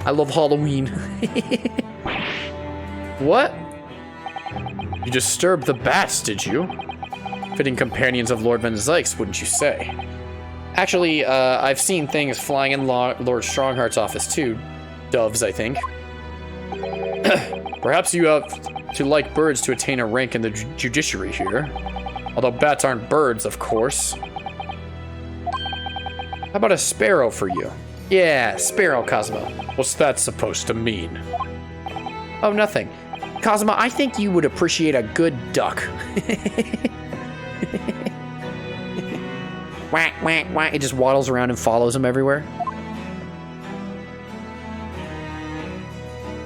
I love Halloween. What? You disturbed the bats, did you? Fitting companions of Lord Van Zyke's, wouldn't you say? Actually, I've seen things flying in Lord Strongheart's office too. Doves, I think. Perhaps you have to like birds to attain a rank in the judiciary here. Although bats aren't birds, of course. How about a sparrow for you? Yeah, sparrow, Cosmo. What's that supposed to mean? Oh, nothing. Cosmo, I think you would appreciate a good duck. Whack, whack, whack. It just waddles around and follows him everywhere.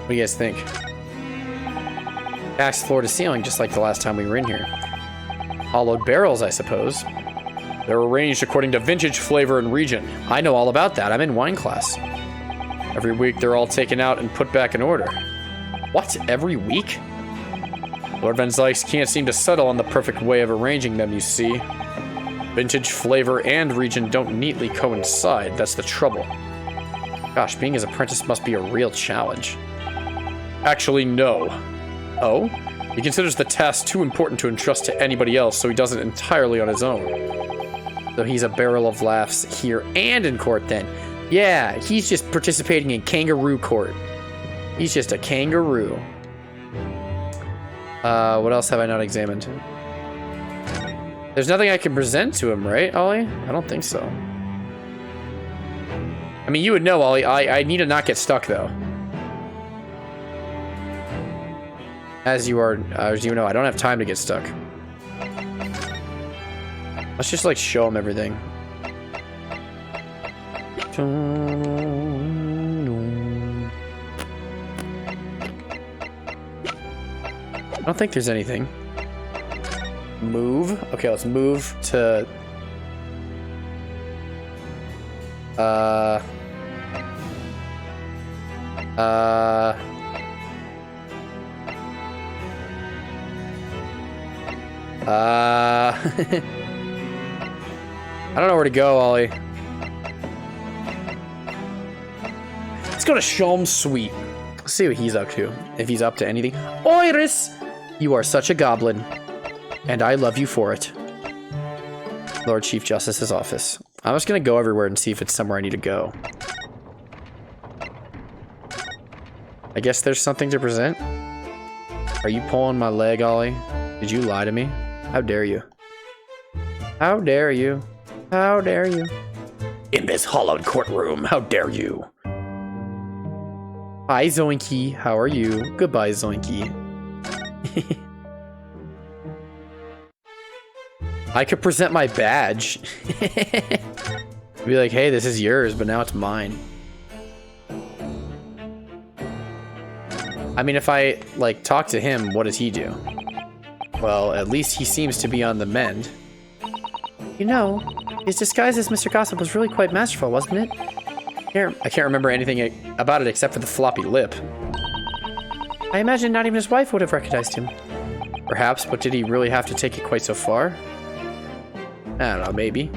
What do you guys think? Backs floor to ceiling, just like the last time we were in here. Hollowed barrels, I suppose. They're arranged according to vintage, flavor, and region. I know all about that. I'm in wine class. Every week, they're all taken out and put back in order. What? Every week? Lord Van Zyke's can't seem to settle on the perfect way of arranging them, you see. Vintage, flavor, and region don't neatly coincide. That's the trouble. Gosh, being his apprentice must be a real challenge. Actually, no. Oh? He considers the task too important to entrust to anybody else, so he does it entirely on his own. So he's a barrel of laughs here and in court then. Yeah, he's just participating in kangaroo court. He's just a kangaroo. What else have I not examined? There's nothing I can present to him, right, Ollie? I don't think so. I mean, you would know, Ollie. I need to not get stuck, though. As you know, I don't have time to get stuck. Let's just, like, show him everything. I don't think there's anything. Move. Okay, let's move to... I don't know where to go, Ollie. Let's go to Shom's suite. Let's see what he's up to. If he's up to anything. Iris! You are such a goblin. And I love you for it. Lord Chief Justice's office. I'm just gonna go everywhere and see if it's somewhere I need to go. I guess there's something to present. Are you pulling my leg, Ollie? Did you lie to me? How dare you? How dare you? How dare you? In this hollowed courtroom, how dare you? Hi, Zoinky. How are you? Goodbye, Zoinky. I could present my badge. Be like, hey, this is yours, but now it's mine. I mean, if I, like, talk to him, what does he do? Well, at least he seems to be on the mend. You know, his disguise as Mr. Gossip was really quite masterful, wasn't it? I can't remember anything about it except for the floppy lip. I imagine not even his wife would have recognized him. Perhaps, but did he really have to take it quite so far? I don't know, maybe.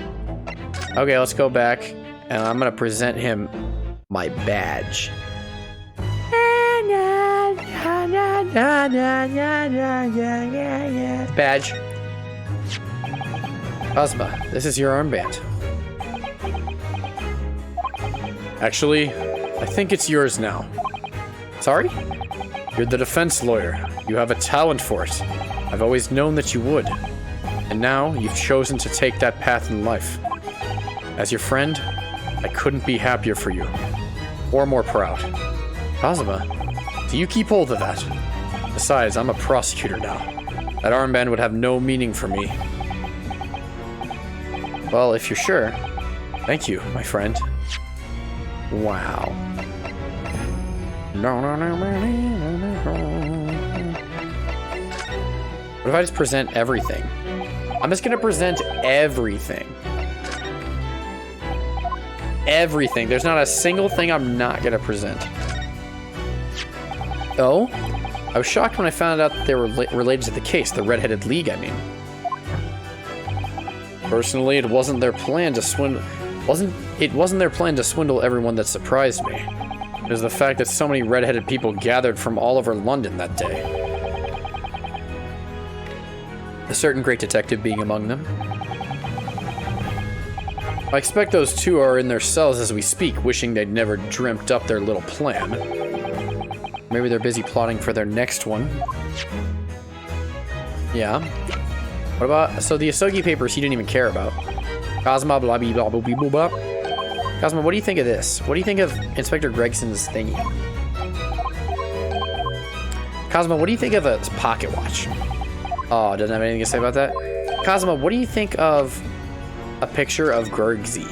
Okay, let's go back, and I'm gonna present him my badge. Badge. Ozma, this is your armband. Actually, I think it's yours now. Sorry? You're the defense lawyer. You have a talent for it. I've always known that you would. And now, you've chosen to take that path in life. As your friend, I couldn't be happier for you. Or more proud. Ozma, Do you keep hold of that? Besides, I'm a prosecutor now. That armband would have no meaning for me. well, if you're sure. Thank you, my friend. Wow. What if I just present everything? I'm just gonna present everything. Everything. There's not a single thing I'm not gonna present. Oh? I was shocked when I found out that they were related to the case, the Red-Headed League, I mean. Personally, it wasn't their plan to swindle. It wasn't their plan to swindle everyone that surprised me. It was the fact that so many red-headed people gathered from all over London that day. A certain great detective being among them. I expect those two are in their cells as we speak, wishing they'd never dreamt up their little plan. Maybe they're busy plotting for their next one. Yeah. What about... So the Asogi papers he didn't even care about. Cosmo, blah, blah, blah, blah, blah, blah. Cosmo, what do you think of this? What do you think of Inspector Gregson's thingy? Cosmo, what do you think of a pocket watch? Oh, doesn't have anything to say about that? Cosmo, what do you think of a picture of Gurgsy?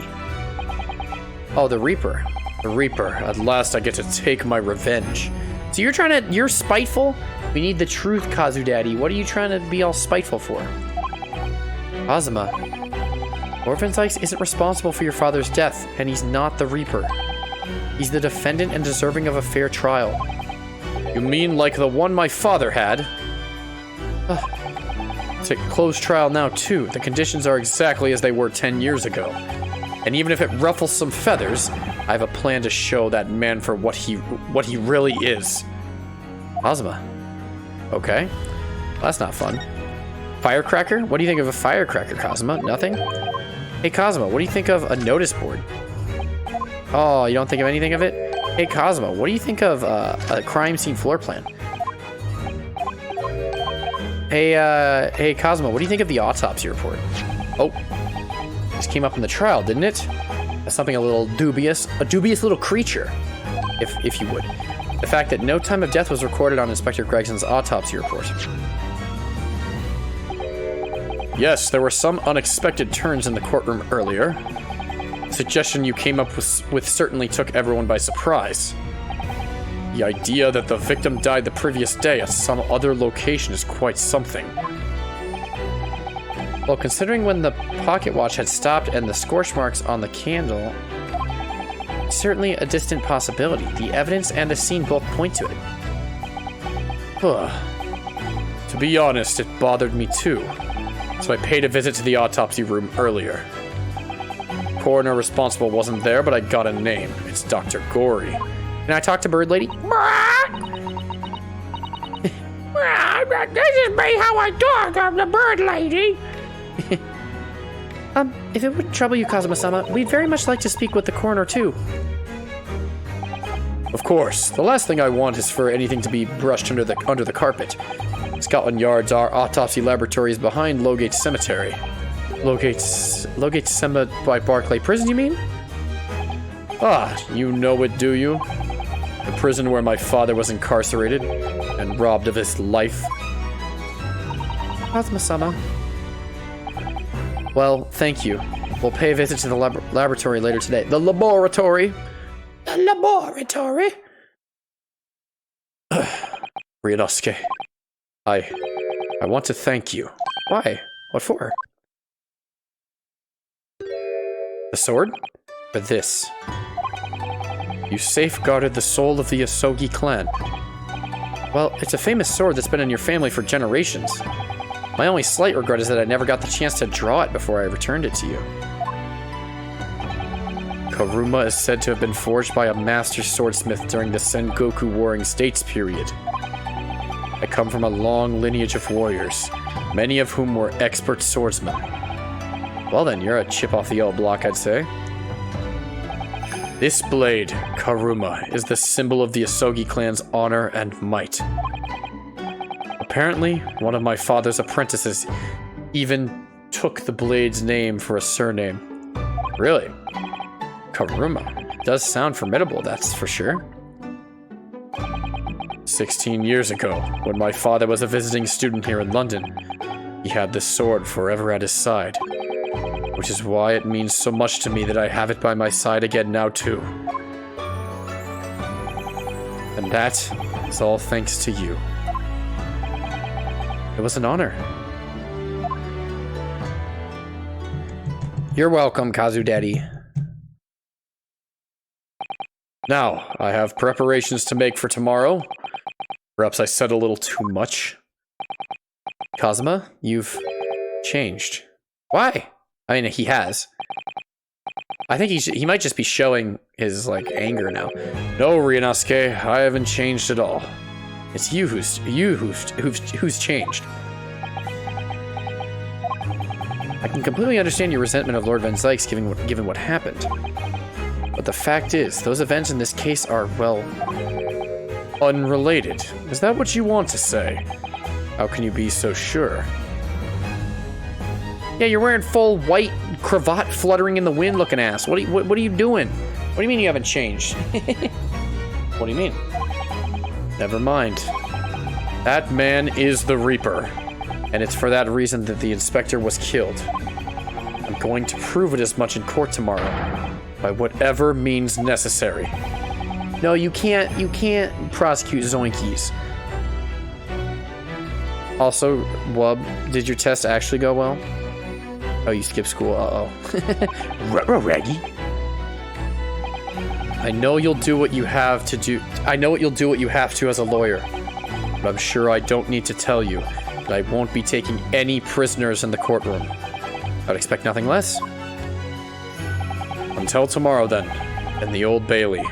Oh, the Reaper. The Reaper. At last I get to take my revenge. So you're spiteful? We need the truth, Kazu Daddy. What are you trying to be all spiteful for? Ozma, Orphan Sykes isn't responsible for your father's death, and he's not the Reaper. He's the defendant and deserving of a fair trial. You mean like the one my father had? It's a closed trial now, too. The conditions are exactly as they were 10 years ago. And even if it ruffles some feathers, I have a plan to show that man for what he really is. Ozma. Okay. That's not fun. Firecracker? What do you think of a firecracker, Cosmo? Nothing? Hey, Cosmo, what do you think of a notice board? Oh, you don't think of anything of it? Hey, Cosmo, what do you think of a crime scene floor plan? Hey, Cosmo, what do you think of the autopsy report? Oh, this came up in the trial, didn't it? That's something a little dubious. A dubious little creature, if you would. The fact that no time of death was recorded on Inspector Gregson's autopsy report. Yes, there were some unexpected turns in the courtroom earlier. The suggestion you came up with certainly took everyone by surprise. The idea that the victim died the previous day at some other location is quite something. Well, considering when the pocket watch had stopped and the scorch marks on the candle, it's certainly a distant possibility. The evidence and the scene both point to it. To be honest, it bothered me too. So I paid a visit to the autopsy room earlier. The coroner responsible wasn't there, but I got a name. It's Dr. Gory. Can I talk to Bird Lady? This is me how I talk. I'm the bird lady. If it wouldn't trouble you, Kazuma-sama, we'd very much like to speak with the coroner, too. Of course. The last thing I want is for anything to be brushed under the carpet. Scotland Yard's our autopsy laboratory is behind Lowgate Cemetery. Lowgate by Barclay Prison, you mean? Ah, you know it, do you? The prison where my father was incarcerated and robbed of his life. Kazuma-sama. Well, thank you. We'll pay a visit to the laboratory later today. The laboratory? The laboratory? Ryunosuke, I want to thank you. Why? What for? The sword? For this. You safeguarded the soul of the Asogi clan. Well, it's a famous sword that's been in your family for generations. My only slight regret is that I never got the chance to draw it before I returned it to you. Karuma is said to have been forged by a master swordsmith during the Sengoku Warring States period. I come from a long lineage of warriors, many of whom were expert swordsmen. Well then, you're a chip off the old block, I'd say. This blade, Karuma, is the symbol of the Asogi clan's honor and might. Apparently, one of my father's apprentices even took the blade's name for a surname. Really? Karuma. Does sound formidable, that's for sure. 16 years ago, when my father was a visiting student here in London, he had this sword forever at his side. Which is why it means so much to me that I have it by my side again now too. And that is all thanks to you. It was an honor. You're welcome, Kazu Daddy. Now, I have preparations to make for tomorrow. Perhaps I said a little too much. Kazuma, you've changed. Why? I mean, he has. I think he might just be showing his, like, anger now. No, Ryunosuke, I haven't changed at all. It's you who's changed. I can completely understand your resentment of Lord Van Zykes given what happened. But the fact is, those events in this case are, well, unrelated. Is that what you want to say? How can you be so sure? Yeah, you're wearing full white cravat fluttering in the wind looking ass. What are you doing? What do you mean you haven't changed? What do you mean? Never mind. That man is the Reaper. And it's for that reason that the inspector was killed. I'm going to prove it as much in court tomorrow. By whatever means necessary. No, you can't prosecute Zoinkies. Also, Wub, did your test actually go well? Oh, you skipped school. Uh-oh. Raggy. I know you'll do what you have to do. I know what you'll do what you have to as a lawyer. But I'm sure I don't need to tell you that I won't be taking any prisoners in the courtroom. I'd expect nothing less. Until tomorrow, then, in the Old Bailey.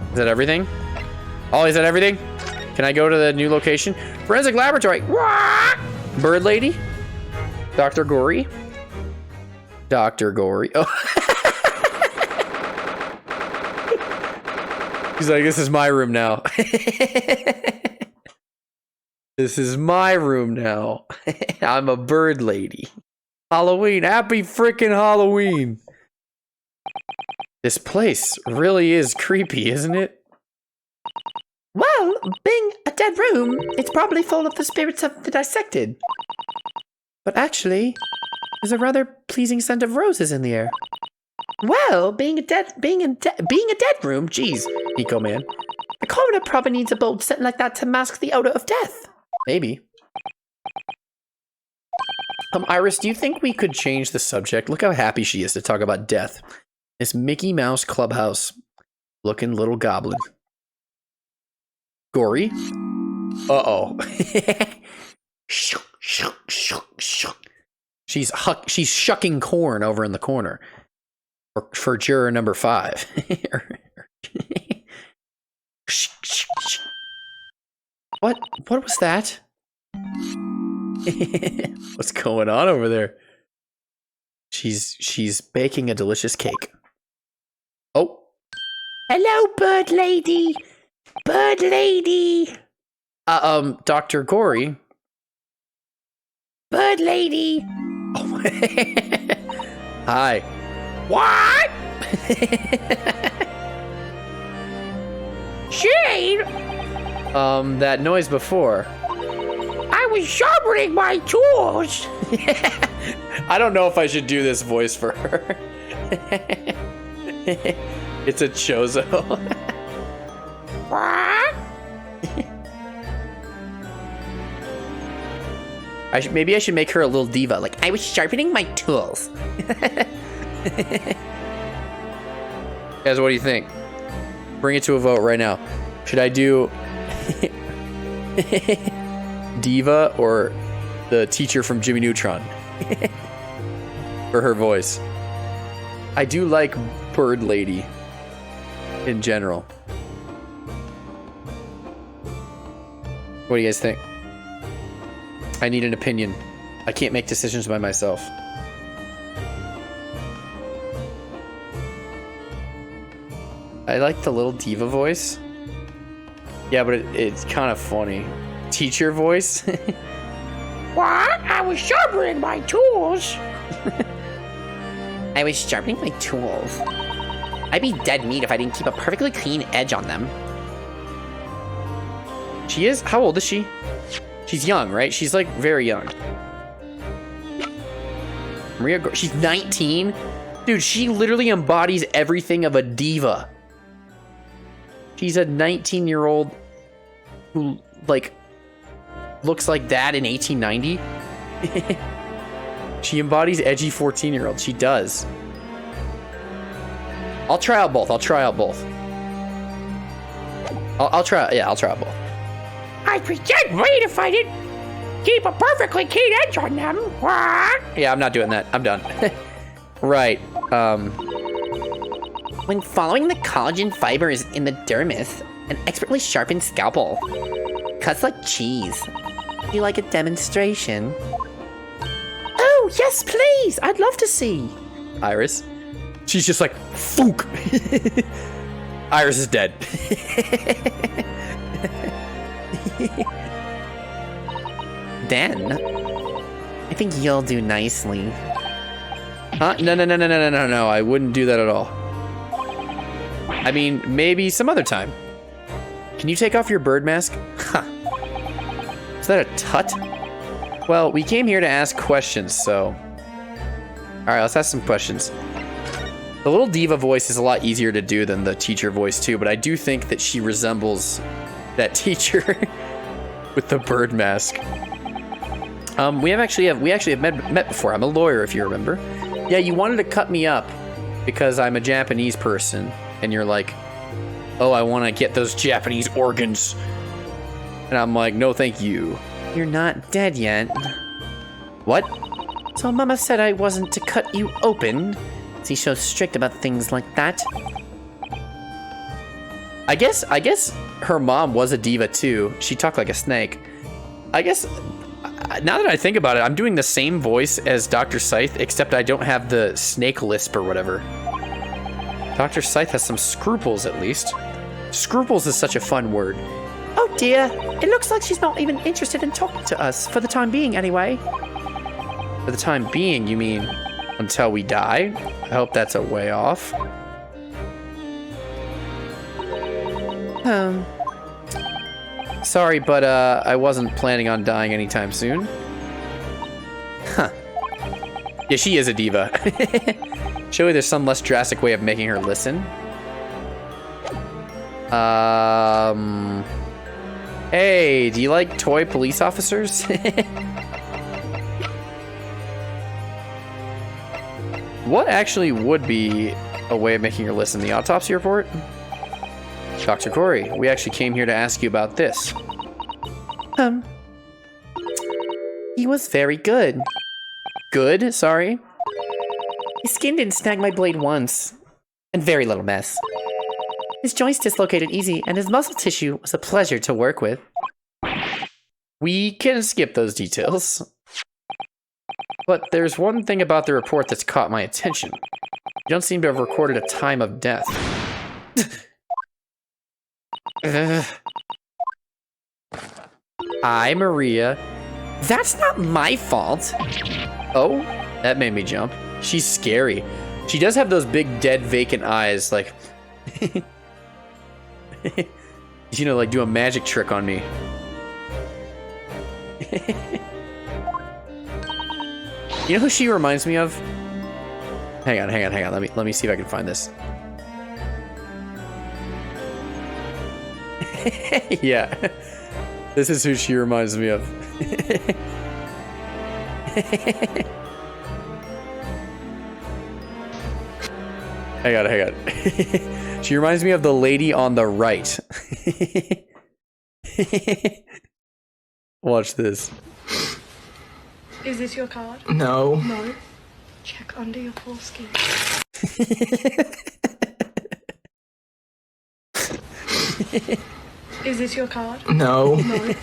Is that everything? Ollie, is that everything? Can I go to the new location? Forensic laboratory. Wah! Bird lady? Dr. Gory? Dr. Gory. Oh. He's like, this is my room now. This is my room now. I'm a bird lady. Halloween. Happy freaking Halloween. This place really is creepy, isn't it? Well, being a dead room, it's probably full of the spirits of the dissected. But actually, there's a rather pleasing scent of roses in the air. Well, being a dead room, geez, Eco Man. The coroner probably needs a bold scent like that to mask the odor of death. Maybe. Iris, do you think we could change the subject? Look how happy she is to talk about death. This Mickey Mouse clubhouse looking little goblin. Gory. Uh-oh. She's shucking corn over in the corner. For juror number 5. What was that? What's going on over there? She's baking a delicious cake. Oh. Hello, bird lady. Bird lady. Dr. Gory. Bird lady. Oh. Hi. What? Shade? That noise before. I was sharpening my tools. I don't know if I should do this voice for her. It's a Chozo. What? Maybe I should make her a little diva. Like, I was sharpening my tools. Guys, what do you think? Bring it to a vote right now. Should I do Diva or the teacher from Jimmy Neutron? For her voice. I do like Bird Lady in general. What do you guys think? I need an opinion. I can't make decisions by myself. I like the little diva voice. Yeah, but it's kind of funny. Teacher voice. What? I was sharpening my tools. I was sharpening my tools. I'd be dead meat if I didn't keep a perfectly clean edge on them. She is? How old is she? She's young, right? She's like very young. She's 19? Dude, she literally embodies everything of a diva. She's a 19-year-old who, like, looks like that in 1890. She embodies edgy 14-year-olds. She does. I'll try out both. I'll try out both. I'll try out both. I'd be dead meat if I didn't keep a perfectly clean edge on them. What? Yeah, I'm not doing that. I'm done. Right. When following the collagen fibers in the dermis, an expertly sharpened scalpel cuts like cheese. Would you like a demonstration? Oh, yes, please. I'd love to see. Iris. She's just like, fook. Iris is dead. Dan, I think you'll do nicely. Huh? No. I wouldn't do that at all. I mean, maybe some other time. Can you take off your bird mask? Huh. Is that a tut? Well, we came here to ask questions, so... Alright, let's ask some questions. The little diva voice is a lot easier to do than the teacher voice, too, but I do think that she resembles that teacher with the bird mask. We actually have met before. I'm a lawyer, if you remember. Yeah, you wanted to cut me up because I'm a Japanese person, and you're like, oh, I want to get those Japanese organs. And I'm like, no, thank you. You're not dead yet. What? So Mama said I wasn't to cut you open. She's so strict about things like that. I guess her mom was a diva too. She talked like a snake. I guess, now that I think about it, I'm doing the same voice as Dr. Scythe, except I don't have the snake lisp or whatever. Dr. Scythe has some scruples, at least. Scruples is such a fun word. Oh dear, it looks like she's not even interested in talking to us, for the time being anyway. For the time being, you mean until we die? I hope that's a way off. Sorry, but I wasn't planning on dying anytime soon. Huh. Yeah, she is a diva. Surely there's some less drastic way of making her listen. Hey, do you like toy police officers? What actually would be a way of making her listen? The autopsy report? Dr. Corey, we actually came here to ask you about this. He was very good. Good? Sorry? His skin didn't snag my blade once. And very little mess. His joints dislocated easy, and his muscle tissue was a pleasure to work with. We can skip those details. But there's one thing about the report that's caught my attention. You don't seem to have recorded a time of death. Hi, Maria. That's not my fault. Oh, that made me jump. She's scary. She does have those big, dead, vacant eyes, like... you know, like do a magic trick on me. You know who she reminds me of? Hang on. Let me see if I can find this. Yeah. This is who she reminds me of. Hang on. She reminds me of the lady on the right. Watch this. Is this your card? No. No. Check under your foreskin. Is this your card? No. No.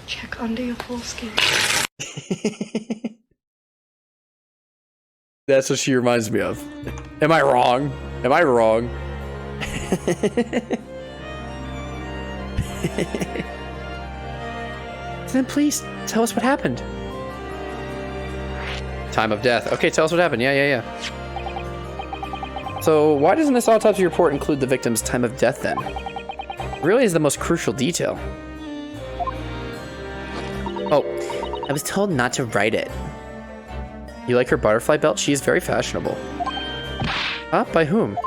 Check under your foreskin. That's what she reminds me of. Am I wrong? Am I wrong? Then please tell us what happened. Time of death. Okay, tell us what happened. Yeah. So why doesn't this autopsy report include the victim's time of death then? Really is the most crucial detail. Oh, I was told not to write it. You like her butterfly belt? She is very fashionable. By whom?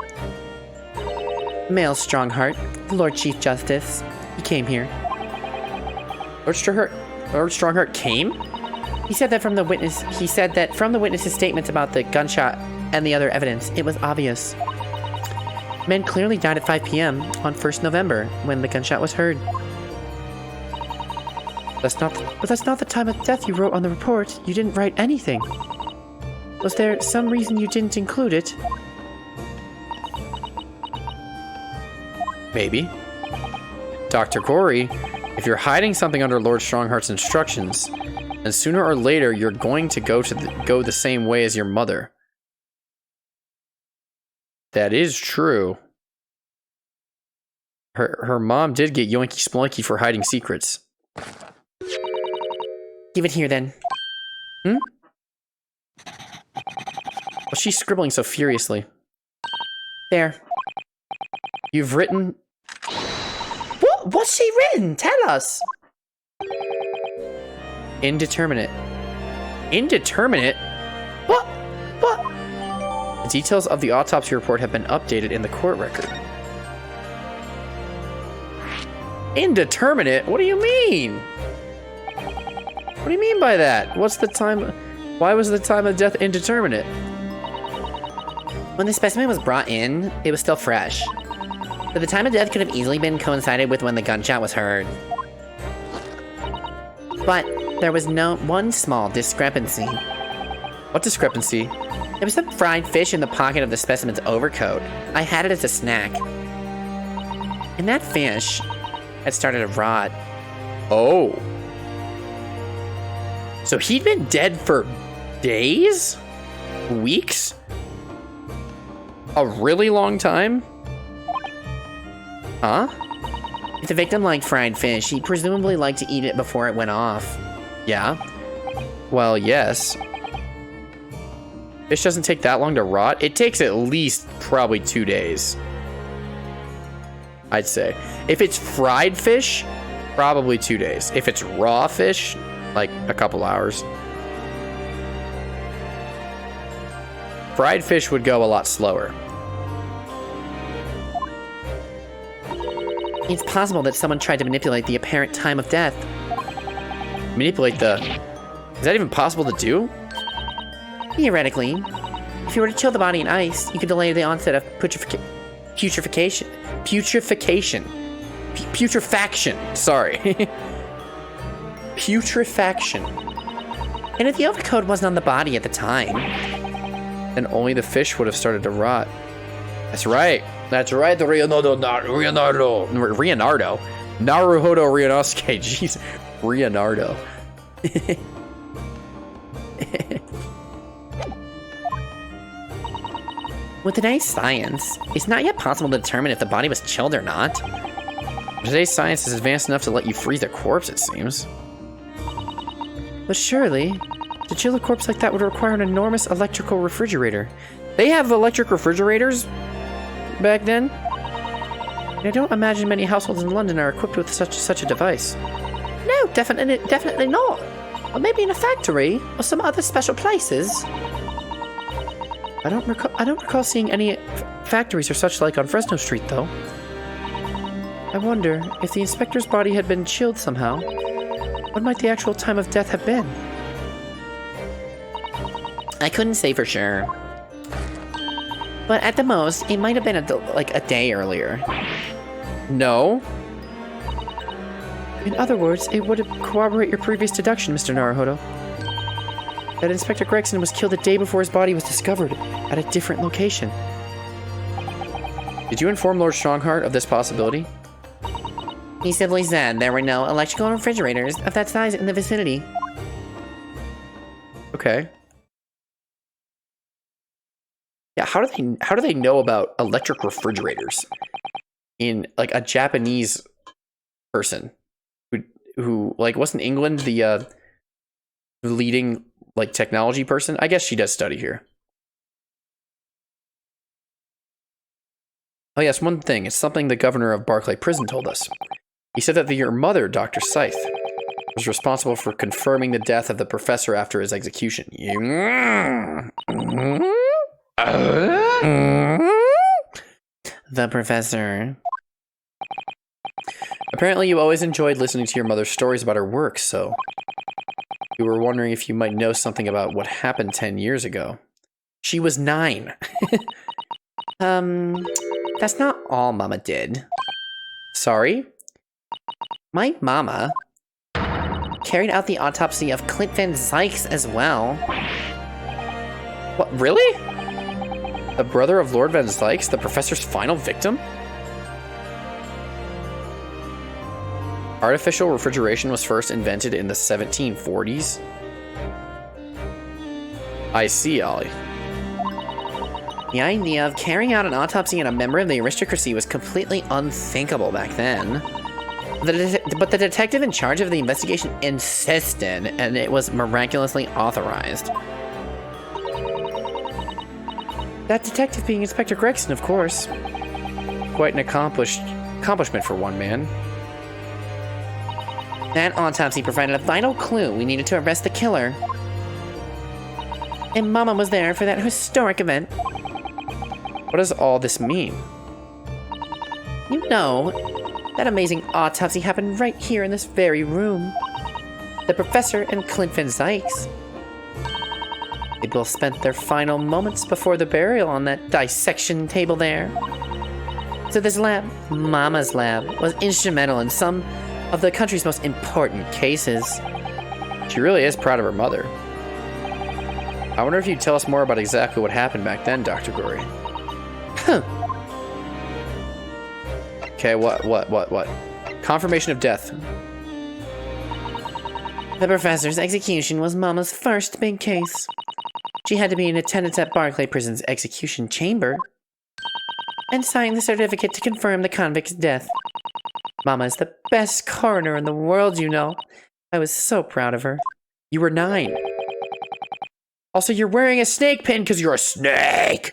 Male Strongheart, the Lord Chief Justice. He came here. Lord Strongheart came? He said that from the witness's statements about the gunshot and the other evidence, it was obvious. Men clearly died at 5 p.m. on 1st November when the gunshot was heard. That's not the time of death you wrote on the report. You didn't write anything. Was there some reason you didn't include it? Maybe. Dr. Corey, if you're hiding something under Lord Strongheart's instructions, then sooner or later you're going to go the same way as your mother. That is true. Her mom did get yoinky sploinky for hiding secrets. Give it here then. What's she scribbling so furiously? There. You've written... What's she written? Tell us! Indeterminate. Indeterminate? What? The details of the autopsy report have been updated in the court record. Indeterminate? What do you mean? What do you mean by that? What's the time... Why was the time of death indeterminate? When the specimen was brought in, it was still fresh. But the time of death could have easily been coincided with when the gunshot was heard. But there was one small discrepancy. What discrepancy? There was some fried fish in the pocket of the specimen's overcoat. I had it as a snack. And that fish had started to rot. Oh. So he'd been dead for days? Weeks? A really long time? Huh? If the victim liked fried fish, he presumably liked to eat it before it went off. Yeah? Well, yes. Fish doesn't take that long to rot. It takes at least probably 2 days. I'd say. If it's fried fish, probably 2 days. If it's raw fish, like a couple hours. Fried fish would go a lot slower. It's possible that someone tried to manipulate the apparent time of death. Manipulate the... Is that even possible to do? Theoretically. If you were to chill the body in ice, you could delay the onset of putrefaction. Sorry. Putrefaction. And if the overcoat wasn't on the body at the time, then only the fish would have started to rot. That's right. That's right, Leonardo. Naruhodo Ryunosuke. Jeez. Leonardo. With today's science, it's not yet possible to determine if the body was chilled or not. Today's science is advanced enough to let you freeze a corpse, it seems. But surely, to chill a corpse like that would require an enormous electrical refrigerator. They have electric refrigerators back then? And I don't imagine many households in London are equipped with such a device. No, definitely not. Or maybe in a factory, or some other special places. I don't recall seeing any factories or such like on Fresno Street, though. I wonder if the inspector's body had been chilled somehow. What might the actual time of death have been? I couldn't say for sure. But at the most, it might have been like a day earlier. No. In other words, it would corroborate your previous deduction, Mr. Naruhodo. That Inspector Gregson was killed the day before his body was discovered at a different location. Did you inform Lord Strongheart of this possibility? He simply said there were no electrical refrigerators of that size in the vicinity. Okay. Yeah, how do they know about electric refrigerators in like a Japanese person who like wasn't England the leading like technology person? I guess she does study here. Oh yes, one thing. It's something the governor of Barclay Prison told us. He said that your mother, Dr. Scythe, was responsible for confirming the death of the professor after his execution. The professor. Apparently you always enjoyed listening to your mother's stories about her work, so you were wondering if you might know something about what happened 10 years ago. She was 9. That's not all Mama did. Sorry? My mama carried out the autopsy of Clint Van Zykes as well. What, really? The brother of Lord Van Zykes, the professor's final victim? Artificial refrigeration was first invented in the 1740s? I see, Ollie. The idea of carrying out an autopsy on a member of the aristocracy was completely unthinkable back then. But the detective in charge of the investigation insisted, and it was miraculously authorized. That detective being Inspector Gregson, of course. Quite an accomplishment for one man. That autopsy provided a vital clue we needed to arrest the killer. And Mama was there for that historic event. What does all this mean? You know, that amazing autopsy happened right here in this very room. The professor and Clint Van Zykes. They both spent their final moments before the burial on that dissection table there. So this lab, Mama's lab, was instrumental in some of the country's most important cases. She really is proud of her mother. I wonder if you'd tell us more about exactly what happened back then, Dr. Gory. Huh. Okay, what? Confirmation of death. The professor's execution was Mama's first big case. She had to be in attendance at Barclay Prison's execution chamber and sign the certificate to confirm the convict's death. Mama is the best coroner in the world, you know. I was so proud of her. You were 9. Also, you're wearing a snake pin because you're a snake.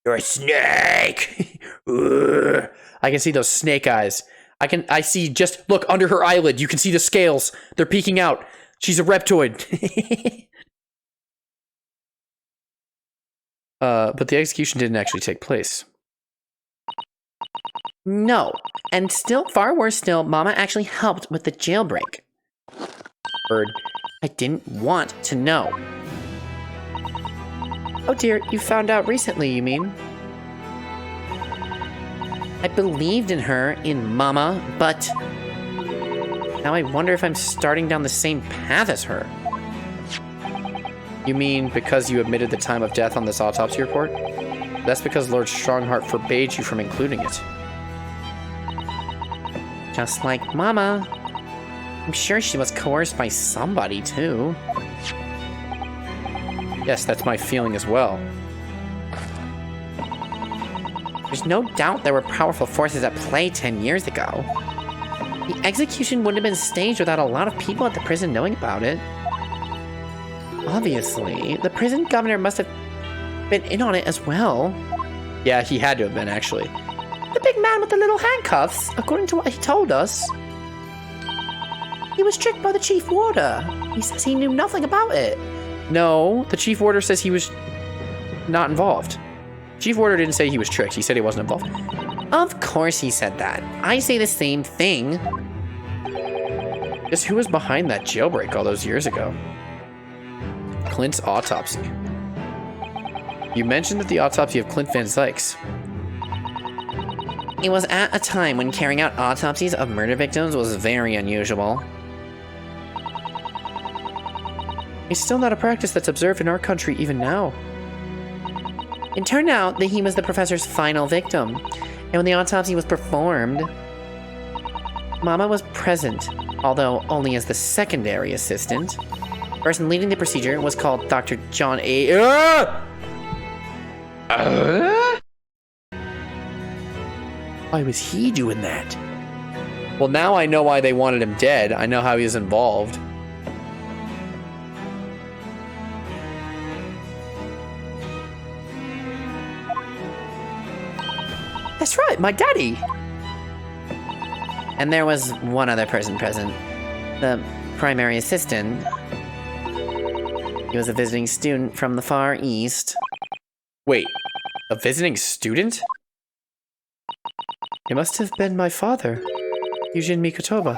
You're a snake. I can see those snake eyes. I see just, look, under her eyelid, you can see the scales. They're peeking out. She's a reptoid. But the execution didn't actually take place. No, and still, far worse still, Mama actually helped with the jailbreak. Bird. I didn't want to know. Oh dear, you found out recently, you mean? I believed in her, in Mama, but now I wonder if I'm starting down the same path as her. You mean because you admitted the time of death on this autopsy report? That's because Lord Strongheart forbade you from including it. Just like Mama. I'm sure she was coerced by somebody, too. Yes, that's my feeling as well. There's no doubt there were powerful forces at play 10 years ago. The execution wouldn't have been staged without a lot of people at the prison knowing about it. Obviously, the prison governor must have been in on it as well. Yeah, he had to have been, actually. The big man with the little handcuffs, according to what he told us. He was tricked by the chief warder. He says he knew nothing about it. No, the chief warder says he was not involved. Chief warder didn't say he was tricked. He said he wasn't involved. Of course he said that. I say the same thing. Just who was behind that jailbreak all those years ago? Clint's autopsy. You mentioned that the autopsy of Clint Van Sykes. It was at a time when carrying out autopsies of murder victims was very unusual. It's still not a practice that's observed in our country even now. It turned out that he was the professor's final victim, and when the autopsy was performed, Mama was present, although only as the secondary assistant. The person leading the procedure was called Dr. John A. Why was he doing that? Well, now I know why they wanted him dead. I know how he was involved. That's right, my daddy! And there was one other person present. The primary assistant. He was a visiting student from the Far East. Wait, a visiting student? It must have been my father, Eugene Mikotoba.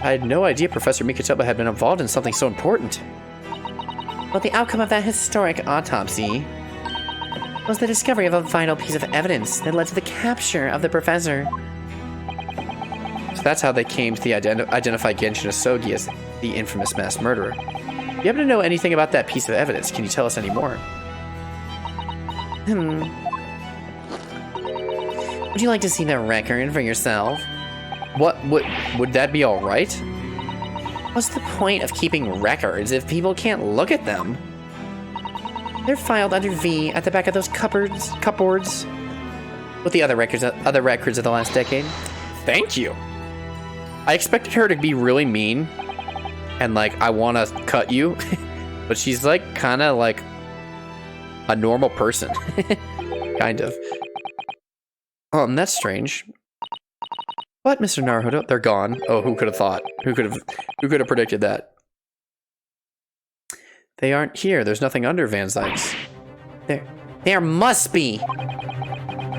I had no idea Professor Mikotoba had been involved in something so important. Well, the outcome of that historic autopsy was the discovery of a vital piece of evidence that led to the capture of the professor. So that's how they came to identify Genshin Asogi as the infamous mass murderer. Do you happen to know anything about that piece of evidence? Can you tell us any more? Would you like to see the record for yourself? What would that be all right? What's the point of keeping records if people can't look at them? They're filed under V at the back of those cupboards. With the other records of the last decade. Thank you. I expected her to be really mean and like, I want to cut you, but she's like kind of like a normal person. Kind of. That's strange. What, Mr. Naruhodo? They're gone. Oh, who could have thought? Who could have predicted that? They aren't here. There's nothing under Van Sykes. There must be.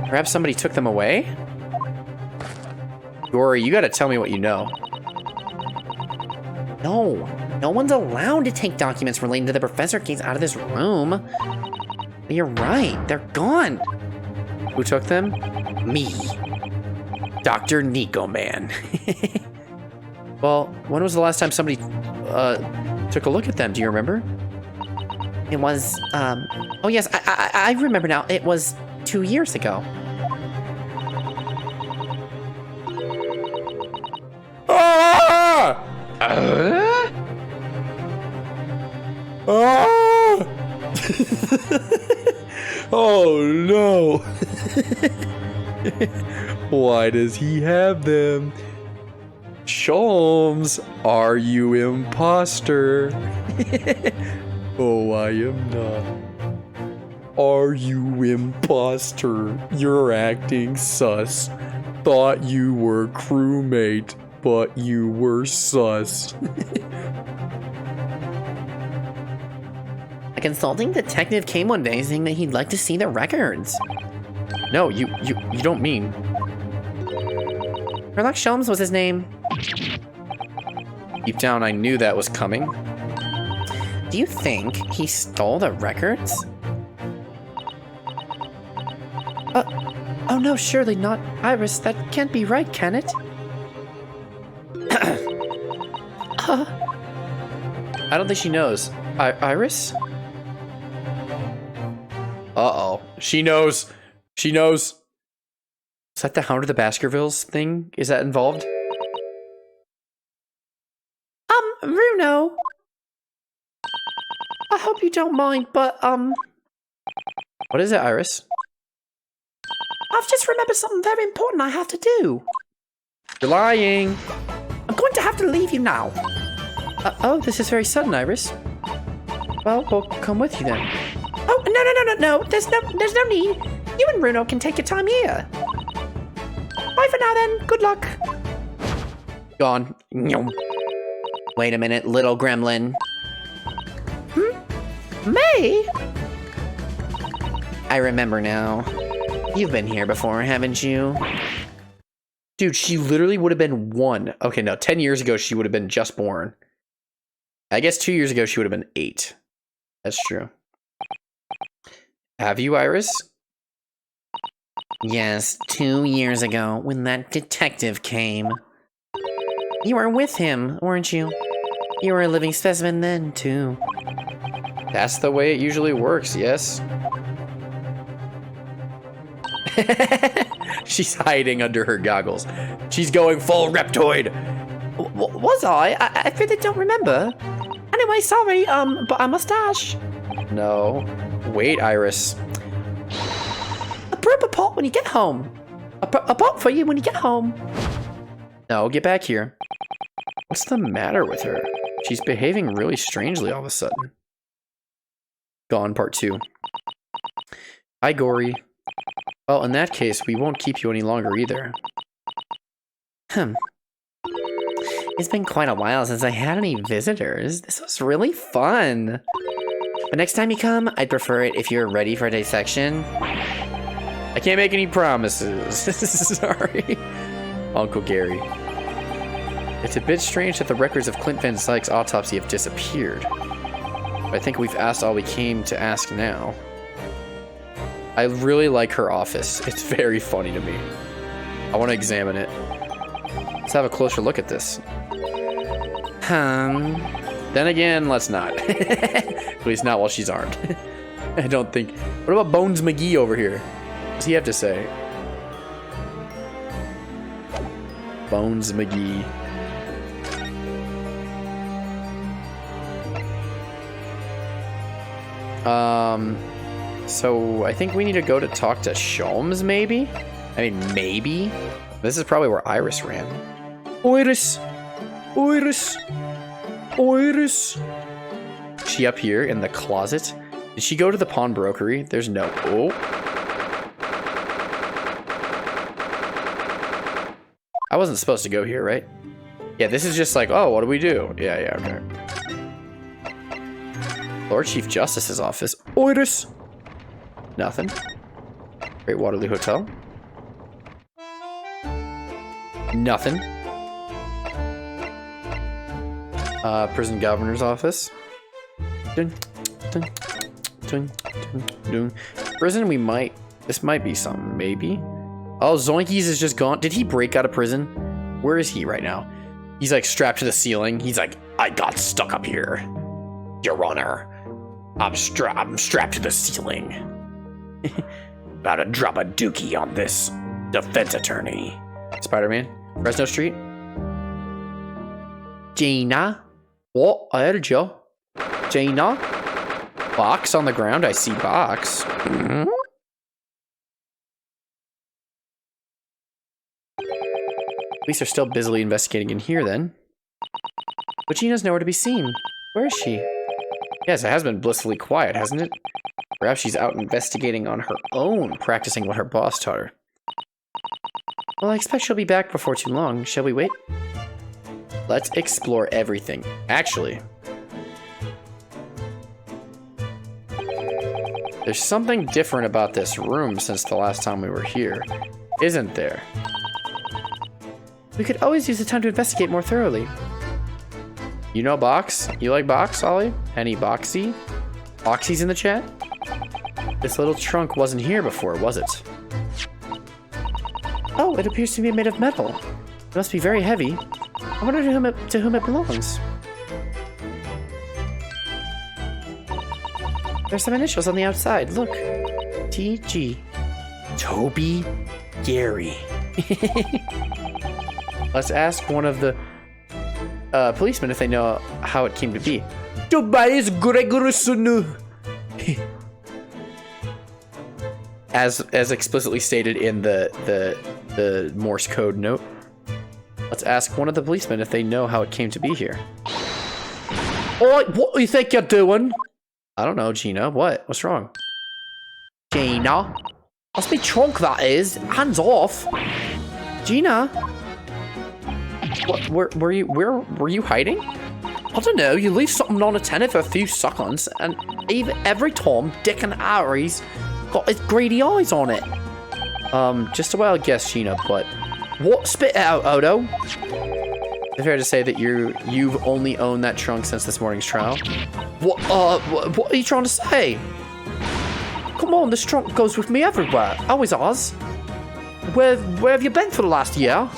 Perhaps somebody took them away? Dory, you gotta tell me what you know. No one's allowed to take documents relating to the professor case out of this room. But you're right, they're gone. Who took them? Me. Dr. Nico Man. Well, when was the last time somebody took a look at them? Do you remember? It was, oh yes, I remember now. It was 2 years ago. Ah! Ah! Oh no! Why does he have them? Sholmes, are you imposter? Oh, I am not. Are you imposter? You're acting sus. Thought you were crewmate, but you were sus. A consulting detective came one day saying that he'd like to see the records. No, you don't mean. Sherlock Sholmes was his name. Deep down, I knew that was coming. Do you think he stole the records? Oh no, surely not. Iris, that can't be right, can it? I don't think she knows. Iris? Uh-oh. She knows. She knows. Is that the Hound of the Baskervilles thing? Is that involved? Bruno. I hope you don't mind, but, What is it, Iris? I've just remembered something very important I have to do. You're lying. I'm going to have to leave you now. Oh, this is very sudden, Iris. Well, we'll come with you then. Oh, no. There's no need. You and Bruno can take your time here. Bye for now then. Good luck. Gone. Wait a minute, little gremlin. May? I remember now. You've been here before, haven't you? Dude, she literally would have been 1. Okay, no, 10 years ago, she would have been just born. I guess 2 years ago, she would have been 8. That's true. Have you, Iris? Yes, 2 years ago, when that detective came. You were with him, weren't you? You were a living specimen then, too. That's the way it usually works, yes? She's hiding under her goggles. She's going full Reptoid. Was I? I really don't remember. Anyway, sorry, but a mustache. No. Wait, Iris. A proper pot when you get home. A pot for you when you get home. No, get back here. What's the matter with her? She's behaving really strangely all of a sudden. Gone, part 2. Hi, Gory. Well, in that case, we won't keep you any longer either. It's been quite a while since I had any visitors. This was really fun. But next time you come, I'd prefer it if you're ready for a dissection. I can't make any promises. Sorry. Uncle Gary. It's a bit strange that the records of Clint Van Zyke's autopsy have disappeared. But I think we've asked all we came to ask now. I really like her office. It's very funny to me. I want to examine it. Let's have a closer look at this. Then again, let's not. At least not while she's armed. I don't think. What about Bones McGee over here? What does he have to say? Bones McGee. So I think we need to go to talk to Sholmes, maybe? I mean, maybe? This is probably where Iris ran. Iris! Iris! Iris! Is she up here in the closet? Did she go to the pawnbrokery? There's no... Oh. I wasn't supposed to go here, right? Yeah, this is just like, oh, what do we do? Yeah, okay. Lord Chief Justice's office. Iris! Nothing. Great Waterloo Hotel. Nothing. Prison Governor's office. Dun, dun, dun, dun, dun. Prison, we might... This might be something, maybe. Oh, Zoinkies is just gone. Did he break out of prison? Where is he right now? He's like strapped to the ceiling. He's like, I got stuck up here, Your Honor. I'm strapped to the ceiling. About to drop a dookie on this defense attorney. Spider-Man, Fresno Street. Gina? What? I heard you. Gina? Box on the ground. I see box. Mm-hmm. Police are still busily investigating in here then. But Gina's nowhere to be seen. Where is she? Yes, it has been blissfully quiet, hasn't it? Perhaps she's out investigating on her own, practicing what her boss taught her. Well, I expect she'll be back before too long. Shall we wait? Let's explore everything. Actually, there's something different about this room since the last time we were here, isn't there? We could always use the time to investigate more thoroughly. You know Box? You like Box, Ollie? Any Boxy? Boxies in the chat? This little trunk wasn't here before, was it? Oh, it appears to be made of metal. It must be very heavy. I wonder to whom it belongs. There's some initials on the outside. Look. TG. Toby Gary. Let's ask one of the policemen if they know how it came to be. Tobias Gregerson. As explicitly stated in the Morse code note. Let's ask one of the policemen if they know how it came to be here. Alright, what do you think you're doing? I don't know, Gina. What? What's wrong? Gina? Must be trunk, that is. Hands off. Gina? What, where were you hiding? I don't know, you leave something unattended for a few seconds, and every time Dick and Harry's got his greedy eyes on it. Just a wild guess, Gina, but... What? Spit it out, Odo. Is it fair to say that you've only owned that trunk since this morning's trial? What are you trying to say? come on, this trunk goes with me everywhere. Always has. Where have you been for the last year?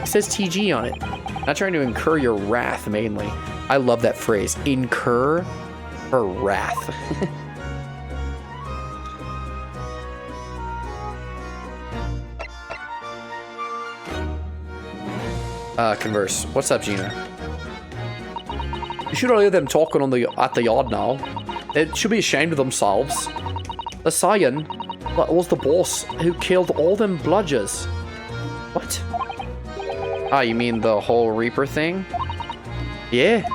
It says TG on it. Not trying to incur your wrath, mainly. I love that phrase. Incur her wrath. Converse. What's up, Gina? You should hear them talking at the yard now. They should be ashamed of themselves. They're saying that it was the boss who killed all them bludgers. What? Ah, you mean the whole Reaper thing? Yeah.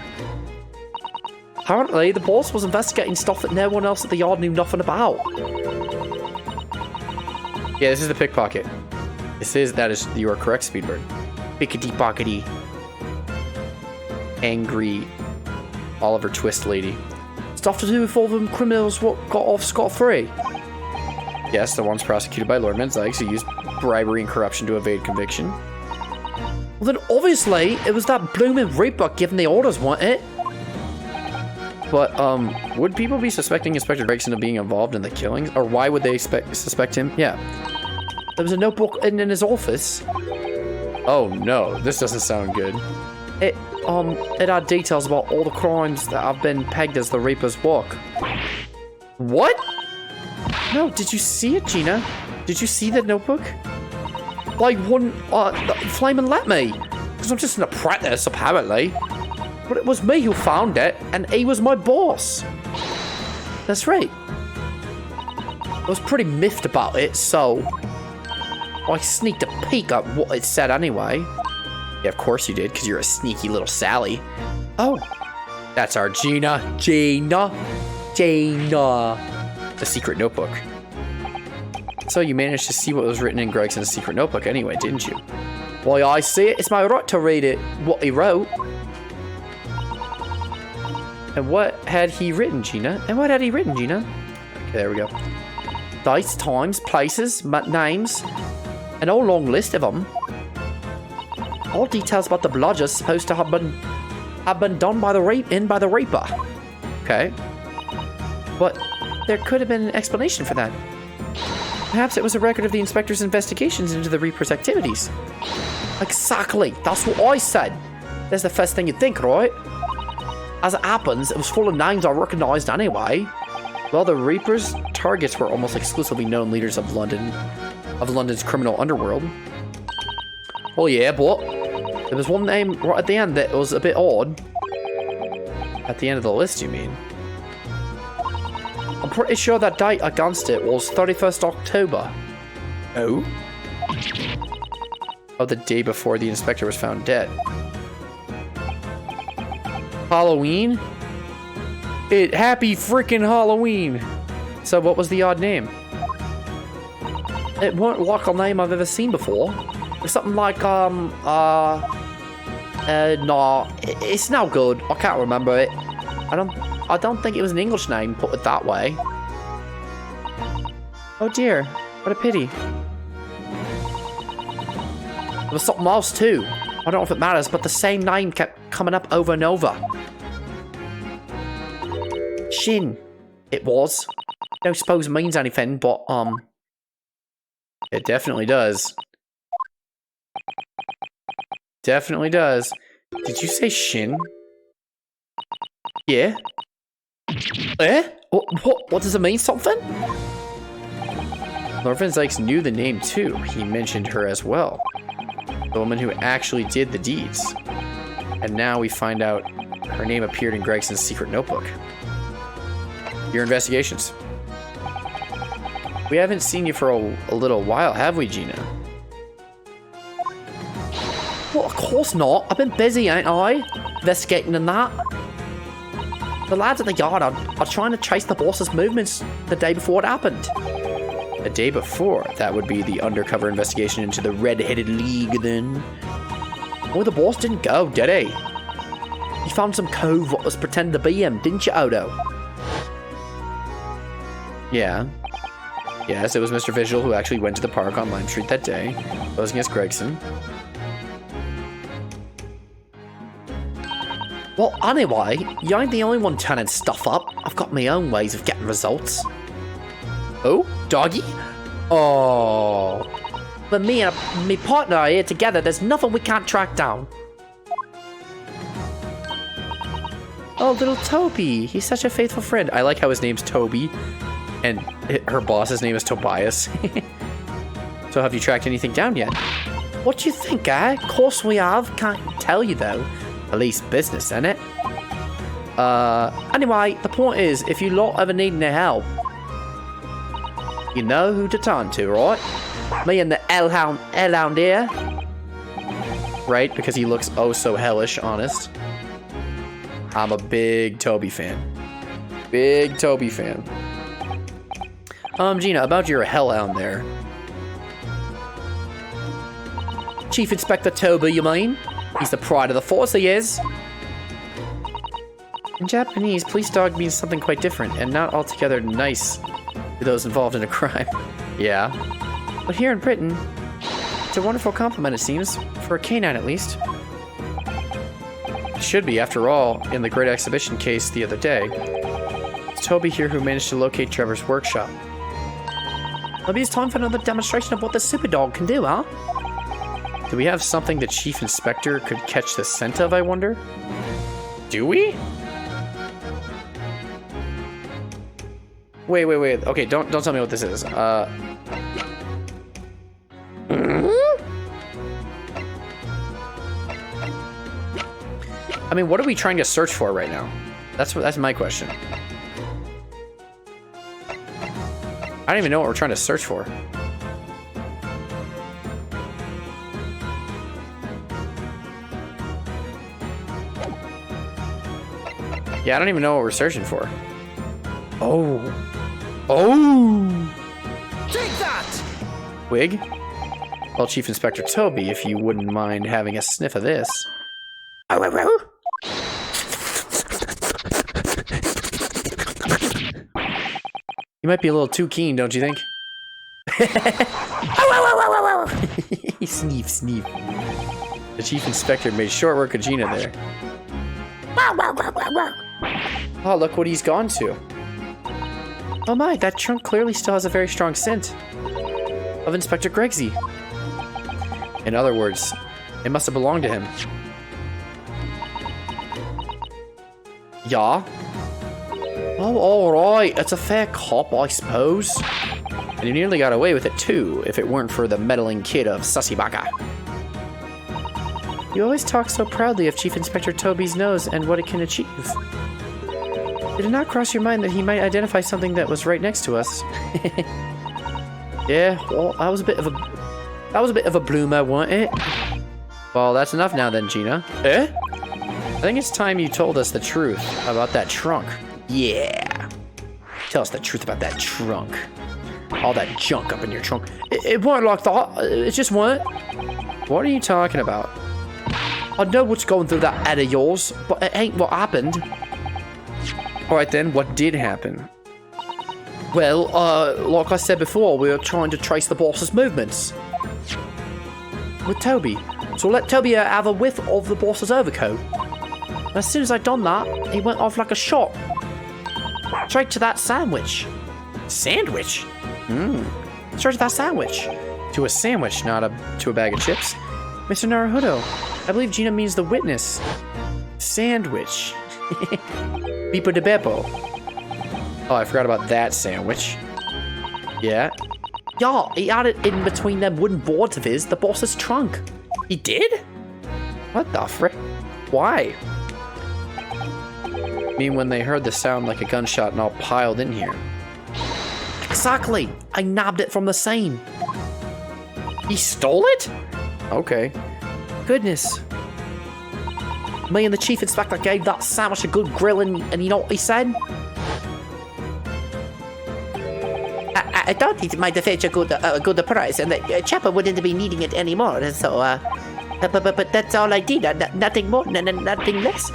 Apparently, the boss was investigating stuff that no one else at the yard knew nothing about. Yeah, this is the pickpocket. You are correct, Speedbird. Pickety-pockety. Angry Oliver Twist lady. Stuff to do with all them criminals what got off scot-free. Yes, the ones prosecuted by Lord Menzikes who used bribery and corruption to evade conviction. Well, then obviously it was that blooming Reaper giving the orders, wasn't it? But, would people be suspecting Inspector Gregson of being involved in the killings? Or why would they suspect him? Yeah. There was a notebook in his office. Oh no, this doesn't sound good. It had details about all the crimes that have been pegged as the Reaper's work. What? No, did you see it, Gina? Did you see the notebook? Why wouldn't Flamin' let me? Because I'm just an apprentice, apparently. But it was me who found it, and he was my boss. That's right. I was pretty miffed about it, so I sneaked a peek at what it said anyway. Yeah, of course you did, because you're a sneaky little Sally. Oh, that's our Gina. Gina. The secret notebook. So you managed to see what was written in Gregson's secret notebook anyway, didn't you? Why, I see it. It's my right to read it, what he wrote. And what had he written, Gina? Okay, there we go. Dates, times, places, names, an whole long list of them. All details about the bludgers supposed to have been done by the Reaper. Okay. But there could have been an explanation for that. Perhaps it was a record of the inspector's investigations into the Reaper's activities. Exactly. That's what I said. That's the first thing you'd think, right? As it happens, it was full of names I recognized anyway. Well, the Reaper's targets were almost exclusively known leaders of London's criminal underworld. Oh yeah, but there was one name right at the end that was a bit odd. At the end of the list, you mean? I'm pretty sure that date against it was 31st October. Oh? Oh, the day before the inspector was found dead. Halloween? Happy freaking Halloween! So what was the odd name? It weren't like a name I've ever seen before. It was something like, no, it's no good. I can't remember it. I don't think it was an English name, put it that way. Oh dear, what a pity. There was something else too. I don't know if it matters, but the same name kept coming up over and over. Shin. It was. I don't suppose it means anything, but, it definitely does. Definitely does. Did you say Shin? Yeah. Eh? What does it mean? Something? Lord Zykes knew the name too. He mentioned her as well. The woman who actually did the deeds. And now we find out her name appeared in Gregson's secret notebook. Your investigations. We haven't seen you for a little while, have we, Gina? Well, of course not. I've been busy, ain't I? Investigating and that. The lads at the yard are trying to trace the boss's movements the day before it happened. The day before? That would be the undercover investigation into the Red-Headed League, then. Well, the boss didn't go, did he? You found some cove what was pretending to be him, didn't you, Odo? Yeah. Yes, it was Mr. Visual who actually went to the park on Lime Street that day, posing as Gregson. Well, anyway, you ain't the only one turning stuff up. I've got my own ways of getting results. Oh, doggy? Oh. But me and me partner are here together. There's nothing we can't track down. Oh, little Toby. He's such a faithful friend. I like how his name's Toby. And her boss's name is Tobias. So have you tracked anything down yet? What do you think, guy? Of course we have. Can't tell you, though. At least business, isn't it? Anyway, the point is, if you lot ever need any help, you know who to turn to, right? Me and the L-Hound here. Right? Because he looks oh so hellish, honest. I'm a big Toby fan. Big Toby fan. Gina, about your Hellhound there. Chief Inspector Toby, you mean? He's the pride of the force, he is. In Japanese, police dog means something quite different and not altogether nice to those involved in a crime. Yeah. But here in Britain, it's a wonderful compliment, it seems. For a canine, at least. It should be, after all, in the Great Exhibition case the other day. It's Toby here who managed to locate Trevor's workshop. Maybe it's time for another demonstration of what the super dog can do, huh? Do we have something the Chief Inspector could catch the scent of, I wonder? Do we? Wait. Okay, don't tell me what this is. I mean, what are we trying to search for right now? That's my question. I don't even know what we're trying to search for. Yeah, I don't even know what we're searching for. Oh. Take that! Wig? Well, Chief Inspector Toby, if you wouldn't mind having a sniff of this. You might be a little too keen, don't you think? Sneef. The Chief Inspector made short work of Gina there. Oh, look what he's gone to. Oh my, that trunk clearly still has a very strong scent of Inspector Gregsy. In other words, it must have belonged to him. Yeah? Oh, alright. It's a fair cop, I suppose. And he nearly got away with it too, if it weren't for the meddling kid of Sussybaka. You always talk so proudly of Chief Inspector Toby's nose and what it can achieve. Did it not cross your mind that he might identify something that was right next to us? Yeah, well, that was a bit of a bloomer, wasn't it? Well, that's enough now then, Gina. Eh? I think it's time you told us the truth about that trunk. Yeah. Tell us the truth about that trunk. All that junk up in your trunk. It weren't like that. It just weren't. What are you talking about? I know what's going through that head of yours, but it ain't what happened. Alright then, what did happen? Well, like I said before, we were trying to trace the boss's movements. With Toby. So let Toby have a whiff of the boss's overcoat. And as soon as I'd done that, he went off like a shot. Straight to that sandwich. Sandwich? Straight to that sandwich. To a sandwich, not to a bag of chips. Mr. Naruhodo, I believe Gina means the witness. Sandwich. Beepo de Beppo. Oh, I forgot about that sandwich. Yeah. Yeah, he had it in between them wooden boards of his, the boss's trunk. He did? What the frick? Why? I mean, when they heard the sound like a gunshot and all piled in here. Exactly. I nabbed it from the scene. He stole it? Okay. Goodness. Me and the Chief Inspector gave that sandwich a good grilling, and you know what he said? I thought it might fetch a good price, and the chopper wouldn't be needing it anymore, so, but that's all I did, nothing more, nothing less.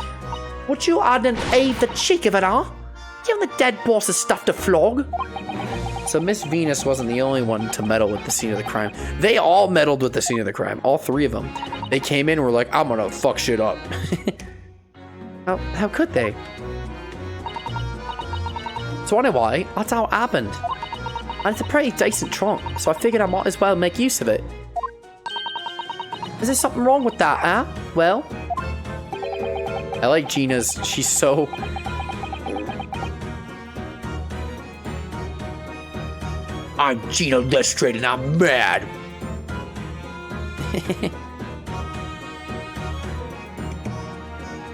Would you hadn't ate the cheek of it, huh? Give the dead boss's stuff to flog. So Miss Venus wasn't the only one to meddle with the scene of the crime. They all meddled with the scene of the crime, all three of them. They came in and were like, I'm gonna fuck shit up. How could they? So anyway, that's how it happened. And it's a pretty decent trunk, so I figured I might as well make use of it. Is there something wrong with that, huh? Well, I like Gina's. She's so... I'm Gina Lestrade and I'm mad.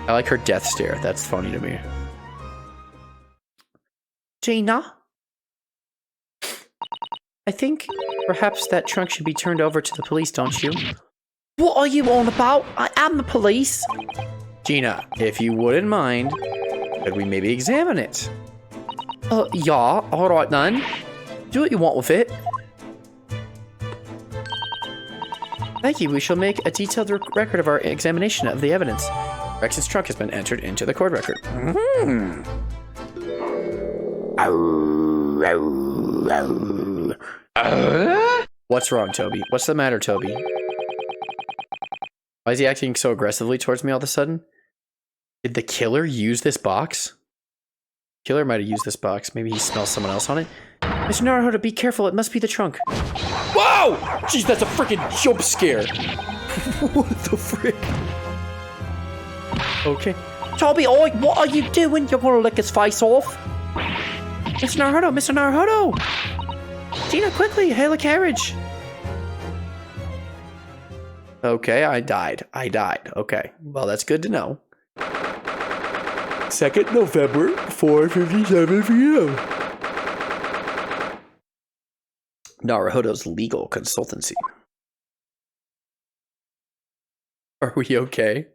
I like her death stare. That's funny to me. Gina? I think perhaps that trunk should be turned over to the police, don't you? What are you on about? I am the police. Gina, if you wouldn't mind, could we maybe examine it? Yeah, alright then. Do what you want with it. Thank you, we shall make a detailed record of our examination of the evidence. Rex's trunk has been entered into the court record. What's wrong, Toby? What's the matter, Toby? Why is he acting so aggressively towards me all of a sudden? Did the killer use this box? Killer might have used this box. Maybe he smells someone else on it. Mr. Naruhodo, be careful, it must be the trunk. Whoa! Jeez, that's a freaking jump scare. What the frick? Okay. Toby, oi, what are you doing? You're gonna lick his face off. Mr. Naruhodo, Mr. Naruhodo! Gina, quickly, hail a carriage. Okay, I died. Okay, well, that's good to know. 2nd November, 4:57 p.m. Naruhodo's legal consultancy. Are we okay?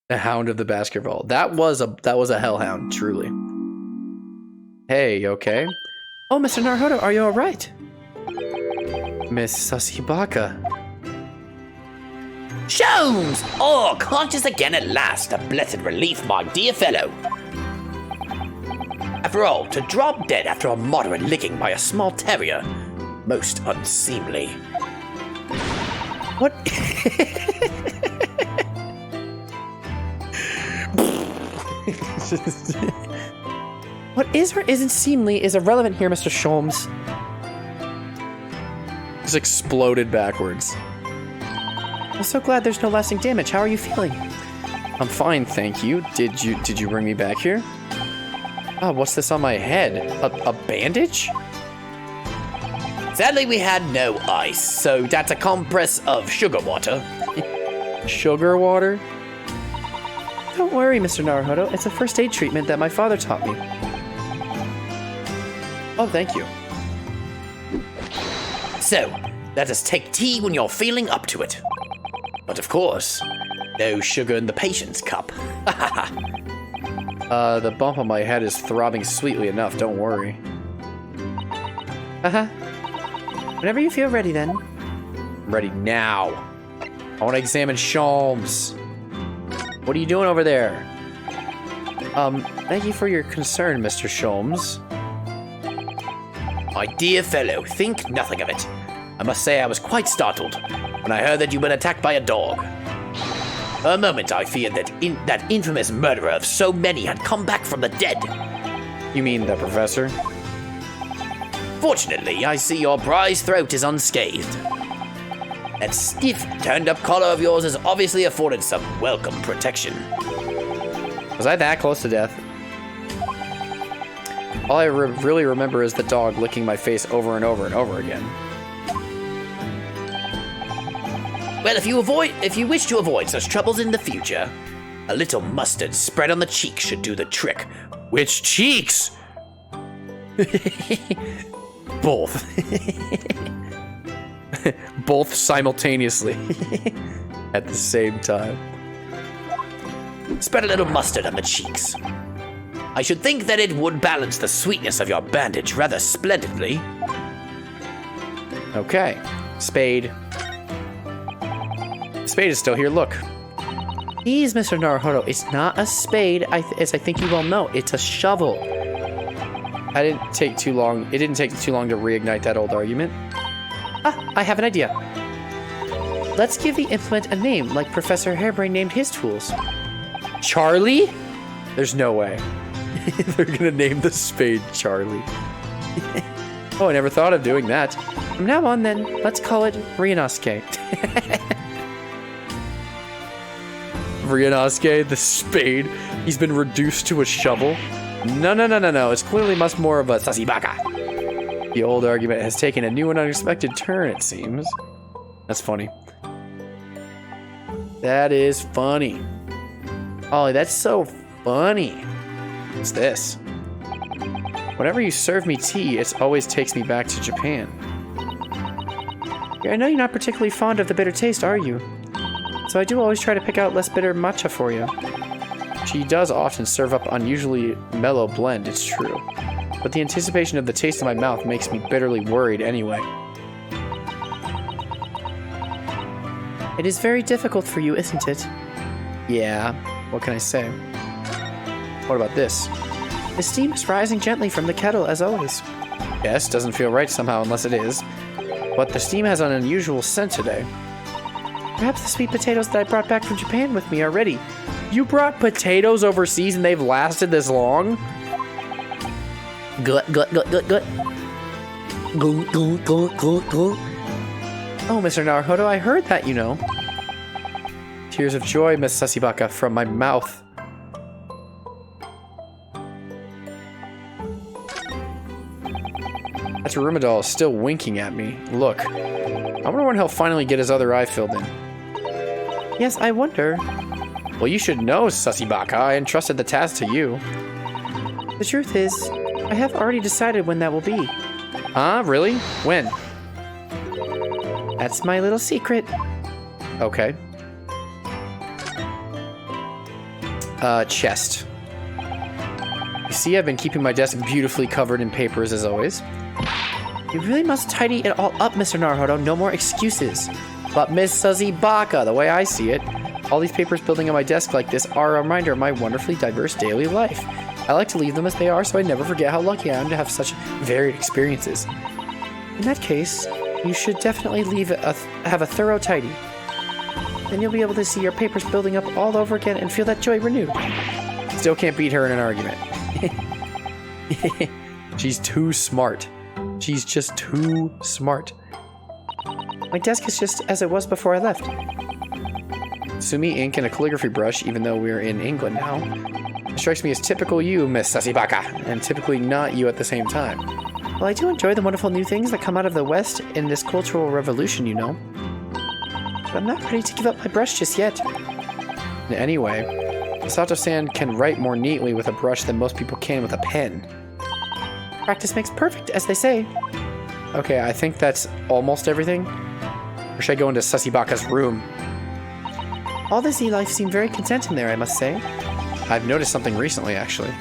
The Hound of the Basketball. That was a hellhound, truly. Hey, okay? Oh, Mr. Naruhodo, are you alright? Miss Sasibaka. Sholmes! Oh, conscious again at last. A blessed relief, my dear fellow. After all, to drop dead after a moderate licking by a small terrier. Most unseemly. What? What is or isn't seemly is irrelevant here, Mr. Sholmes. Just exploded backwards. I'm so glad there's no lasting damage. How are you feeling? I'm fine, thank you. Did you bring me back here? Oh, what's this on my head? A bandage? Sadly, we had no ice, so that's a compress of sugar water. Sugar water? Don't worry, Mr. Naruhodo. It's a first aid treatment that my father taught me. Oh, thank you. So, let us take tea when you're feeling up to it. But of course, no sugar in the patient's cup. The bump on my head is throbbing sweetly enough, don't worry. Whenever you feel ready, then. I'm ready now. I want to examine Sholmes. What are you doing over there? Thank you for your concern, Mr. Sholmes. My dear fellow, think nothing of it. I must say I was quite startled when I heard that you'd been attacked by a dog. For a moment I feared that that infamous murderer of so many had come back from the dead. You mean the professor? Fortunately, I see your prize throat is unscathed. That stiff, turned-up collar of yours has obviously afforded some welcome protection. Was I that close to death? All I really remember is the dog licking my face over and over and over again. Well, if you wish to avoid such troubles in the future, a little mustard spread on the cheek should do the trick. Which cheeks? Both. Both simultaneously. At the same time. Spread a little mustard on the cheeks. I should think that it would balance the sweetness of your bandage rather splendidly. Okay. Spade. Spade is still here, look. Please, Mr. Naruhodo, it's not a spade, as I think you well know. It's a shovel. It didn't take too long to reignite that old argument. I have an idea. Let's give the implement a name, like Professor Harebrained named his tools. Charlie? There's no way. They're gonna name the spade Charlie. Oh, I never thought of doing that. From now on, then, let's call it Ryunosuke. Ryunosuke, the spade. He's been reduced to a shovel. No. It's clearly much more of a Sasibaka. The old argument has taken a new and unexpected turn, it seems. That's funny. That is funny. Ollie, that's so funny. What's this? Whenever you serve me tea, it always takes me back to Japan. I know you're not particularly fond of the bitter taste, are you? So I do always try to pick out less bitter matcha for you. She does often serve up unusually mellow blend, it's true. But the anticipation of the taste in my mouth makes me bitterly worried anyway. It is very difficult for you, isn't it? Yeah, what can I say? What about this? The steam is rising gently from the kettle, as always. Yes, doesn't feel right somehow unless it is. But the steam has an unusual scent today. Perhaps the sweet potatoes that I brought back from Japan with me are ready. You brought potatoes overseas and they've lasted this long? Gut. Gut. Oh, Mr. Naruhodo, I heard that, you know. Tears of joy, Miss Sasibaka, from my mouth. That Rumadal is still winking at me. Look. I wonder when he'll finally get his other eye filled in. Yes, I wonder. Well, you should know, Sasibaka. I entrusted the task to you. The truth is, I have already decided when that will be. Huh? Really? When? That's my little secret. Okay. Chest. You see, I've been keeping my desk beautifully covered in papers as always. You really must tidy it all up, Mr. Naruhodo. No more excuses. But Miss Sasibaka, the way I see it, all these papers building on my desk like this are a reminder of my wonderfully diverse daily life. I like to leave them as they are so I never forget how lucky I am to have such varied experiences. In that case, you should definitely have a thorough tidy. Then you'll be able to see your papers building up all over again and feel that joy renewed. Still can't beat her in an argument. She's too smart. She's just too smart. My desk is just as it was before I left. Sumi ink and a calligraphy brush, even though we're in England now. It strikes me as typical you, Miss Sasibaka, and typically not you at the same time. Well, I do enjoy the wonderful new things that come out of the West in this cultural revolution, you know. But I'm not ready to give up my brush just yet. Anyway, Sato-san can write more neatly with a brush than most people can with a pen. Practice makes perfect, as they say. Okay, I think that's almost everything. Or should I go into Sasibaka's room? All the Z life seemed very content in there, I must say. I've noticed something recently, actually.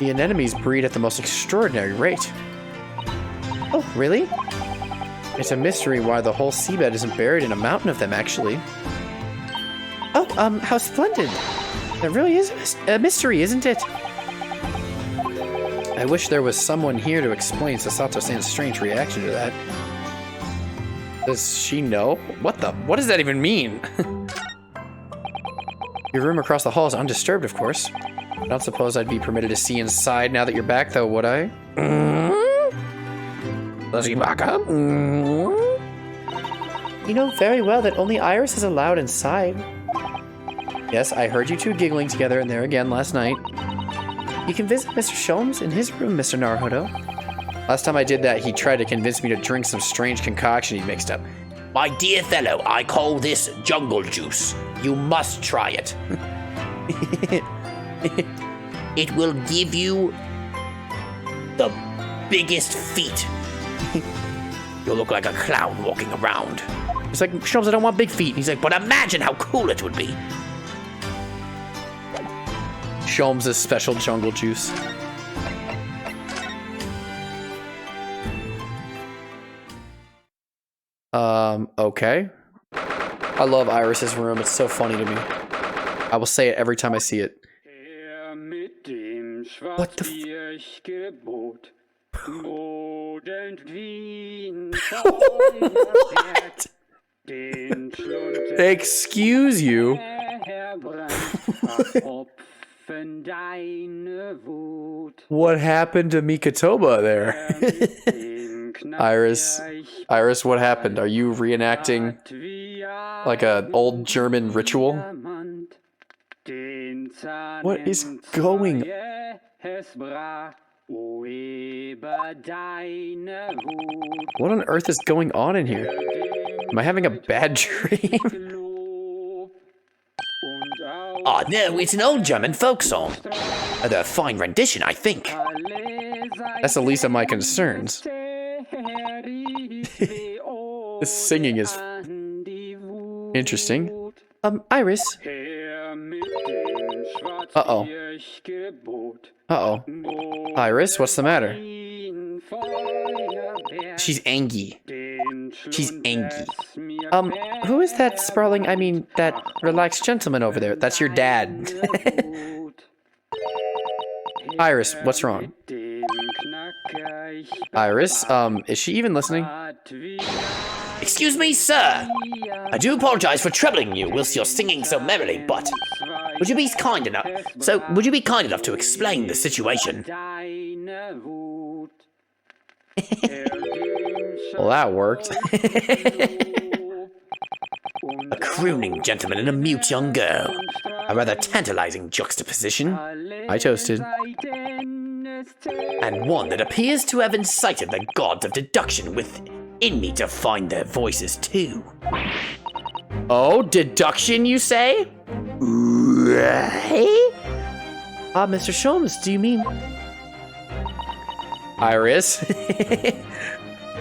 The anemones breed at the most extraordinary rate. Oh, really? It's a mystery why the whole seabed isn't buried in a mountain of them, actually. Oh, how splendid. That really is a mystery, isn't it? I wish there was someone here to explain Sasato-san's strange reaction to that. Does she know? What does that even mean? Your room across the hall is undisturbed, of course. I don't suppose I'd be permitted to see inside now that you're back, though, would I? Sasibaka? You know very well that only Iris is allowed inside. Yes, I heard you two giggling together in there again last night. You can visit Mr. Sholmes in his room, Mr. Naruhodo. Last time I did that, he tried to convince me to drink some strange concoction he mixed up. My dear fellow, I call this jungle juice. You must try it. It will give you the biggest feet. You'll look like a clown walking around. It's like, Sholmes, I don't want big feet. He's like, But imagine how cool it would be. Sholmes' special jungle juice. Okay. I love Iris's room. It's so funny to me. I will say it every time I see it. What the What? Excuse you. What happened to Mikatoba there? Iris, what happened? Are you reenacting like an old German ritual? What is going on? What on earth is going on in here? Am I having a bad dream? Oh no, it's an old German folk song. A fine rendition, I think. That's the least of my concerns. This singing is interesting. Iris? Uh-oh. Uh-oh. Iris, what's the matter? She's angry. She's angry. Who is that that relaxed gentleman over there? That's your dad. Iris, what's wrong? Iris, is she even listening? Excuse me, sir. I do apologize for troubling you whilst you're singing so merrily, but would you be kind enough to explain the situation? Well, that worked. A crooning gentleman and a mute young girl. A rather tantalizing juxtaposition. I toasted. And one that appears to have incited the gods of deduction within me to find their voices too. Oh, deduction, you say? Mr. Sholmes, do you mean... Iris?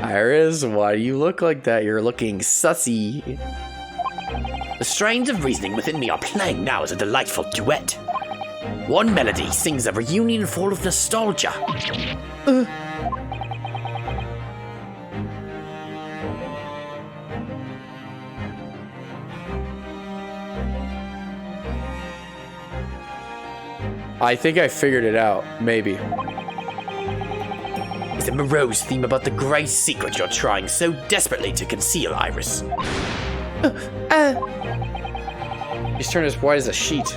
Iris, why do you look like that? You're looking sussy. The strains of reasoning within me are playing now as a delightful duet. One melody sings a reunion full of nostalgia. I think I figured it out, maybe. It's a morose theme about the great secret you're trying so desperately to conceal, Iris. He's turned as white as a sheet.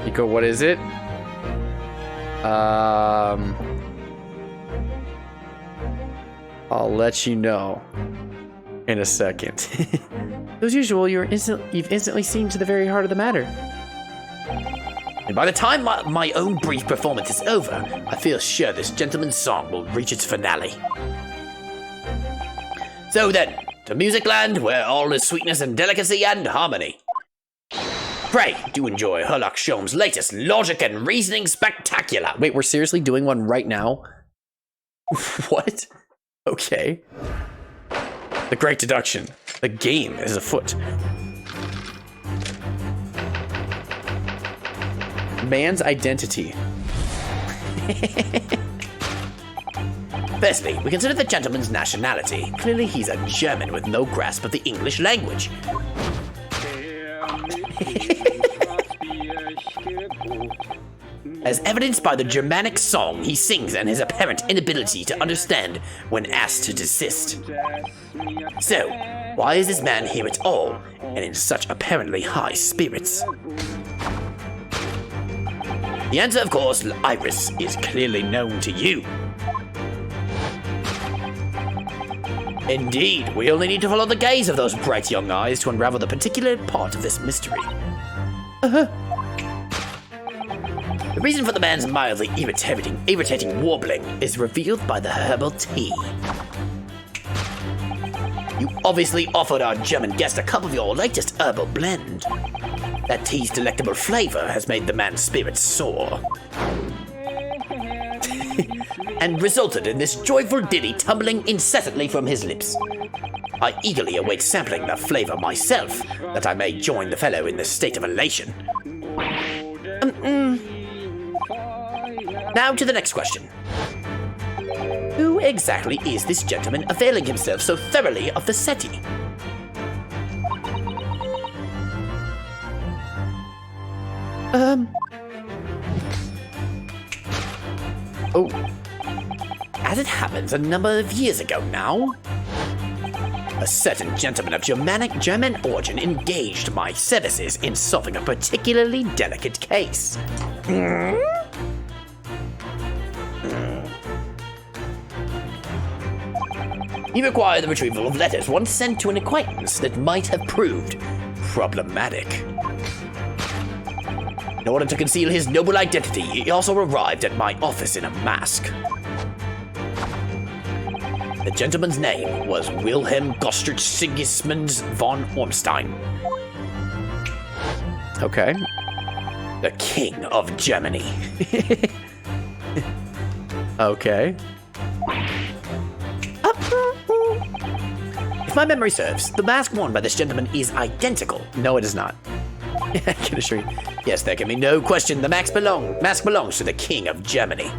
You go, what is it? I'll let you know in a second. As usual, you've instantly seen to the very heart of the matter. And by the time my own brief performance is over, I feel sure this gentleman's song will reach its finale. So then, to Music Land, where all is sweetness and delicacy and harmony. Pray, do enjoy Herlock Sholmes' latest Logic and Reasoning Spectacular. Wait, we're seriously doing one right now? What? Okay. The Great Deduction. The game is afoot. Man's identity. Firstly, we consider the gentleman's nationality. Clearly he's a German with no grasp of the English language. As evidenced by the Germanic song he sings and his apparent inability to understand when asked to desist. So, why is this man here at all, and in such apparently high spirits? The answer, of course, Iris, is clearly known to you. Indeed, we only need to follow the gaze of those bright young eyes to unravel the particular part of this mystery. The reason for the man's mildly irritating warbling is revealed by the herbal tea. You obviously offered our German guest a cup of your latest herbal blend. That tea's delectable flavor has made the man's spirits soar. And resulted in this joyful ditty tumbling incessantly from his lips. I eagerly await sampling the flavor myself, that I may join the fellow in this state of elation. Now to the next question. Who exactly is this gentleman availing himself so thoroughly of the SETI? Oh. As it happens, a number of years ago now, A certain gentleman of German origin engaged my services in solving a particularly delicate case. He required the retrieval of letters once sent to an acquaintance that might have proved problematic. In order to conceal his noble identity, he also arrived at my office in a mask. The gentleman's name was Wilhelm Gostrit Sigismund von Ormstein. Okay. The King of Germany. Okay. If my memory serves, the mask worn by this gentleman is identical. No, it is not. I can assure you. Yes, there can be no question the mask belongs to the King of Germany.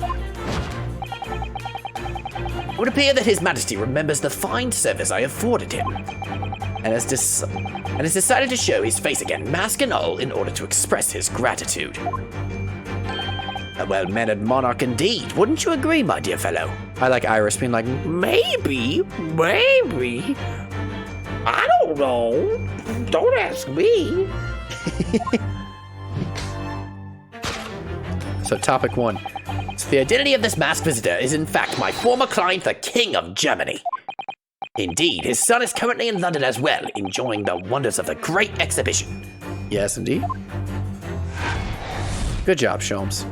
It would appear that His Majesty remembers the fine service I afforded him, and has decided to show his face again, mask and all, in order to express his gratitude. A well-mannered monarch indeed, wouldn't you agree, my dear fellow? I like Iris being like, Maybe. I don't know. Don't ask me. so topic 1. So the identity of this masked visitor is in fact my former client, the King of Germany. Indeed, his son is currently in London as well, enjoying the wonders of the Great Exhibition. Yes, indeed. Good job, Sholmes.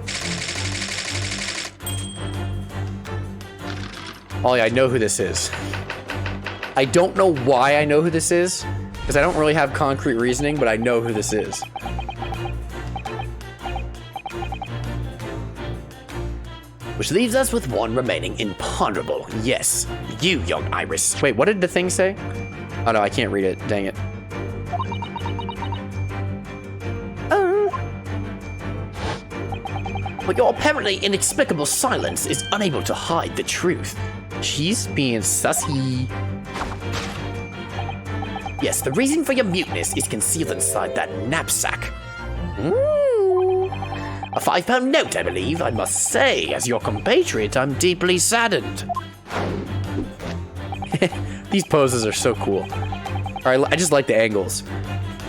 Ollie, I know who this is. I don't know why I know who this is, because I don't really have concrete reasoning, but I know who this is. Which leaves us with one remaining imponderable. Yes, you, young Iris. Wait, what did the thing say? Oh no, I can't read it. Dang it. But your apparently inexplicable silence is unable to hide the truth. She's being sussy. Yes, the reason for your muteness is concealed inside that knapsack. A £5 note, I believe. I must say, as your compatriot, I'm deeply saddened. These poses are so cool. Alright, I just like the angles.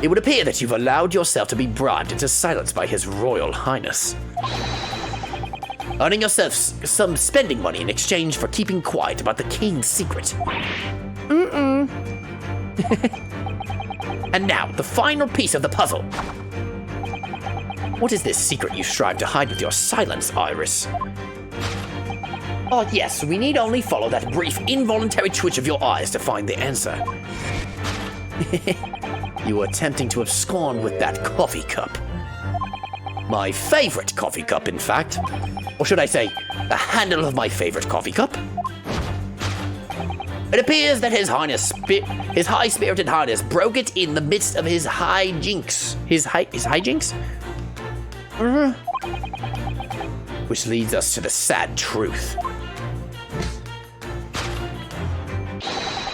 It would appear that you've allowed yourself to be bribed into silence by His Royal Highness, earning yourself some spending money in exchange for keeping quiet about the King's secret. And now, the final piece of the puzzle. What is this secret you strive to hide with your silence, Iris? Oh yes, we need only follow that brief involuntary twitch of your eyes to find the answer. You were attempting to abscond with that coffee cup. My favorite coffee cup, in fact. Or should I say, the handle of my favorite coffee cup? It appears that His high-spirited highness broke it in the midst of his hijinks. His hijinks? Which leads us to the sad truth.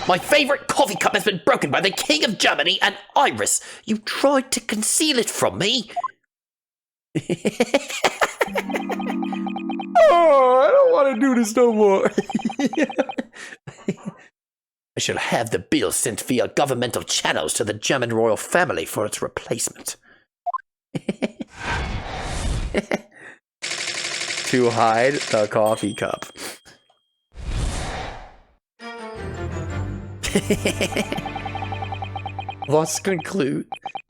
My favorite coffee cup has been broken by the King of Germany, and Iris, you tried to conceal it from me. Oh, I don't want to do this no more. I shall have the bill sent via governmental channels to the German royal family for its replacement. To hide the coffee cup. Thus concludes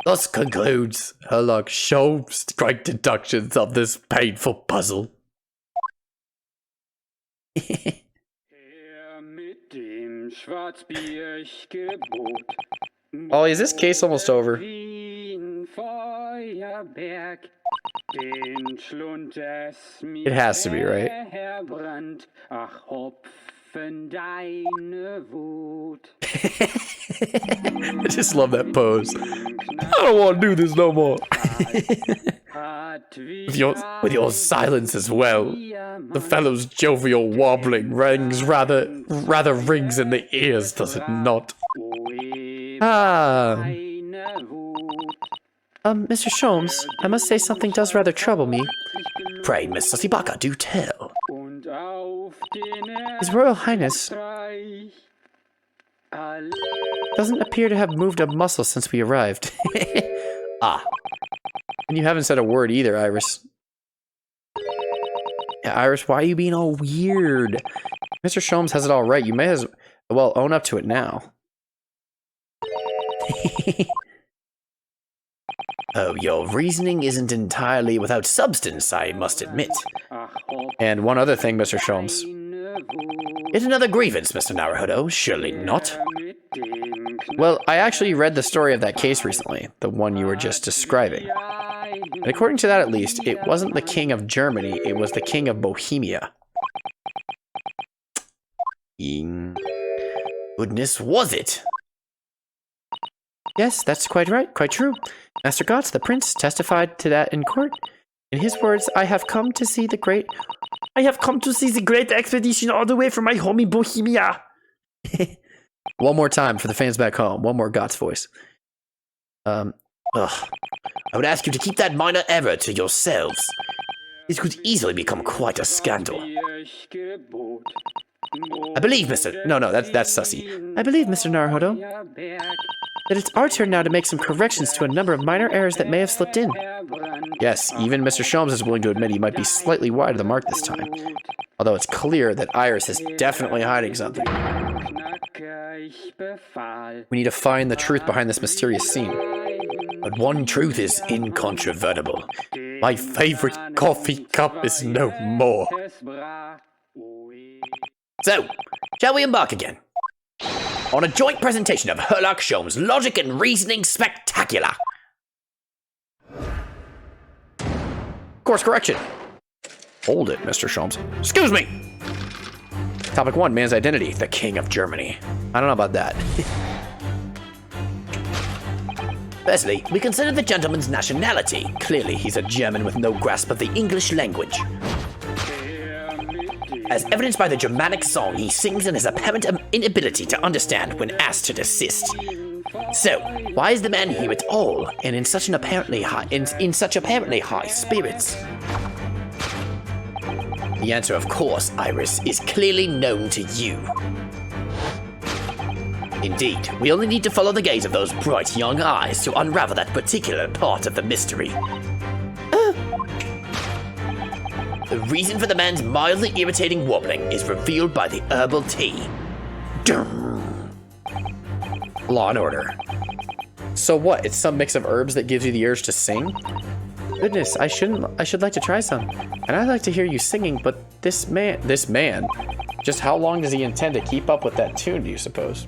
Herlock Sholmes' great deductions of this painful puzzle. Oh, is this case almost over? It has to be, right? I just love that pose. I don't want to do this no more. with your silence as well. The fellow's jovial wobbling rings rather rings in the ears, does it not? Mr. Sholmes, I must say something does rather trouble me. Pray, Miss Sussybaka, do tell. His Royal Highness... doesn't appear to have moved a muscle since we arrived. Ah. And you haven't said a word either, Iris. Yeah, Iris, why are you being all weird? Mr. Sholmes has it all right. You may as well own up to it now. Oh, your reasoning isn't entirely without substance, I must admit. And one other thing, Mr. Sholmes. Yet another grievance, Mr. Naruhodo. Surely not. Well, I actually read the story of that case recently, the one you were just describing. And according to that at least, it wasn't the king of Germany, it was the king of Bohemia. Goodness, was it? Yes, that's quite right, quite true. Master Gotts, the prince, testified to that in court. In his words, I have come to see the great expedition all the way from my home in Bohemia. One more time for the fans back home. One more Gotts voice. I would ask you to keep that minor error to yourselves. This could easily become quite a scandal. I believe, Mr. No, that's Sussy. I believe, Mr. Naruhodo, that it's our turn now to make some corrections to a number of minor errors that may have slipped in. Yes, even Mr. Sholmes is willing to admit he might be slightly wide of the mark this time. Although it's clear that Iris is definitely hiding something. We need to find the truth behind this mysterious scene. But one truth is incontrovertible. My favorite coffee cup is no more. So, shall we embark again? On a joint presentation of Herlock Sholmes' Logic and Reasoning Spectacular. Course correction. Hold it, Mr. Sholmes. Excuse me! Topic 1, man's identity, the king of Germany. I don't know about that. Firstly, we consider the gentleman's nationality. Clearly, he's a German with no grasp of the English language. As evidenced by the Germanic song he sings and his apparent inability to understand when asked to desist. So, why is the man here at all, and in such apparently high spirits? The answer, of course, Iris, is clearly known to you. Indeed, we only need to follow the gaze of those bright young eyes to unravel that particular part of the mystery. The reason for the man's mildly irritating wobbling is revealed by the herbal tea. Law and order. So what? It's some mix of herbs that gives you the urge to sing? Goodness, I should like to try some. And I'd like to hear you singing, but this man, just how long does he intend to keep up with that tune, do you suppose?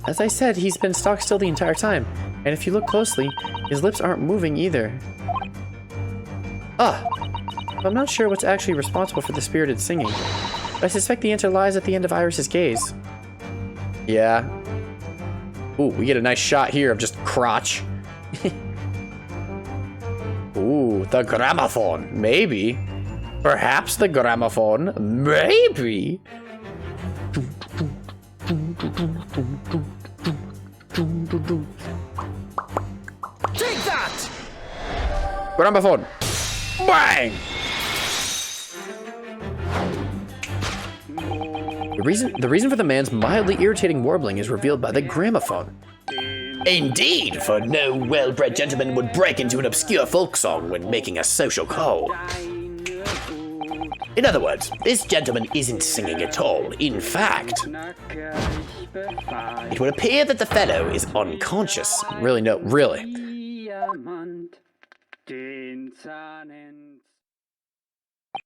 As I said, he's been stock still the entire time. And if you look closely, his lips aren't moving either. I'm not sure what's actually responsible for the spirited singing, but I suspect the answer lies at the end of Iris's gaze. Yeah. Ooh, we get a nice shot here of just crotch. Ooh, the gramophone. Maybe. Perhaps the gramophone. Maybe. Take that! Gramophone. Bang! The reason for the man's mildly irritating warbling is revealed by the gramophone. Indeed, for no well-bred gentleman would break into an obscure folk song when making a social call. In other words, this gentleman isn't singing at all. In fact, it would appear that the fellow is unconscious. Really?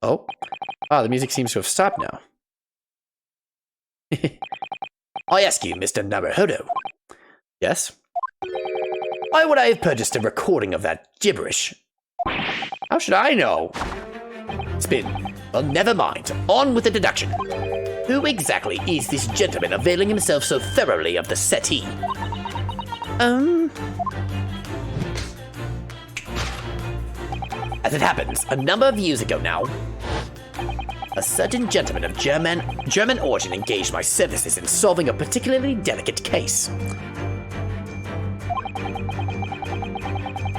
Oh. The music seems to have stopped now. I ask you, Mr. Naruhodo. Yes? Why would I have purchased a recording of that gibberish? How should I know? Spin. Well, never mind. On with the deduction. Who exactly is this gentleman availing himself so thoroughly of the settee? As it happens, a number of years ago now, a certain gentleman of German origin engaged my services in solving a particularly delicate case.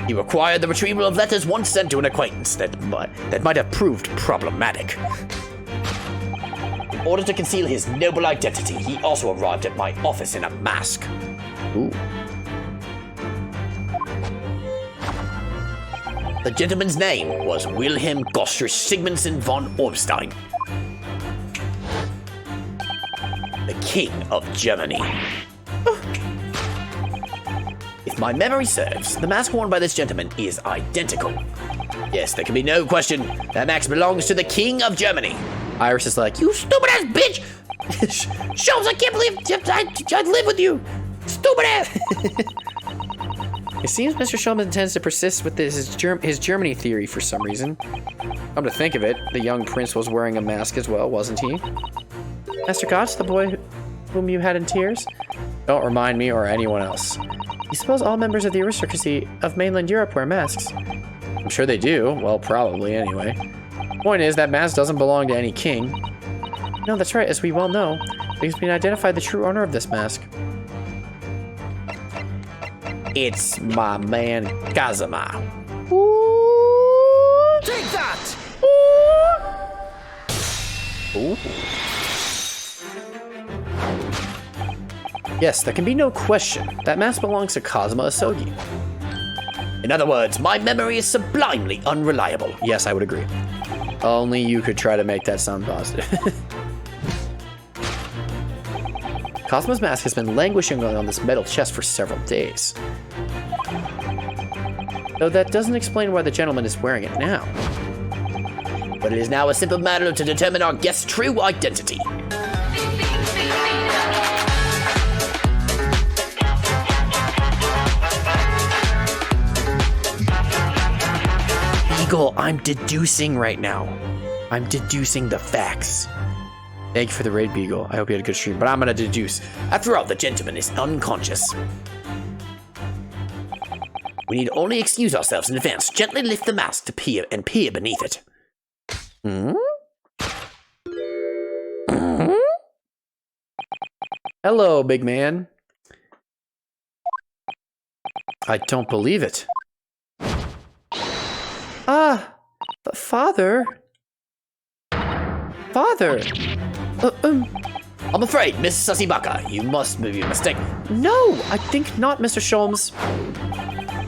He required the retrieval of letters once sent to an acquaintance that might have proved problematic. order to conceal his noble identity, he also arrived at my office in a mask. Ooh. The gentleman's name was Wilhelm Gosser Sigmundson von Ormstein, the King of Germany. If my memory serves, the mask worn by this gentleman is identical. Yes, there can be no question that mask belongs to the King of Germany. Iris is like, You stupid ass bitch! Sholmes, I can't believe I'd live with you! Stupid ass! It seems Mr. Shulman intends to persist with his Germany theory for some reason. Come to think of it, the young prince was wearing a mask as well, wasn't he? Master Gotch, the boy whom you had in tears? Don't remind me or anyone else. You suppose all members of the aristocracy of mainland Europe wear masks? I'm sure they do. Well, probably anyway. Point is, that mask doesn't belong to any king. No, that's right, as we well know, because we can identify the true owner of this mask. It's my man, Kazuma. Take that! Ooh. Yes, there can be no question. That mask belongs to Kazuma Asogi. In other words, my memory is sublimely unreliable. Yes, I would agree. Only you could try to make that sound positive. Kazuma's mask has been languishing on this metal chest for several days. Though that doesn't explain why the gentleman is wearing it now. But it is now a simple matter to determine our guest's true identity. Beagle, I'm deducing right now. I'm deducing the facts. Thank you for the raid, Beagle. I hope you had a good stream, but I'm gonna deduce. After all, the gentleman is unconscious. We need only excuse ourselves in advance. Gently lift the mask to peer beneath it. Hello, big man. I don't believe it. Father? Father? I'm afraid, Miss Susibaka, you must be mistaken. No, I think not, Mr. Sholmes.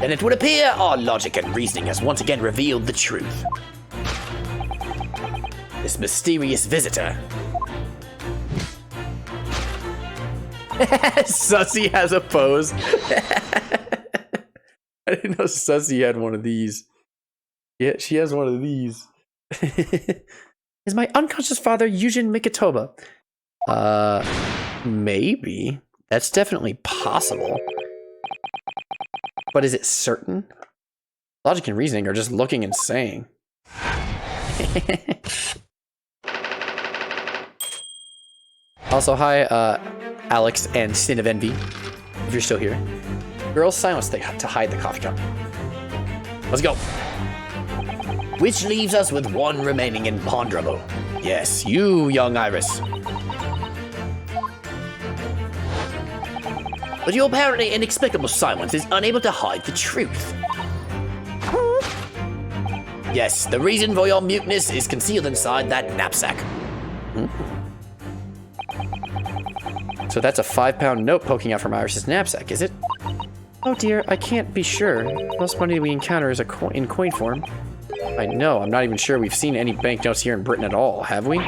Then it would appear our logic and reasoning has once again revealed the truth. This mysterious visitor. Sussy has a pose. I didn't know Sussy had one of these. Yeah, she has one of these. Is my unconscious father Yujin Mikitoba? Maybe. That's definitely possible. But is it certain? Logic and reasoning are just looking and saying. Also, hi, Alex and Sin of Envy, if you're still here. Girls silence to hide the coffee cup. Let's go. Which leaves us with one remaining imponderable. Yes, you, young Iris. But your apparently inexplicable silence is unable to hide the truth. Yes, the reason for your muteness is concealed inside that knapsack. So that's a 5-pound note poking out from Iris's knapsack, is it? Oh dear, I can't be sure. Most money we encounter is in coin form. I know, I'm not even sure we've seen any banknotes here in Britain at all, have we?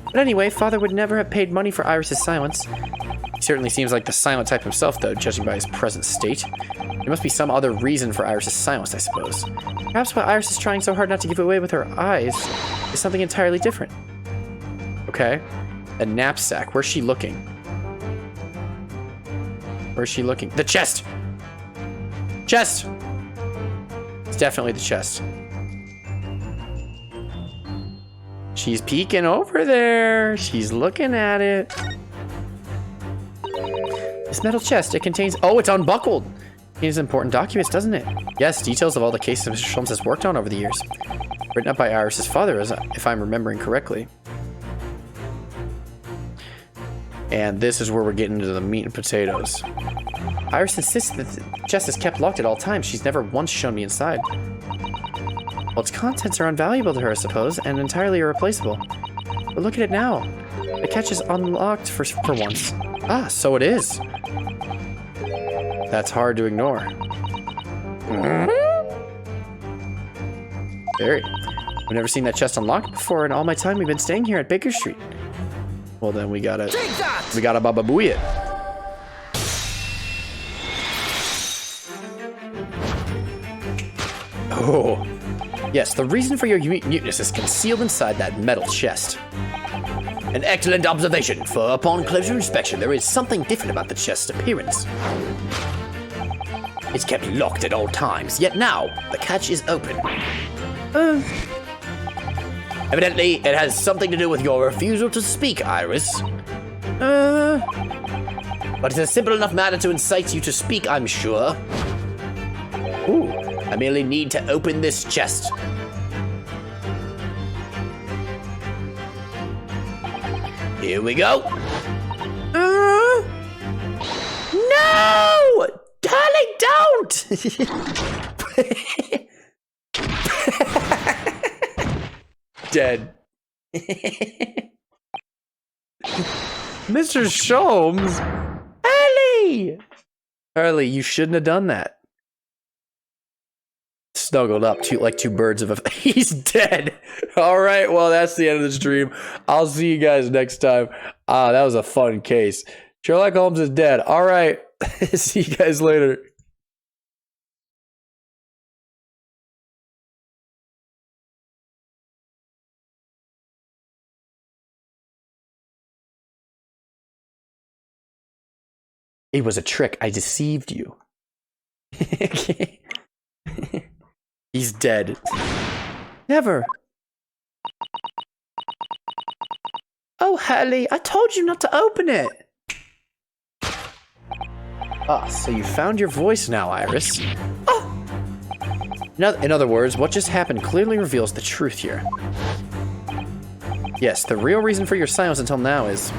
But anyway, Father would never have paid money for Iris's silence. He certainly seems like the silent type himself, though, judging by his present state. There must be some other reason for Iris's silence, I suppose. Perhaps what Iris is trying so hard not to give away with her eyes is something entirely different. Okay. A knapsack. Where's she looking? Where's she looking? The chest! Chest! It's definitely the chest. She's peeking over there. She's looking at it. This metal chest, it contains... Oh, it's unbuckled. It contains important documents, doesn't it? Yes, details of all the cases Mr. Sholmes has worked on over the years. Written up by Iris's father, if I'm remembering correctly. And this is where we're getting into the meat and potatoes. Iris insists that the chest is kept locked at all times. She's never once shown me inside. Well, its contents are invaluable to her, I suppose, and entirely irreplaceable. But look at it now. The catch is unlocked for once. Ah, so it is. That's hard to ignore. Very. I've never seen that chest unlocked before in all my time we've been staying here at Baker Street. Well, then we gotta Baba Booey it. Oh. Yes, the reason for your muteness is concealed inside that metal chest. An excellent observation, for upon closer inspection, there is something different about the chest's appearance. It's kept locked at all times, yet now, the catch is open. Evidently, it has something to do with your refusal to speak, Iris. But it's a simple enough matter to incite you to speak, I'm sure. Ooh, I merely need to open this chest. Here we go. No! Darling, don't! Dead. Mr. Sholmes? Ellie! Early, you shouldn't have done that. Snuggled up like two birds of a... He's dead. All right, well, that's the end of the stream. I'll see you guys next time. That was a fun case. Sherlock Holmes is dead. All right. See you guys later. It was a trick. I deceived you. He's dead. Never. Oh, Hurley, I told you not to open it. Ah, so you found your voice now, Iris. Oh! In other words, what just happened clearly reveals the truth here. Yes, the real reason for your silence until now is...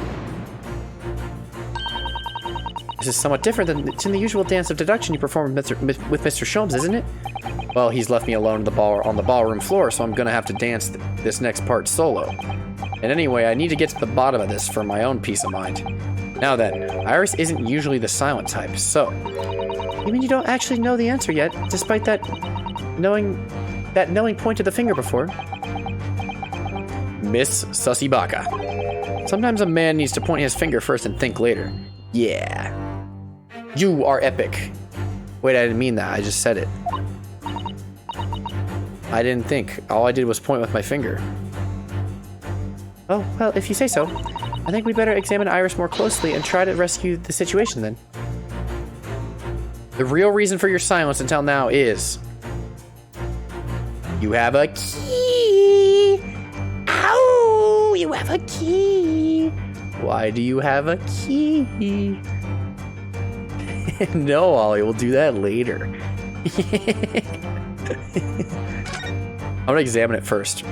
This is somewhat different than the usual dance of deduction you perform with Mr. Sholmes, isn't it? Well, he's left me alone on the ballroom floor, so I'm gonna have to dance this next part solo. And anyway, I need to get to the bottom of this for my own peace of mind. Now then, Iris isn't usually the silent type, so... You mean you don't actually know the answer yet, despite that knowing point of the finger before? Miss Sussy Baka. Sometimes a man needs to point his finger first and think later. Yeah. You are epic. Wait, I didn't mean that. I just said it. I didn't think. All I did was point with my finger. Oh, well, if you say so. I think we better examine Iris more closely and try to rescue the situation then. The real reason for your silence until now is... You have a key! Ow! You have a key! Why do you have a key? No, Ollie, we'll do that later. I'm gonna examine it first.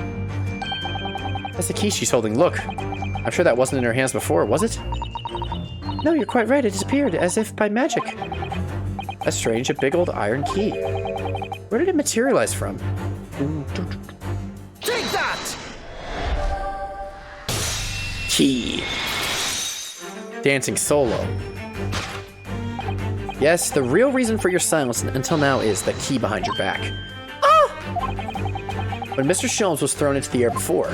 That's the key she's holding, look. I'm sure that wasn't in her hands before, was it? No, you're quite right, it disappeared, as if by magic. That's strange, a big old iron key. Where did it materialize from? Take that! Key. Dancing solo. Yes, the real reason for your silence until now is the key behind your back. Ah! When Mr. Sholmes was thrown into the air before.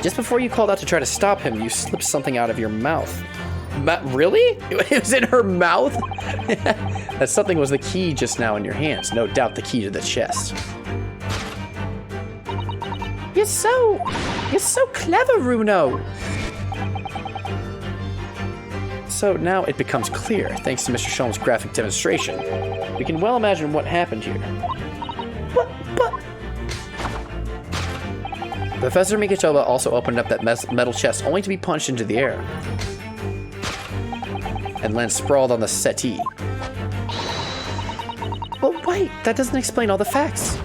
Just before you called out to try to stop him, you slipped something out of your mouth. Really? It was in her mouth? That something was the key just now in your hands. No doubt the key to the chest. You're so clever, Runo. So now it becomes clear, thanks to Mr. Sholmes' graphic demonstration. We can well imagine what happened here. But... Professor Mikitoba also opened up that metal chest only to be punched into the air. And land sprawled on the settee. But wait, that doesn't explain all the facts.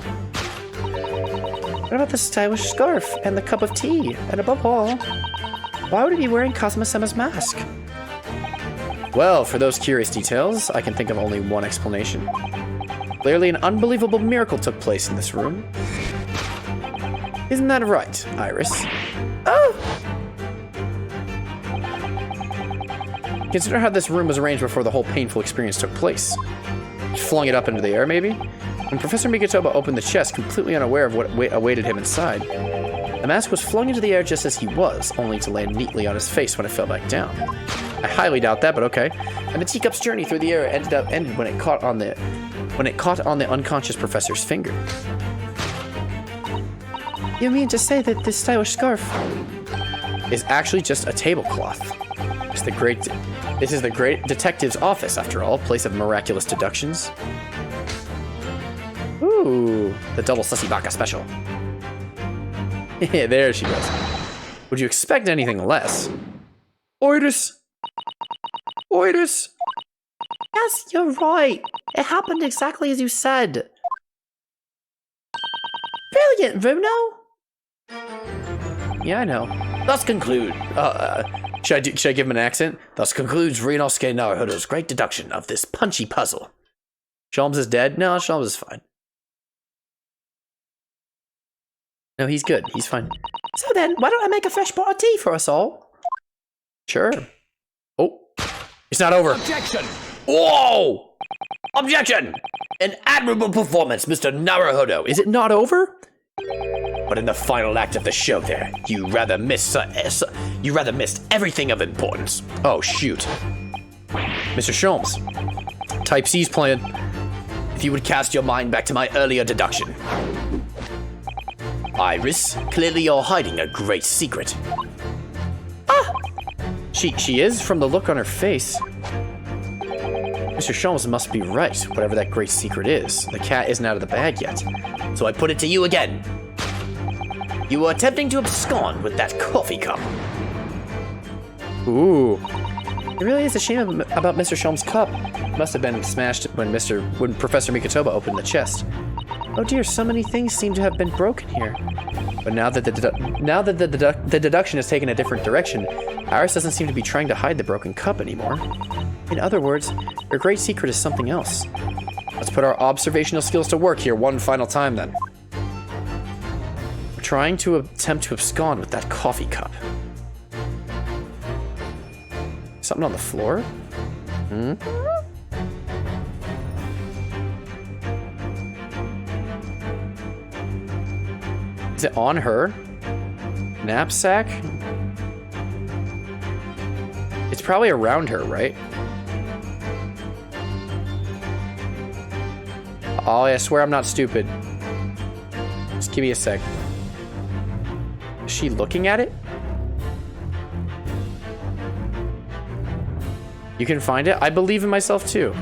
What about the stylish scarf and the cup of tea? And above all, why would he be wearing Kazuma-sama's mask? Well, for those curious details, I can think of only one explanation. Clearly an unbelievable miracle took place in this room. Isn't that right, Iris? Oh! Consider how this room was arranged before the whole painful experience took place. He flung it up into the air, maybe? When Professor Mikitoba opened the chest, completely unaware of what awaited him inside, the mask was flung into the air just as he was, only to land neatly on his face when it fell back down. I highly doubt that, but okay. And the teacup's journey through the air ended when it caught on the unconscious professor's finger. You mean to say that this stylish scarf is actually just a tablecloth? This is the great detective's office, after all, place of miraculous deductions. Ooh, the double sussy baka special. Yeah, there she goes. Would you expect anything less? Oitis! Oitis! Yes, you're right. It happened exactly as you said. Brilliant, Bruno! Yeah, I know. Thus conclude. Should I give him an accent? Thus concludes Ryunosuke Naruhodo's great deduction of this punchy puzzle. Sholmes is dead? No, Sholmes is fine. No, he's good. He's fine. So then, why don't I make a fresh pot of tea for us all? Sure. Oh, it's not over. Objection! Whoa! Objection! An admirable performance, Mr. Naruhodo. Is it not over? But in the final act of the show there, you rather missed everything of importance. Oh, shoot. Mr. Sholmes, Type C's playing. If you would cast your mind back to my earlier deduction. Iris, clearly you're hiding a great secret. She is, from the look on her face. Mr. Sholmes must be right, whatever that great secret is. The cat isn't out of the bag yet. So I put it to you again. You were attempting to abscond with that coffee cup. Ooh. It really is a shame about Mr. Sholmes' cup. It must have been smashed when Professor Mikitoba opened the chest. Oh dear, so many things seem to have been broken here. But now that the deduction has taken a different direction, Iris doesn't seem to be trying to hide the broken cup anymore. In other words, her great secret is something else. Let's put our observational skills to work here one final time then. We're trying to attempt to abscond with that coffee cup. Something on the floor? Hmm? Is it on her? Knapsack? It's probably around her, right? Oh, I swear I'm not stupid. Just give me a sec. Is she looking at it? You can find it? I believe in myself too.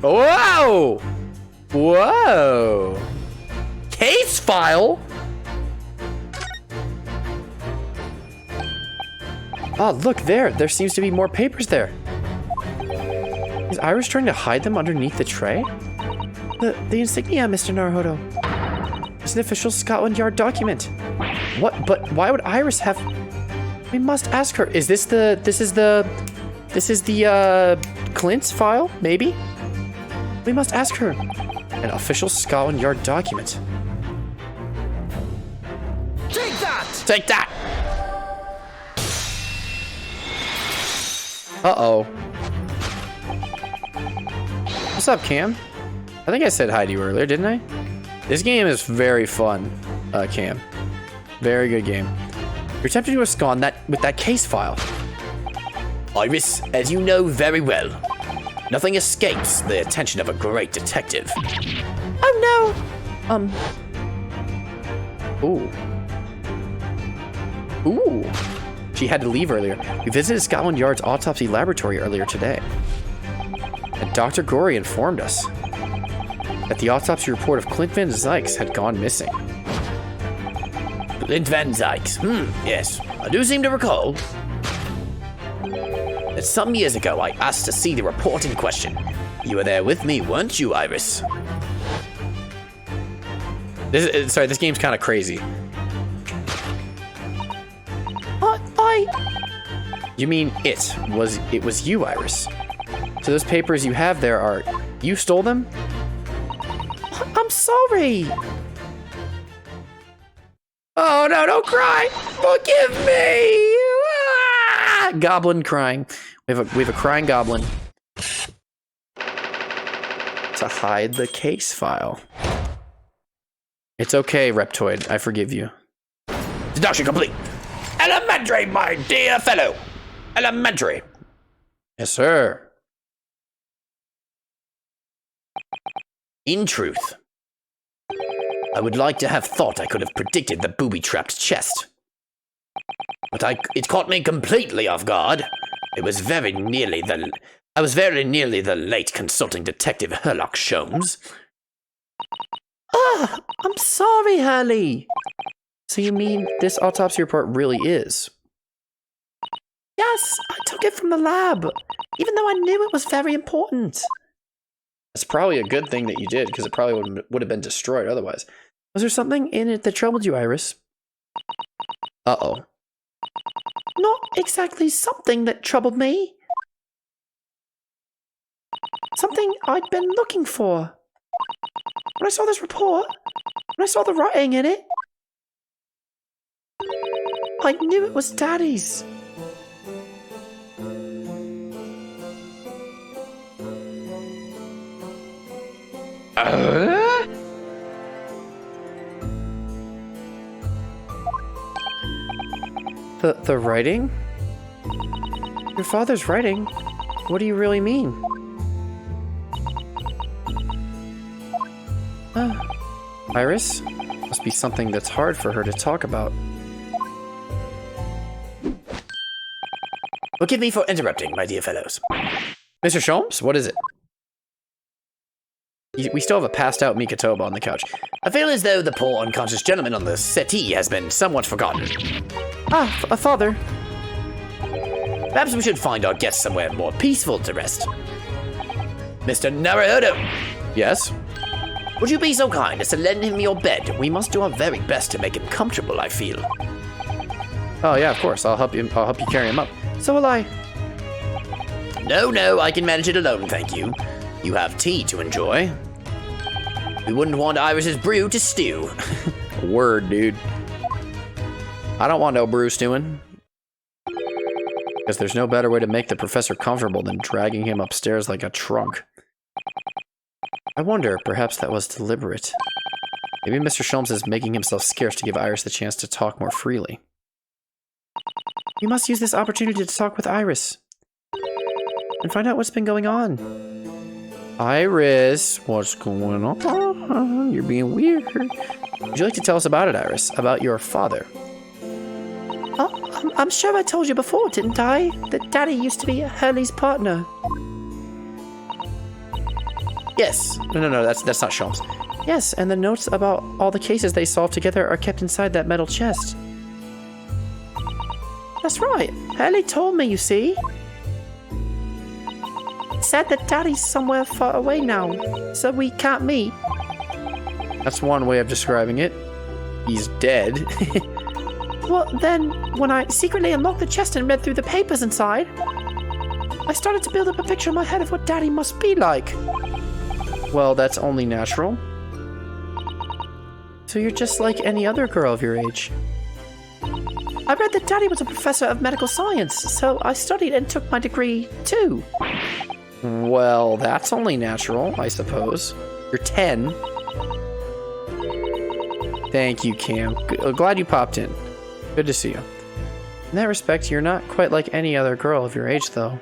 Whoa! Whoa! Case file? Oh, look there. There seems to be more papers there. Is Iris trying to hide them underneath the tray? The insignia, Mr. Naruhodo. It's an official Scotland Yard document. What? But why would Iris have... We must ask her. Is this the... This is the Clint's file? Maybe? We must ask her. An official Scotland Yard document. Take that! Take that! Uh-oh. What's up, Cam? I think I said hi to you earlier, didn't I? This game is very fun, Cam. Very good game. You're attempting to abscond with that case file. Iris, as you know very well, nothing escapes the attention of a great detective. Oh no! Ooh. Ooh. She had to leave earlier. We visited Scotland Yard's autopsy laboratory earlier today. And Dr. Gorey informed us that the autopsy report of Clint Van Zykes had gone missing. Clint Van Zykes. Yes, I do seem to recall that some years ago I asked to see the report in question. You were there with me, weren't you, Iris? This game's kind of You mean it was you, Iris? So those papers you have there are... You stole them? I'm sorry. Oh no, don't cry! Forgive me! Ah! Goblin crying. We have a crying goblin. To hide the case file. It's okay, Reptoid. I forgive you. Deduction complete. Elementary, my dear fellow. Elementary. Yes, sir. In truth, I would like to have thought I could have predicted the booby-trapped chest. But it caught me completely off guard. I was very nearly the late consulting detective Herlock Sholmes. Ah, I'm sorry, Hurley. So you mean this autopsy report really is? Yes, I took it from the lab, even though I knew it was very important. That's probably a good thing that you did, because it probably would have been destroyed otherwise. Was there something in it that troubled you, Iris? Uh-oh. Not exactly something that troubled me. Something I'd been looking for. When I saw this report, when I saw the writing in it, I knew it was Daddy's. The writing? Your father's writing? What do you really mean? Iris? Must be something that's hard for her to talk about. Forgive me for interrupting, my dear fellows. Mr. Sholmes, what is it? We still have a passed out Mikatoba on the couch. I feel as though the poor unconscious gentleman on the settee has been somewhat forgotten. Ah, father. Perhaps we should find our guest somewhere more peaceful to rest. Mr. Naruhodo, Yes? would you be so kind as to lend him your bed? We must do our very best to make him comfortable, I feel. Oh yeah, of course. I'll help you carry him up. So will I. No, I can manage it alone, thank you. You have tea to enjoy. We wouldn't want Iris's brew to stew. Word, dude. I don't want no brew stewing. Because there's no better way to make the professor comfortable than dragging him upstairs like a trunk. I wonder, perhaps that was deliberate. Maybe Mr. Sholmes is making himself scarce to give Iris the chance to talk more freely. We must use this opportunity to talk with Iris. And find out what's been going on. Iris, what's going on? You're being weird. Would you like to tell us about it, Iris? About your father? Oh, I'm sure I told you before, didn't I? That Daddy used to be Hurley's partner. Yes. No, that's not Sholmes. Yes, and the notes about all the cases they solved together are kept inside that metal chest. That's right. Hurley told me, you see. Said that Daddy's somewhere far away now, so we can't meet. That's one way of describing it. He's dead. Well, then, when I secretly unlocked the chest and read through the papers inside, I started to build up a picture in my head of what Daddy must be like. Well, that's only natural. So you're just like any other girl of your age. I read that Daddy was a professor of medical science, so I studied and took my degree, too. Well, that's only natural, I suppose. You're 10. Thank you, Cam. Glad you popped in. Good to see you. In that respect, you're not quite like any other girl of your age, though.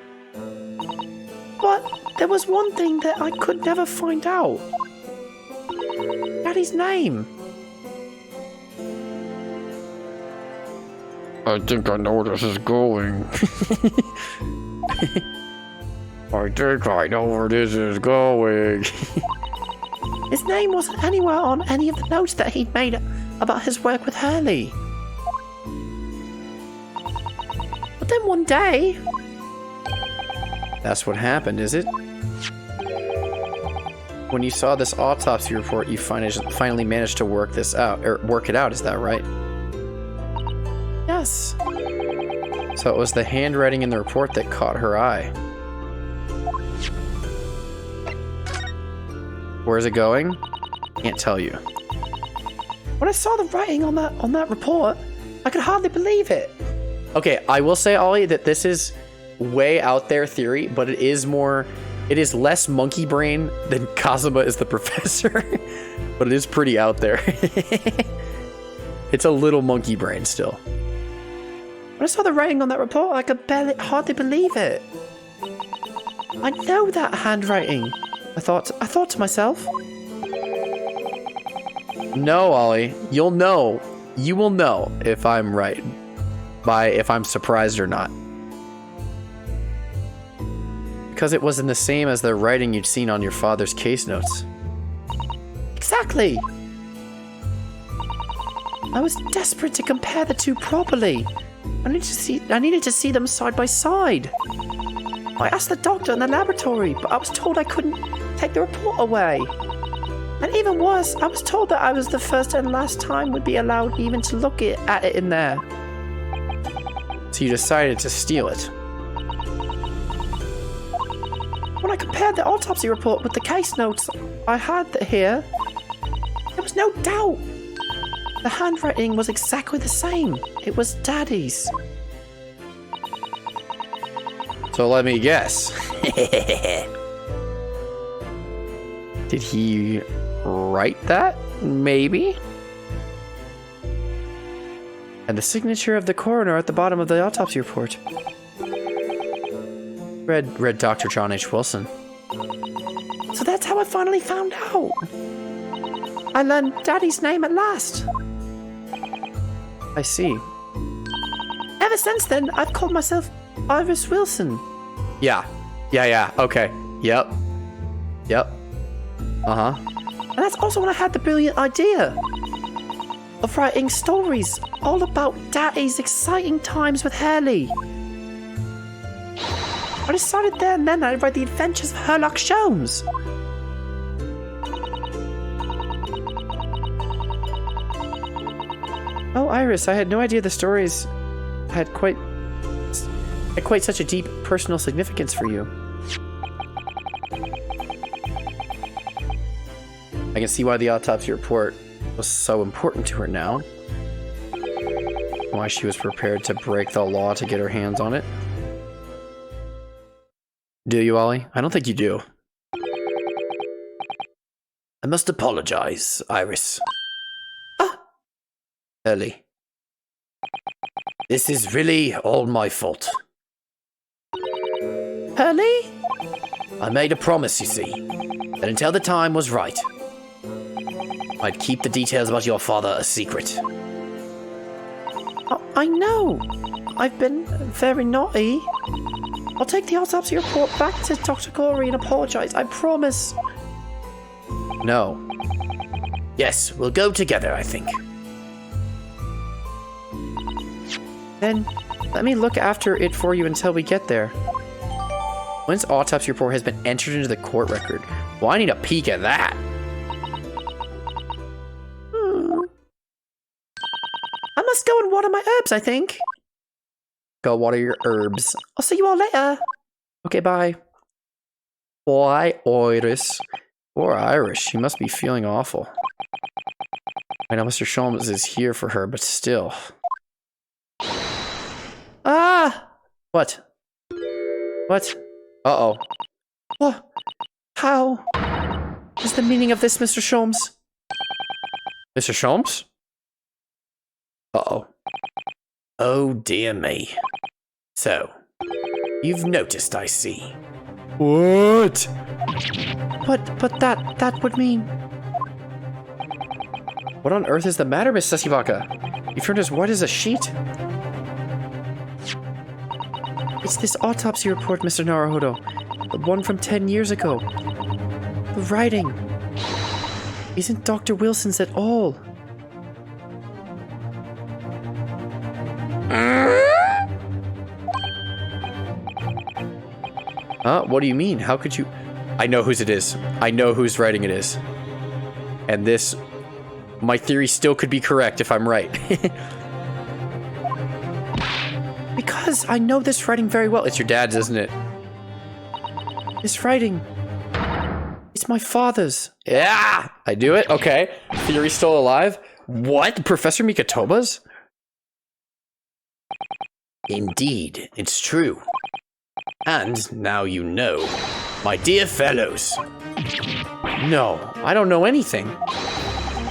But there was one thing that I could never find out. Daddy's name. I think I know where this is going. I think I know where this is going. His name wasn't anywhere on any of the notes that he'd made about his work with Hurley. But then one day... That's what happened, is it? When you saw this autopsy report, you finally managed to work this out, or work it out, is that right? Yes. So it was the handwriting in the report that caught her eye. Where's it going? Can't tell you. When I saw the writing on that report, I could hardly believe it. Okay, I will say, Ollie, that this is way out there theory, but it is less monkey brain than Kazuma is the professor. But it is pretty out there. It's a little monkey brain still. When I saw the writing on that report, I could hardly believe it. I know that handwriting. I thought to myself. No, Ollie, you'll know. You will know if I'm right. If I'm surprised or not. Because it wasn't the same as the writing you'd seen on your father's case notes. Exactly. I was desperate to compare the two properly. I needed to see them side by side. I asked the doctor in the laboratory, but I was told I couldn't take the report away. And even worse, I was told that I was the first and last time would be allowed even to look at it in there. So you decided to steal it. When I compared the autopsy report with the case notes I had here, there was no doubt. The handwriting was exactly the same. It was Daddy's. So let me guess. Did he write that? Maybe? And the signature of the coroner at the bottom of the autopsy report. Read Dr. John H. Wilson. So that's how I finally found out. I learned Daddy's name at last. I see. Ever since then, I've called myself Iris Wilson. Yeah. Okay. Yep. Uh-huh. And that's also when I had the brilliant idea of writing stories all about Daddy's exciting times with Hurley. I decided there and then I'd write the adventures of Sherlock Holmes. Oh, Iris, I had no idea the stories had quite such a deep personal significance for you. I can see why the autopsy report was so important to her now. Why she was prepared to break the law to get her hands on it. Do you, Ollie? I don't think you do. I must apologize, Iris. Ellie. This is really all my fault. Hurley? I made a promise, you see, that until the time was right, I'd keep the details about your father a secret. I know. I've been very naughty. I'll take the autopsy report back to Dr. Corey and apologize. I promise. No. Yes, we'll go together, I think. Then, let me look after it for you until we get there. Lynn's autopsy report has been entered into the court record. Well, I need a peek at that. I must go and water my herbs, I think. Go water your herbs. I'll see you all later. Okay, bye. Boy, Iris. Poor Irish. She must be feeling awful. I know Mr. Sholmes is here for her, but still. Ah! What? What? Uh-oh. What? How? Is the meaning of this, Mr. Sholmes? Mr. Sholmes? Uh-oh. Oh dear me. So, you've noticed, I see. What? But that would mean... What on earth is the matter, Miss Sesivaka? You turned as white as a sheet. It's this autopsy report, Mr. Naruhodo. The one from 10 years ago. The writing isn't Dr. Wilson's at all. What do you mean? How could you... I know whose it is. I know whose writing it is. And this... My theory still could be correct if I'm right. Because does. I know this writing very well. It's your dad's, isn't it? This writing. It's my father's. Yeah! I do it? Okay. Theory's still alive? What? Professor Mikatoba's? Indeed, it's true. And now you know. My dear fellows, No, I don't know anything.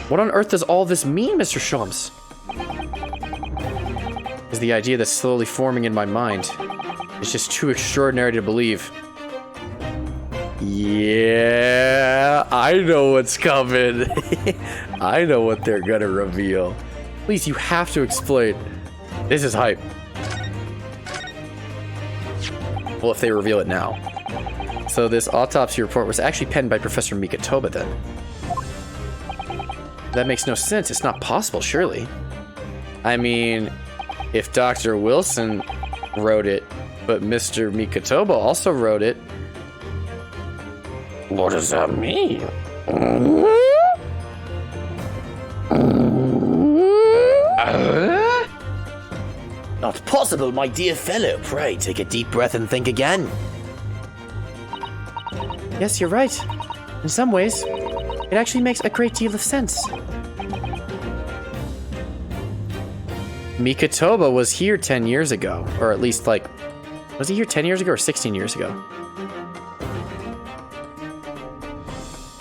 What on earth does all this mean, Mr. Shums? Is the idea that's slowly forming in my mind. It's just too extraordinary to believe. Yeah, I know what's coming. I know what they're gonna reveal. Please, you have to explain. This is hype. Well, if they reveal it now. So this autopsy report was actually penned by Professor Mikatoba then. That makes no sense. It's not possible, surely. I mean, if Dr. Wilson wrote it, but Mr. Mikatoba also wrote it. what does that mean? Not possible, my dear fellow. Pray, take a deep breath and think again. Yes, you're right. In some ways, it actually makes a great deal of sense. Mikatoba was here 10 years ago. Or at least, like, was he here 10 years ago or 16 years ago?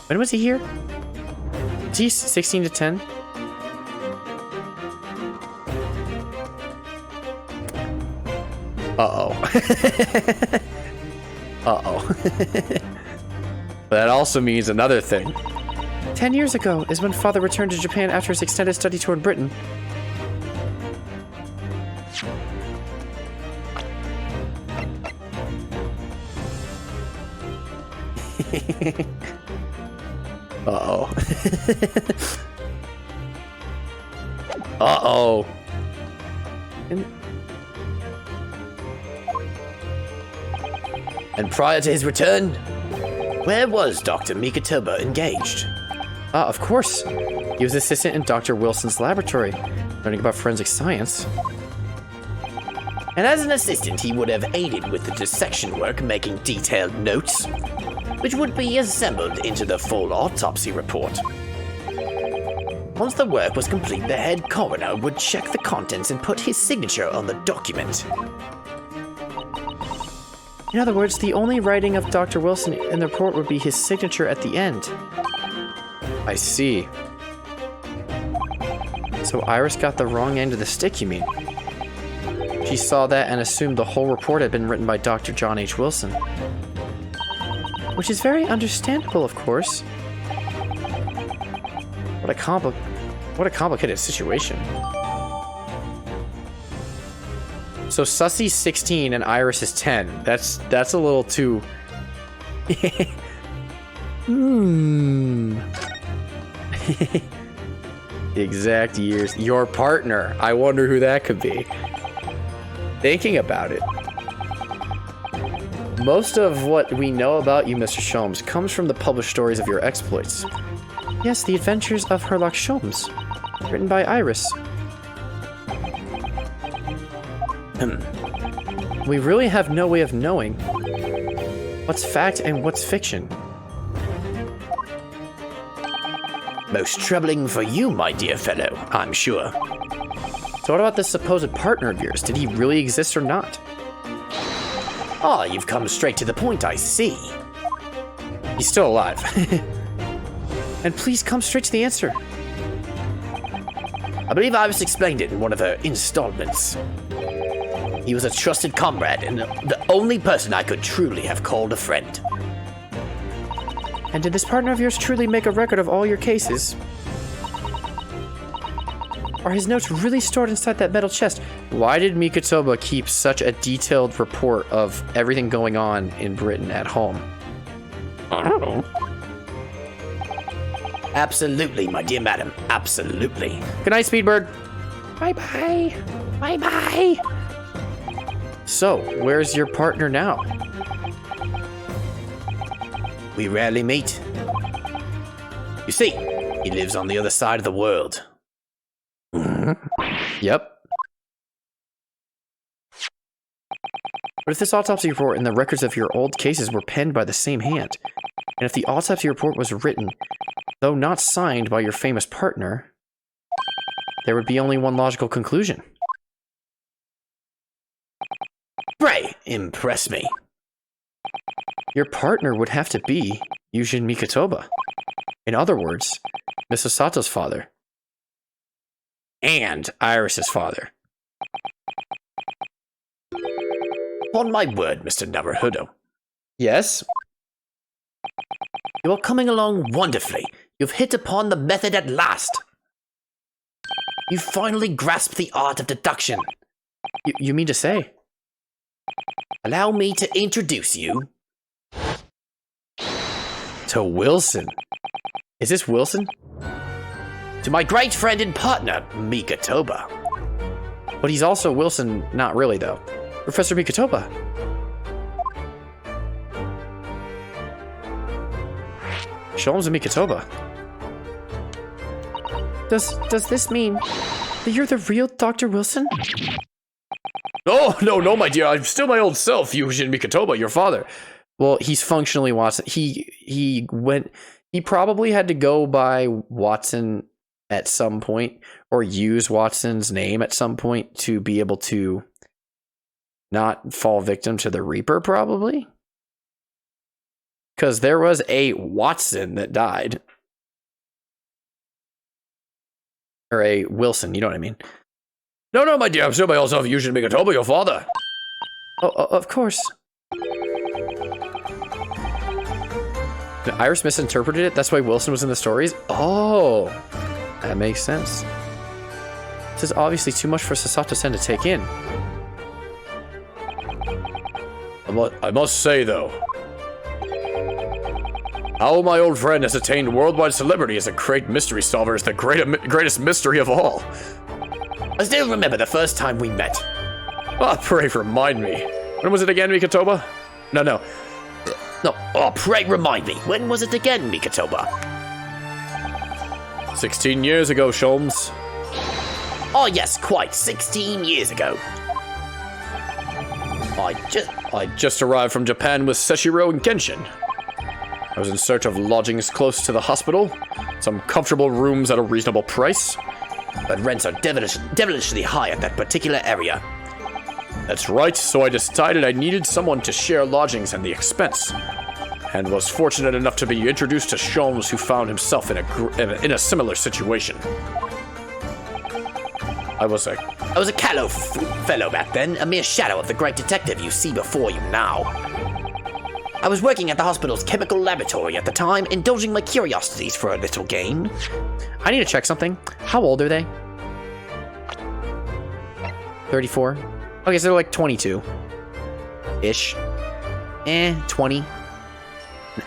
When was he here? Was he 16 to 10? Uh-oh. Uh-oh. That also means another thing. 10 years ago is when Father returned to Japan after his extended study tour in Britain. Uh-oh. Uh-oh. And prior to his return, where was Dr. Mikatoba engaged? Of course. He was assistant in Dr. Wilson's laboratory, learning about forensic science. And as an assistant, he would have aided with the dissection work, making detailed notes, which would be assembled into the full autopsy report. Once the work was complete, the head coroner would check the contents and put his signature on the document. In other words, the only writing of Dr. Wilson in the report would be his signature at the end. I see. So Iris got the wrong end of the stick, you mean? She saw that and assumed the whole report had been written by Dr. John H. Wilson. Which is very understandable, of course. What a complicated situation. So Sussy's 16 and Iris is 10. That's a little too... The exact years. Your partner. I wonder who that could be. Thinking about it. Most of what we know about you, Mr. Sholmes, comes from the published stories of your exploits. Yes, the adventures of Herlock Sholmes, written by Iris. We really have no way of knowing what's fact and what's fiction. Most troubling for you, my dear fellow, I'm sure. So what about this supposed partner of yours? Did he really exist or not? Ah, you've come straight to the point, I see. He's still alive. And please come straight to the answer. I believe Iris explained it in one of her installments. He was a trusted comrade and the only person I could truly have called a friend. And did this partner of yours truly make a record of all your cases? Are his notes really stored inside that metal chest? Why did Mikatoba keep such a detailed report of everything going on in Britain at home? I don't know. Absolutely, my dear madam. Absolutely. Good night, Speedbird. Bye-bye. Bye-bye. So, where's your partner now? We rarely meet. You see, he lives on the other side of the world. Yep. What if this autopsy report and the records of your old cases were penned by the same hand? And if the autopsy report was written, though not signed by your famous partner, there would be only one logical conclusion. Pray, impress me. Your partner would have to be Yujin Mikotoba. In other words, Mrs. Sato's father. And Iris's father. On my word, Mr. Naruhodo. Yes? You are coming along wonderfully. You've hit upon the method at last. You finally grasped the art of deduction. You mean to say? Allow me to introduce you To Wilson. Is this Wilson? to my great friend and partner, Mikotoba. But he's also Wilson, not really though. Professor Mikotoba. Sholmes and Mikotoba. Does this mean that you're the real Dr. Wilson? Oh, no, my dear. I'm still my old self, Yujin Mikotoba, your father. Well, he's functionally Watson. He probably had to go by Watson at some point, or use Watson's name at some point to be able to not fall victim to the Reaper, probably. Because there was a Watson that died. Or a Wilson, you know what I mean? No, my dear. I'm still my old self, Yujin Mikotoba, your father. Oh, of course. Iris misinterpreted it. That's why Wilson was in the stories. Oh, that makes sense. This is obviously too much for Sasato-sen to take in. I must say, though, how my old friend has attained worldwide celebrity as a great mystery solver is the greatest mystery of all. I still remember the first time we met. Ah, pray remind me. When was it again, Mikotoba? No. Oh, pray remind me. When was it again, Mikotoba? 16 years ago, Sholmes. Oh, yes, quite. 16 years ago. I just arrived from Japan with Seshiro and Genshin. I was in search of lodgings close to the hospital, some comfortable rooms at a reasonable price. But rents are devilishly high at that particular area. That's right, so I decided I needed someone to share lodgings and the expense, and was fortunate enough to be introduced to Sholmes, who found himself in a similar situation. I was a callow fellow back then, a mere shadow of the great detective you see before you now. I was working at the hospital's chemical laboratory at the time, indulging my curiosities for a little game. I need to check something. How old are they? 34? Okay, so they're like 22-ish. 20.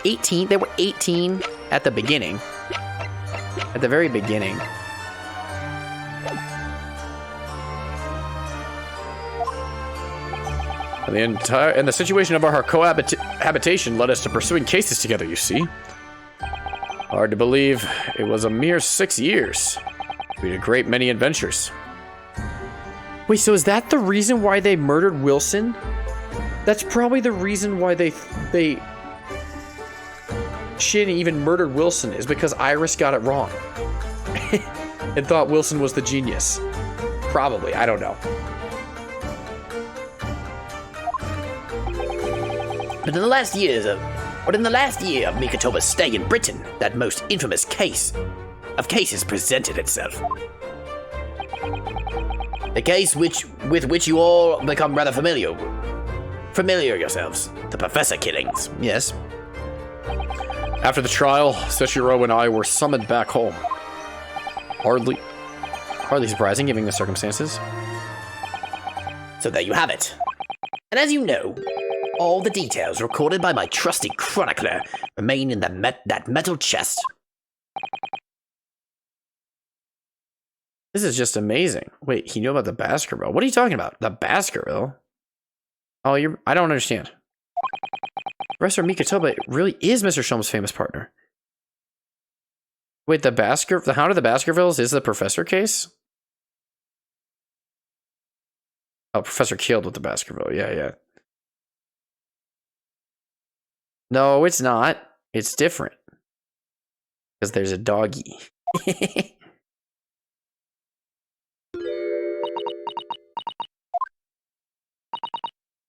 18? They were 18 at the beginning. At the very beginning. And the situation of our cohabitation led us to pursuing cases together, you see. Hard to believe it was a mere 6 years. We had a great many adventures. Wait, so is that the reason why they murdered Wilson? That's probably the reason why they Shin even murdered Wilson, is because Iris got it wrong. And thought Wilson was the genius. Probably, I don't know. But in the last year of Mikotoba's stay in Britain, that most infamous case of cases presented itself. A case with which you all become rather familiar yourselves. The professor killings. Yes. After the trial, Seshiro and I were summoned back home. Hardly surprising, given the circumstances. So there you have it. And as you know, all the details recorded by my trusty chronicler remain in that metal chest. This is just amazing. Wait, he knew about the Baskerville. What are you talking about? The Baskerville? Oh, I don't understand. Professor Mikotoba really is Mr. Sholmes' famous partner. Wait, the Hound of the Baskervilles is the Professor case? Oh, Professor killed with the Baskerville. Yeah. No, it's not. It's different. Because there's a doggy.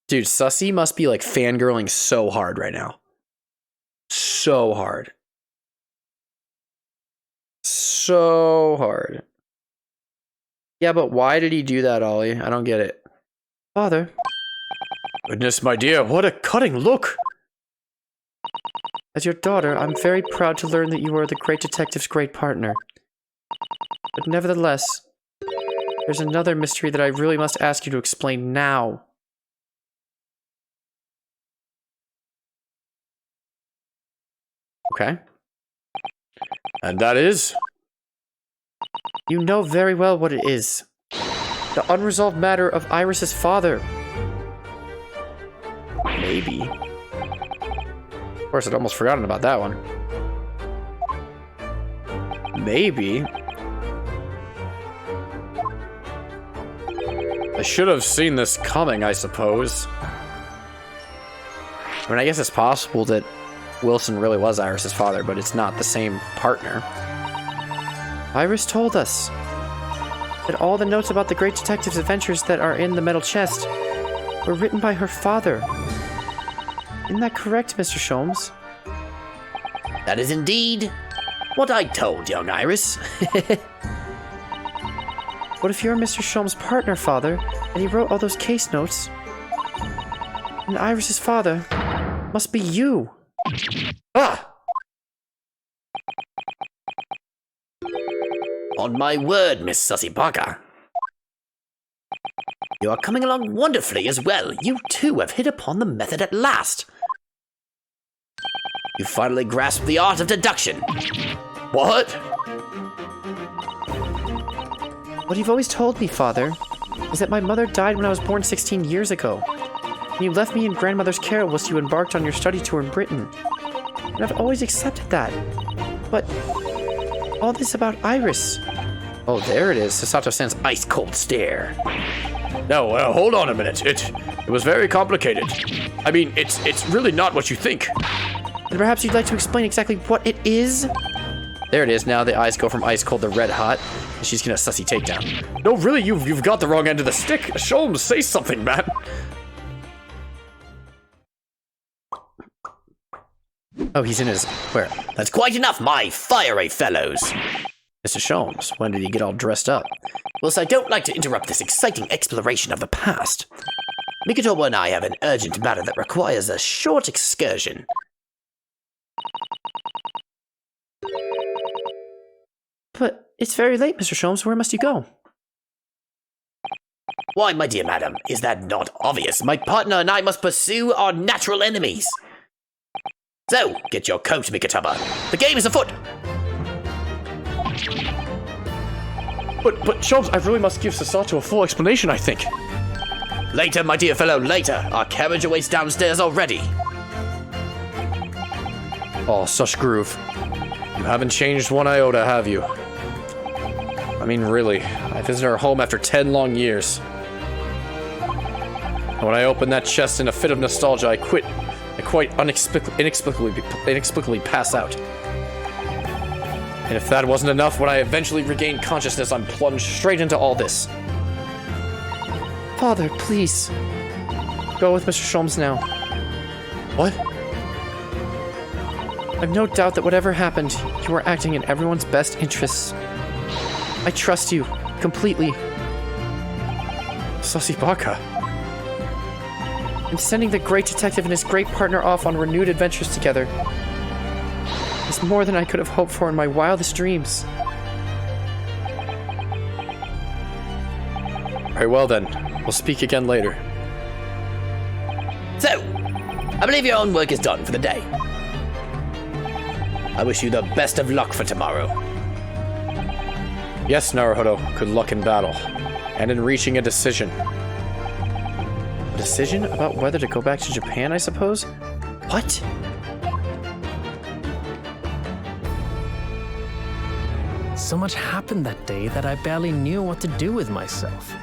Dude, Sussy must be like fangirling so hard right now. So hard. So hard. Yeah, but why did he do that, Ollie? I don't get it. Father. Goodness, my dear, what a cutting look! As your daughter, I'm very proud to learn that you are the great detective's great partner. But nevertheless, there's another mystery that I really must ask you to explain now. Okay. And that is? You know very well what it is. The unresolved matter of Iris's father. Maybe. Of course, I'd almost forgotten about that one. Maybe. I should have seen this coming, I suppose. I mean, I guess it's possible that Wilson really was Iris's father, but it's not the same partner. Iris told us that all the notes about the great detective's adventures that are in the metal chest were written by her father. Isn't that correct, Mr. Sholmes? That is indeed what I told young Iris. What if you're Mr. Sholmes' partner, Father, and he wrote all those case notes? And Iris's father must be you. Ah! On my word, Miss Sussy Parker. You are coming along wonderfully as well. You too have hit upon the method at last. You finally grasped the art of deduction. What? What you've always told me, Father, is that my mother died when I was born 16 years ago. And you left me in grandmother's care whilst you embarked on your study tour in Britain. And I've always accepted that. But all this about Iris. Oh, there it is. Sasato San's Ice-cold stare. No, hold on a minute. It was very complicated. I mean, it's really not what you think. And perhaps you'd like to explain exactly what it is? There it is. Now the eyes go from ice cold to red hot. And she's gonna sussy takedown. No, really, you've got the wrong end of the stick. Sholmes, say something, man. Oh, he's in his... Where? That's quite enough, my fiery fellows. Mr. Sholmes, when did he get all dressed up? Whilst I don't like to interrupt this exciting exploration of the past, Mikotoba and I have an urgent matter that requires a short excursion. But it's very late, Mr. Sholmes. Where must you go? Why, my dear madam, is that not obvious? My partner and I must pursue our natural enemies. So, get your coat, Mikotoba. The game is afoot. But Sholmes, I really must give Sasato a full explanation, I think. Later, my dear fellow, later. Our carriage awaits downstairs already. Oh, such groove. You haven't changed one iota, have you? I mean, really. I visited our home after 10 long years. And when I opened that chest in a fit of nostalgia, I quite inexplicably pass out. And if that wasn't enough, when I eventually regained consciousness, I'm plunged straight into all this. Father, please. Go with Mr. Sholmes now. What? I've no doubt that whatever happened, you are acting in everyone's best interests. I trust you completely. Sasibaka. And sending the great detective and his great partner off on renewed adventures together is more than I could have hoped for in my wildest dreams. Very well then. We'll speak again later. So, I believe your own work is done for the day. I wish you the best of luck for tomorrow. Yes, Naruhodo. Good luck in battle. And in reaching a decision. A decision about whether to go back to Japan, I suppose? What? So much happened that day that I barely knew what to do with myself.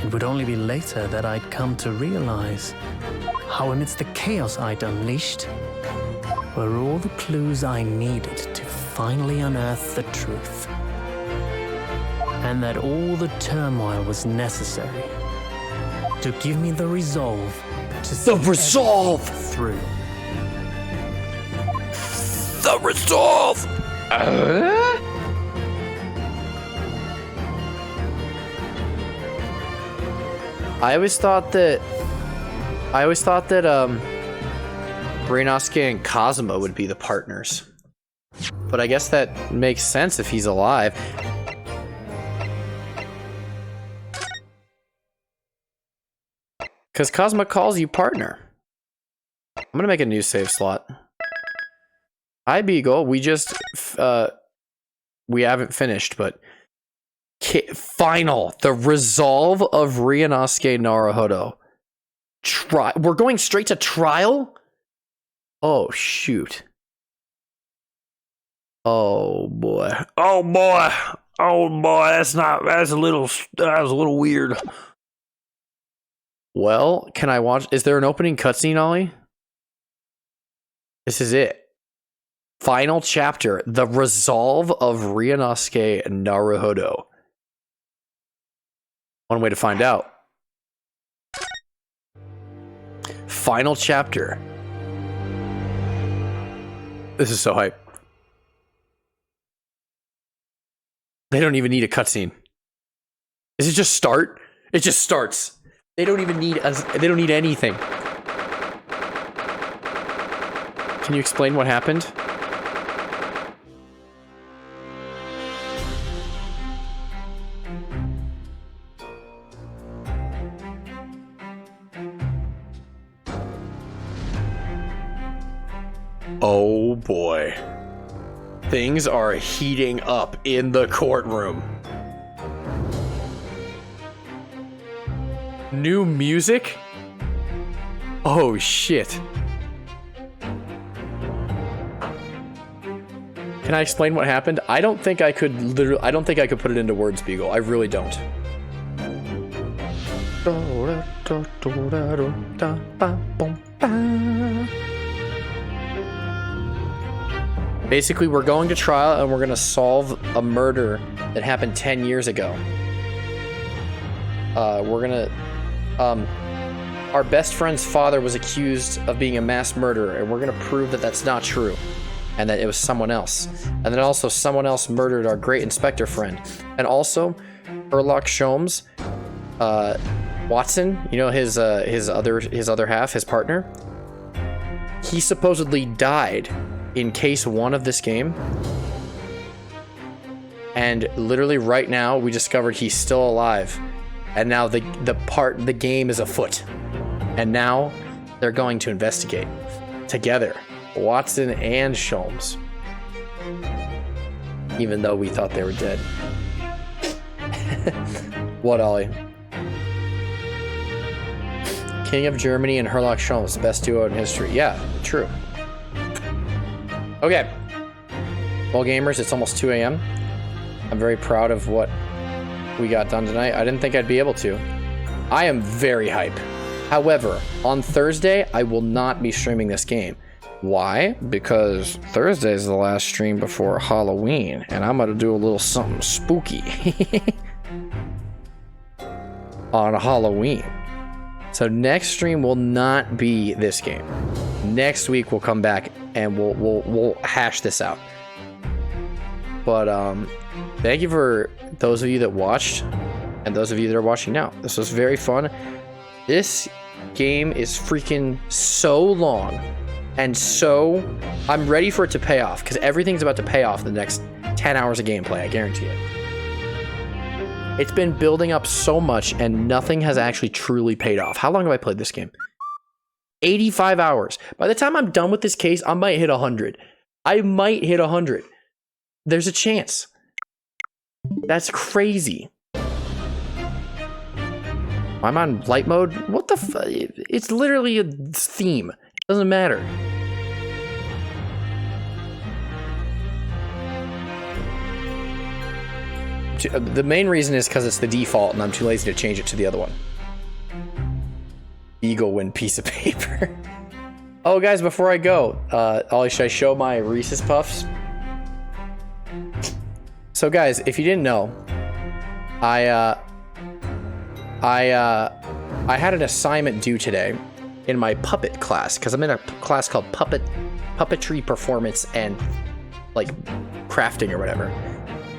It would only be later that I'd come to realize how amidst the chaos I'd unleashed were all the clues I needed to finally unearth the truth. And that all the turmoil was necessary to give me the resolve to see resolve! through. The resolve! I always thought that Ryunosuke and Kazuma would be the partners. But I guess that makes sense if he's alive. Because Kazuma calls you partner. I'm gonna make a new save slot. Hi, Beagle. We just, we haven't finished, but final, the resolve of Ryunosuke Naruhodo. We're going straight to trial? Oh, shoot. Oh, boy. Oh boy, that's a little weird. Well, can I watch? Is there an opening cutscene, Ollie? This is it. Final chapter, the resolve of Ryunosuke Naruhodo. One way to find out. Final chapter. This is so hype. They don't even need a cutscene. Does it just start? It just starts. They don't even need they don't need anything. Can you explain what happened? Oh boy. Things are heating up in the courtroom. New music? Oh shit. Can I explain what happened? I don't think I could put it into words, Beagle. I really don't. Basically, we're going to trial and we're going to solve a murder that happened 10 years ago. Our best friend's father was accused of being a mass murderer, and we're going to prove that that's not true, and that it was someone else. And then also someone else murdered our great inspector friend. And also, Sherlock Sholmes, Watson, you know, his other half, his partner, he supposedly died in case 1 of this game. And literally right now, we discovered he's still alive. And now the game is afoot. And now they're going to investigate together, Watson and Sholmes. Even though we thought they were dead. What, Ollie? King of Germany and Sherlock Sholmes, best duo in history. Yeah, true. Okay. Well, gamers, it's almost 2 a.m. I'm very proud of what we got done tonight. I didn't think I'd be able to. I am very hype. However, on Thursday, I will not be streaming this game. Why? Because Thursday is the last stream before Halloween, and I'm going to do a little something spooky on Halloween. So next stream will not be this game. Next week we'll come back and we'll hash this out. But thank you for those of you that watched and those of you that are watching now. This was very fun. This game is freaking so long, and so I'm ready for it to pay off, because everything's about to pay off in the next 10 hours of gameplay, I guarantee it. It's been building up so much and nothing has actually truly paid off. How long have I played this game? 85 hours. By the time I'm done with this case, I might hit 100. I might hit 100. There's a chance. That's crazy. I'm on light mode? What the fuck? It's literally a theme. It doesn't matter. The main reason is because it's the default, and I'm too lazy to change it to the other one. Eagle win piece of paper. Oh, guys, before I go, should I show my Reese's Puffs? So, guys, if you didn't know, I had an assignment due today in my puppet class, because I'm in a class called puppetry performance and like crafting or whatever.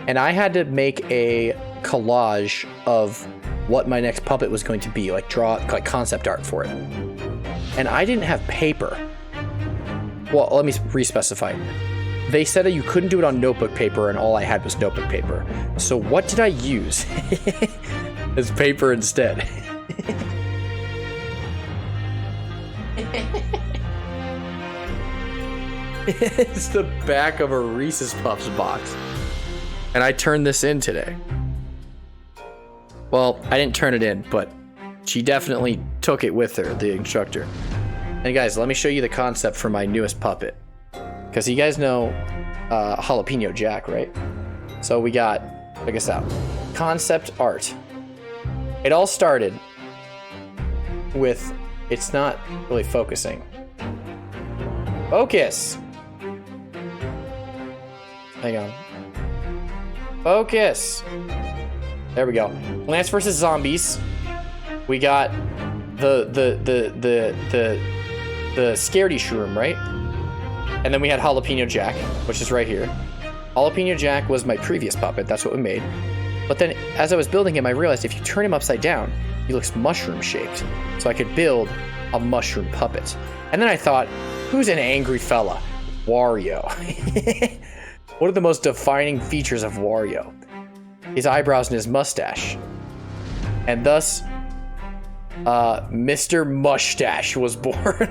And I had to make a collage of what my next puppet was going to be, like draw like concept art for it. And I didn't have paper. Well, let me re-specify. They said that you couldn't do it on notebook paper, and all I had was notebook paper. So what did I use as paper instead? It's the back of a Reese's Puffs box. And I turned this in today. Well, I didn't turn it in, but she definitely took it with her, the instructor. And guys, let me show you the concept for my newest puppet. Because you guys know Jalapeno Jack, right? So we got, check this out, concept art. It all started with, it's not really focusing. Focus! Hang on. Focus! There we go. Plants vs. Zombies. We got the Scaredy Shroom, right? And then we had Jalapeno Jack, which is right here. Jalapeno Jack was my previous puppet. That's what we made. But then, as I was building him, I realized if you turn him upside down, he looks mushroom-shaped. So I could build a mushroom puppet. And then I thought, who's an angry fella? Wario. What are the most defining features of Wario? His eyebrows and his mustache. And thus, Mr. Mustache was born.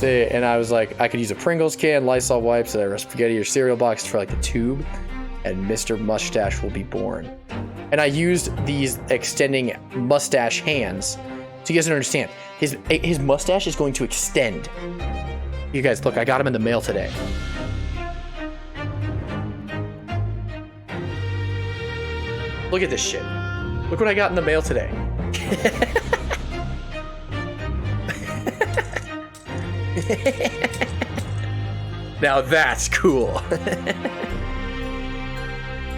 And I was like, I could use a Pringles can, Lysol wipes, a spaghetti or cereal box for like a tube, and Mr. Mustache will be born. And I used these extending mustache hands, so you guys don't understand. His mustache is going to extend. You guys, look, I got him in the mail today. Look at this shit. Look what I got in the mail today. Now that's cool.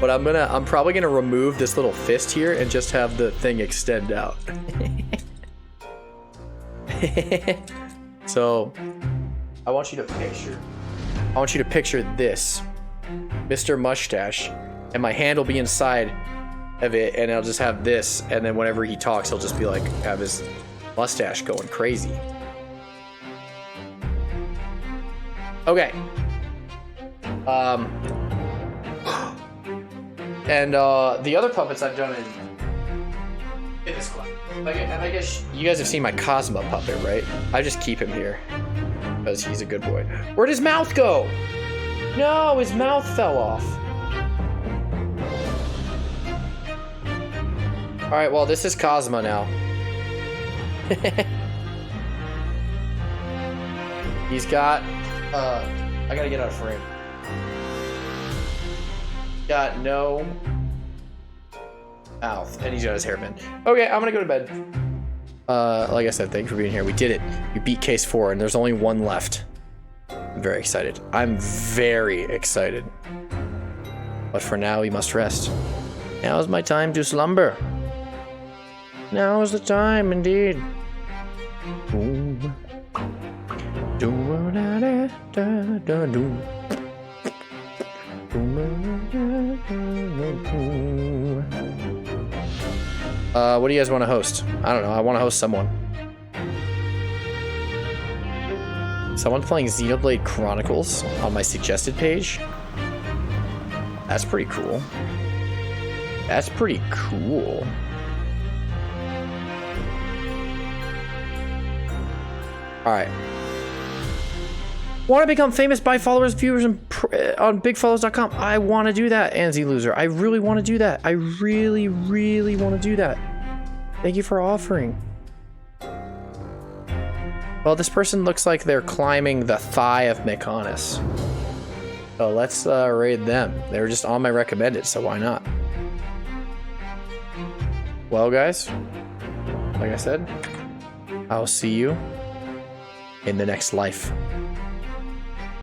But I'm probably gonna remove this little fist here and just have the thing extend out. So I want you to picture this, Mr. Mustache, and my hand will be inside of it, and I'll just have this, and then whenever he talks, he'll just be like, have his mustache going crazy. Okay. And the other puppets I've done in this class. I guess you guys have seen my Cosmo puppet, right? I just keep him here because he's a good boy. Where'd his mouth go? No, his mouth fell off. All right, well, this is Cosmo now. He's got, I gotta get out of frame. Got no mouth, and he's got his hair bent. Okay, I'm gonna go to bed. Like I said, thanks for being here. We did it. We beat case 4, and there's only one left. I'm very excited. I'm very excited. But for now, we must rest. Now is my time to slumber. Now is the time, indeed. Ooh. What do you guys want to host? I don't know. I want to host someone. Someone playing Xenoblade Chronicles on my suggested page. That's pretty cool. That's pretty cool. Alright. Want to become famous by followers, viewers, and on bigfollows.com? I want to do that, Anzi Loser. I really want to do that. I really, really want to do that. Thank you for offering. Well, this person looks like they're climbing the thigh of Mechonis. So let's raid them. They were just on my recommended, so why not? Well, guys, like I said, I'll see you in the next life.